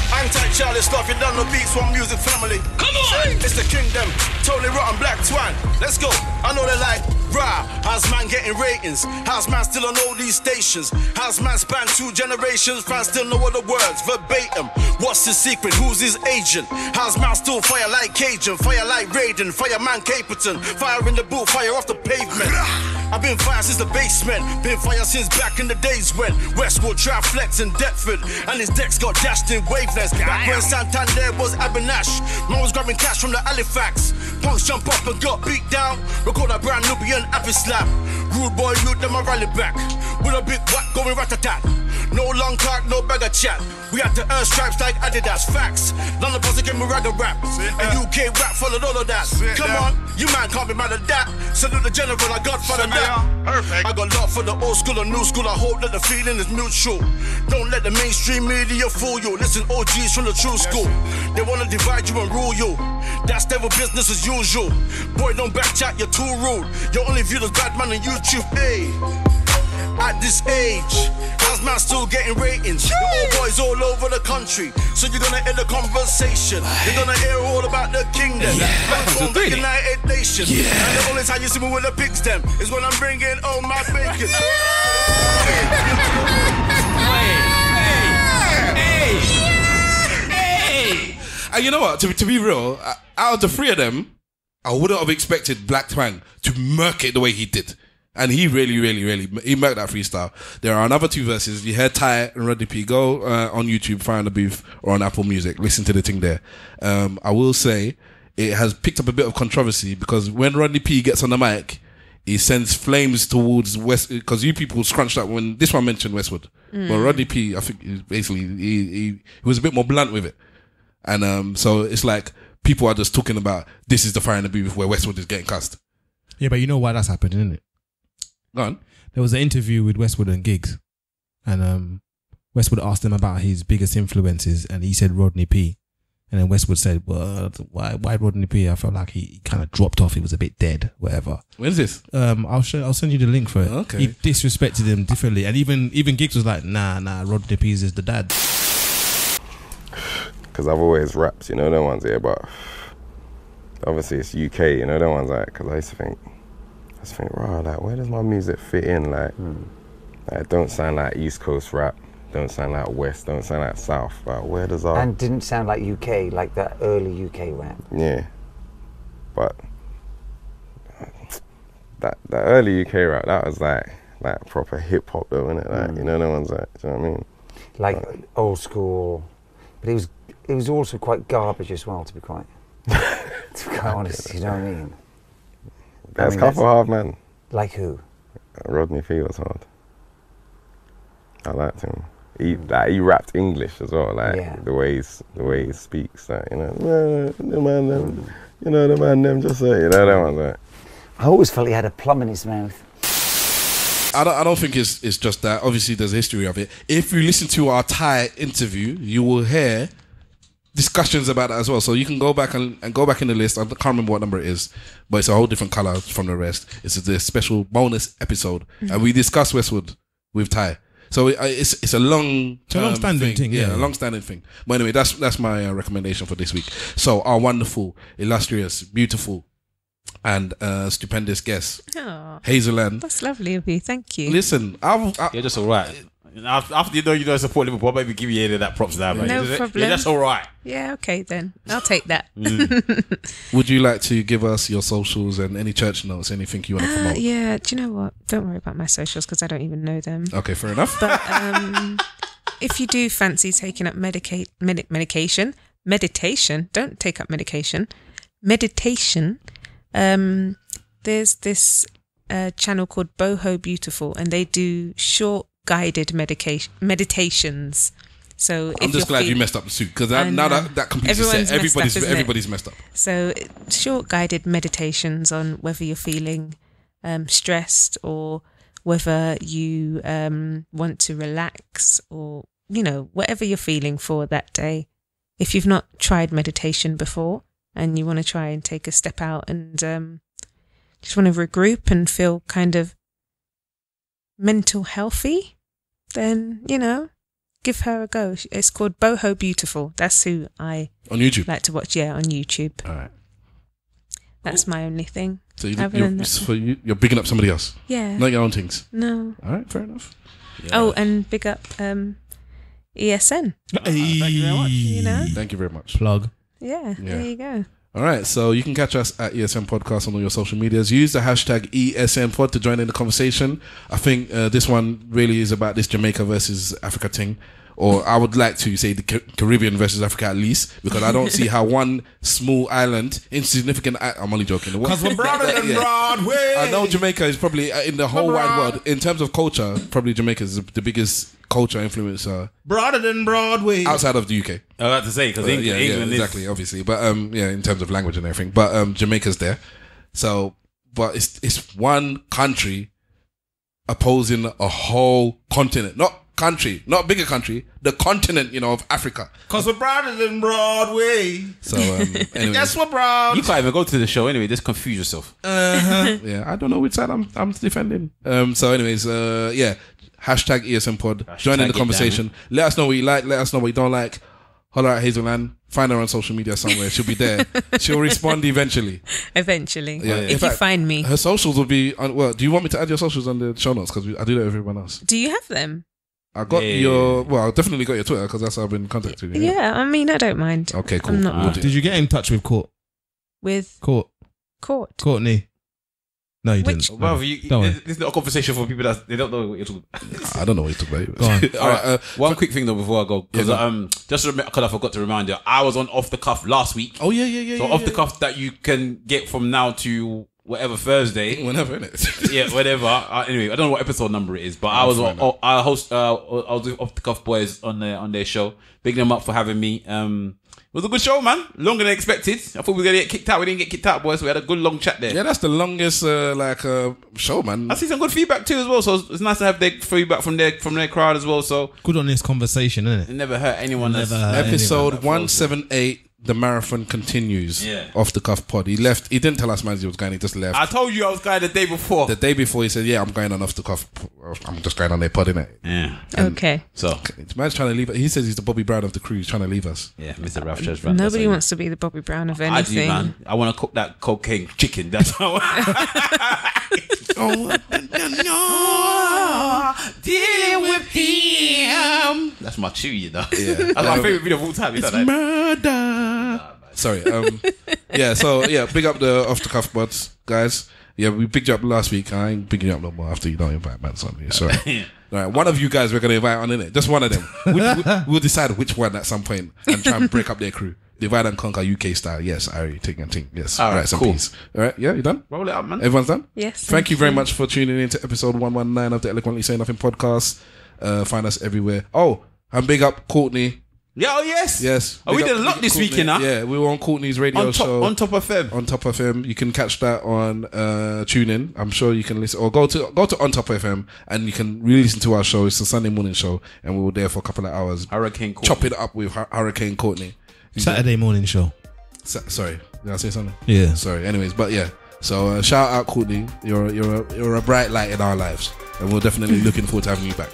Anti-Charlie stuff, you done the beats from Music Family. Come on! It's the Kingdom, Tony Rotten Black Twang. Let's go. I know they're like, rah, how's man getting ratings? How's man still on all these stations? How's man span 2 generations? Fans still know all the words, verbatim. What's his secret? Who's his agent? How's man still fire like Cajun? Fire like Raiden, fireman Caperton. Fire in the booth, fire off the pavement. I've been fire since the basement. Been fire since back in the days when Westwood tried flex in Deptford. And his decks got dashed in wavelets. Back when Santander was Abinash. Man was grabbing cash from the Halifax. Punks jump up and got beat down. Record a brand Nubian Abbey slap. Rude boy, youth, them a rally back. with a big whack going rat-a-tat. No long talk, no beggar chat. We had to earn stripes like Adidas. Facts. None of us came with ragga rap. And UK rap followed all of that. Come on, you man can't be mad at that. Salute the general, I got for that. Perfect. I got love for the old school and new school. I hope that the feeling is mutual. Don't let the mainstream media fool you. Listen, OGs from the true school. They wanna divide you and rule you. That's devil business as usual. Boy, don't backchat, you're too rude. You're only viewed as bad man on YouTube. Hey. At this age, as man still getting ratings. The old boys all over the country, so you're gonna hear the conversation. You're gonna hear all about the kingdom, from the United Nations. And the only time you see me with the pigs them is when I'm bringing home my bacon. Hey! And you know what? To be real, out of the three of them, I wouldn't have expected Black Twang to murk it the way he did. And he really he murked that freestyle. There are another two verses. You heard Ty and Rodney P. Go on YouTube, find the booth, or on Apple Music. Listen to the thing there. I will say it has picked up a bit of controversy because when Rodney P gets on the mic, he sends flames towards West, because you people scrunched up when this one mentioned Westwood. But Rodney P, I think basically he was a bit more blunt with it. And so it's like people are just talking about this is the fire in the booth where Westwood is getting cussed. Yeah, but you know why that's happened, isn't it? Go on. There was an interview with Westwood and Giggs, and Westwood asked him about his biggest influences, and he said Rodney P. And then Westwood said, "Well, why Rodney P? I felt like he kind of dropped off. He was a bit dead, whatever." When's this? I'll send you the link for it. Okay. He disrespected him differently, and even Giggs was like, "Nah, Rodney P is the dad." Because I've always rapped, you know, no one's here, but obviously it's UK, you know, no one's like, because I used to think, wow, like, where does my music fit in? Like, it don't sound like East Coast rap, don't sound like West, don't sound like South. Like, where does our... And didn't sound like UK, like that early UK rap. Yeah. But that early UK rap, that was like proper hip hop though, innit? Like, you know, no one's like, do you know what I mean? Like old school, but it was also quite garbage as well, to be quite honest, you know what I mean? That's couple hard, man. Like who? Rodney P was hard. I liked him. He rapped English as well, like the way he speaks, like, you know, the man them, you know, the man them just say, you know, that one's like. I always felt he had a plum in his mouth. I don't think it's just that. Obviously, there's a history of it. If you listen to our Thai interview, you will hear discussions about that as well. So you can go back and go back in the list. I can't remember what number it is, but it's a whole different color from the rest. It's a special bonus episode, and we discuss Westwood with Thai. So it's a long-standing thing. Yeah, a long-standing thing. But anyway, that's my recommendation for this week. So our wonderful, illustrious, beautiful, and stupendous guest, Hazelann. That's lovely of you. Thank you. Listen, you're just all right. After you don't support Liverpool, I'll maybe give you any of that props there, man. No problem. Yeah, that's all right. Yeah, okay then. I'll take that. Would you like to give us your socials and any church notes, anything you want to promote? Yeah, do you know what? Don't worry about my socials because I don't even know them. Okay, fair enough. But if you do fancy taking up meditation, don't take up medication. Meditation. There's this channel called Boho Beautiful, and they do short guided meditations. So I'm just glad you messed up the suit, because now that completely set, everybody's messed up. So short guided meditations on whether you're feeling stressed or whether you want to relax, or you know, whatever you're feeling for that day. If you've not tried meditation before and you want to try and take a step out and just want to regroup and feel kind of mental healthy, then, you know, give her a go. It's called Boho Beautiful. That's who I on YouTube like to watch. Yeah, on YouTube. All right. That's my only thing. So you're bigging up somebody else? Yeah. Not your own things? No. All right, fair enough. Yeah. Oh, and big up ESN. Thank you very much. You know? Thank you very much. Plug. Yeah, there you go. All right, so you can catch us at ESN Podcast on all your social medias. Use the hashtag ESNPod to join in the conversation. I think this one really is about this Jamaica versus Africa thing. or I would like to say the Caribbean versus Africa at least, because I don't see how one small island, insignificant. I'm only joking. Because we're broader than Broadway. I know Jamaica is probably in the whole wide world in terms of culture. Probably Jamaica is the biggest culture influencer broader than Broadway outside of the UK. I was about to say because England exactly, obviously, but in terms of language and everything, but Jamaica's there. So, but it's one country opposing a whole continent, not bigger country, the continent, of Africa. Because we're broader than Broadway. So, anyway. Guess we're broad. You can't even go to the show anyway. Just confuse yourself. Yeah, I don't know which side I'm defending. So, anyways, hashtag ESN pod. Join in the conversation. Let us know what you like. Let us know what you don't like. Holler at Hazelann. Find her on social media somewhere. She'll be there. She'll respond eventually. Eventually. Yeah. If you find me. Her socials will be on. Well, do you want me to add your socials on the show notes? Because I do that with everyone else. Do you have them? I got your. Well, I definitely got your Twitter because that's how I've been contacting you. Yeah, I mean, I don't mind. Okay, cool. I'm not Did you get in touch with Courtney? No, you didn't. Well, this is not a conversation for people that they don't know what you're talking about. I don't know what you're talking about. Go on. All right. One quick thing though before I go, because because I forgot to remind you, I was on Off the Cuff last week. Oh yeah. So Off the Cuff that you can get from now to whatever Thursday, whenever, innit? Yeah, whatever. Anyway, I don't know what episode number it is, but I was with Off the Cuff boys on their show. Big them up for having me. It was a good show, man. Longer than expected. I thought we were gonna get kicked out. We didn't get kicked out, boys. We had a good long chat there. Yeah, that's the longest show, man. I see some good feedback too, as well. So it's nice to have their feedback from their crowd as well. So good on this conversation, isn't it? It never hurt anyone. Episode 178. The marathon continues. Yeah. Off the Cuff pod. He left. He didn't tell us, man, he was going. He just left. I told you I was going the day before. The day before, he said, "Yeah, I'm going on Off the Cuff. I'm just going on their pod, innit?" Yeah. Okay. So man's trying to leave. He says he's the Bobby Brown of the crew. He's trying to leave us. Yeah, Mr. Ralph Church. Nobody wants to be the Bobby Brown of anything. I do, man. I want to cook that cocaine chicken. That's how. Dealing with him. That's my chew, you know. Yeah. That's my favorite video of all time. It's murder. Sorry. Yeah. So big up the Off the Cuff buds, guys. Yeah, we picked you up last week. I ain't picking you up no more after you don't invite man on me. Sorry. All right, one of you guys we're gonna invite on, innit? Just one of them. We'll decide which one at some point and try and break up their crew. Divide and conquer UK style. Yes, I think and think. Yes. All right, some cool. peace. All right, yeah, you done? Roll it up, man. Everyone's done? Yes. Thank you very much for tuning in to episode 119 of the Eloquently Say Nothing podcast. Find us everywhere. Oh, and big up Courtney. Yeah, oh yes. Yes. Oh, we did a lot this week, you know? Yeah, we were on Courtney's radio show. On Top FM. On Top FM. You can catch that on TuneIn. I'm sure you can listen. Or go to On Top FM and you can re-listen to our show. It's a Sunday morning show and we were there for a couple of hours. Hurricane Courtney. Chop it up with Hurricane Courtney. Saturday morning show. Sorry. Did I say something? Yeah. Sorry. Anyways, but yeah. So shout out Courtney. You're a bright light in our lives. And we're definitely looking forward to having you back.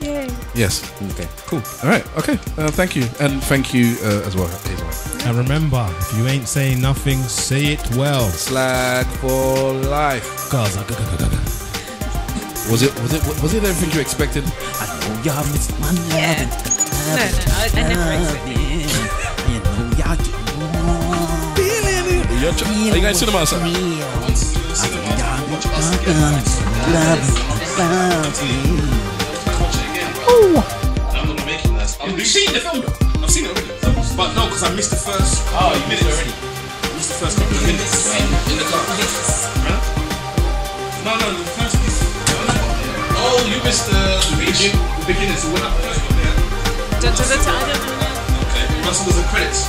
Yay. Yes. Okay. Cool. All right. Okay. Thank you. And thank you as well. And remember, if you ain't saying nothing, say it well. Slag for life. Gaza. Was it everything you expected? I know y'all miss my love. Yeah. No, I never expected it. You know y'all get Are you guys cinema outside? I'm not making that. Have you seen the film though? I've seen it already. But no, because I missed the first. Oh, you missed it already. I missed the first couple of minutes in the car. Huh? No, the first piece. Oh, you missed the beginning. So what happened? I don't know. Okay, that's was the credits.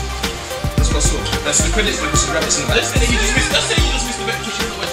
That's what I saw. That's the credits. Like Mr. Rabbit's in the back. Let's say you just missed the best.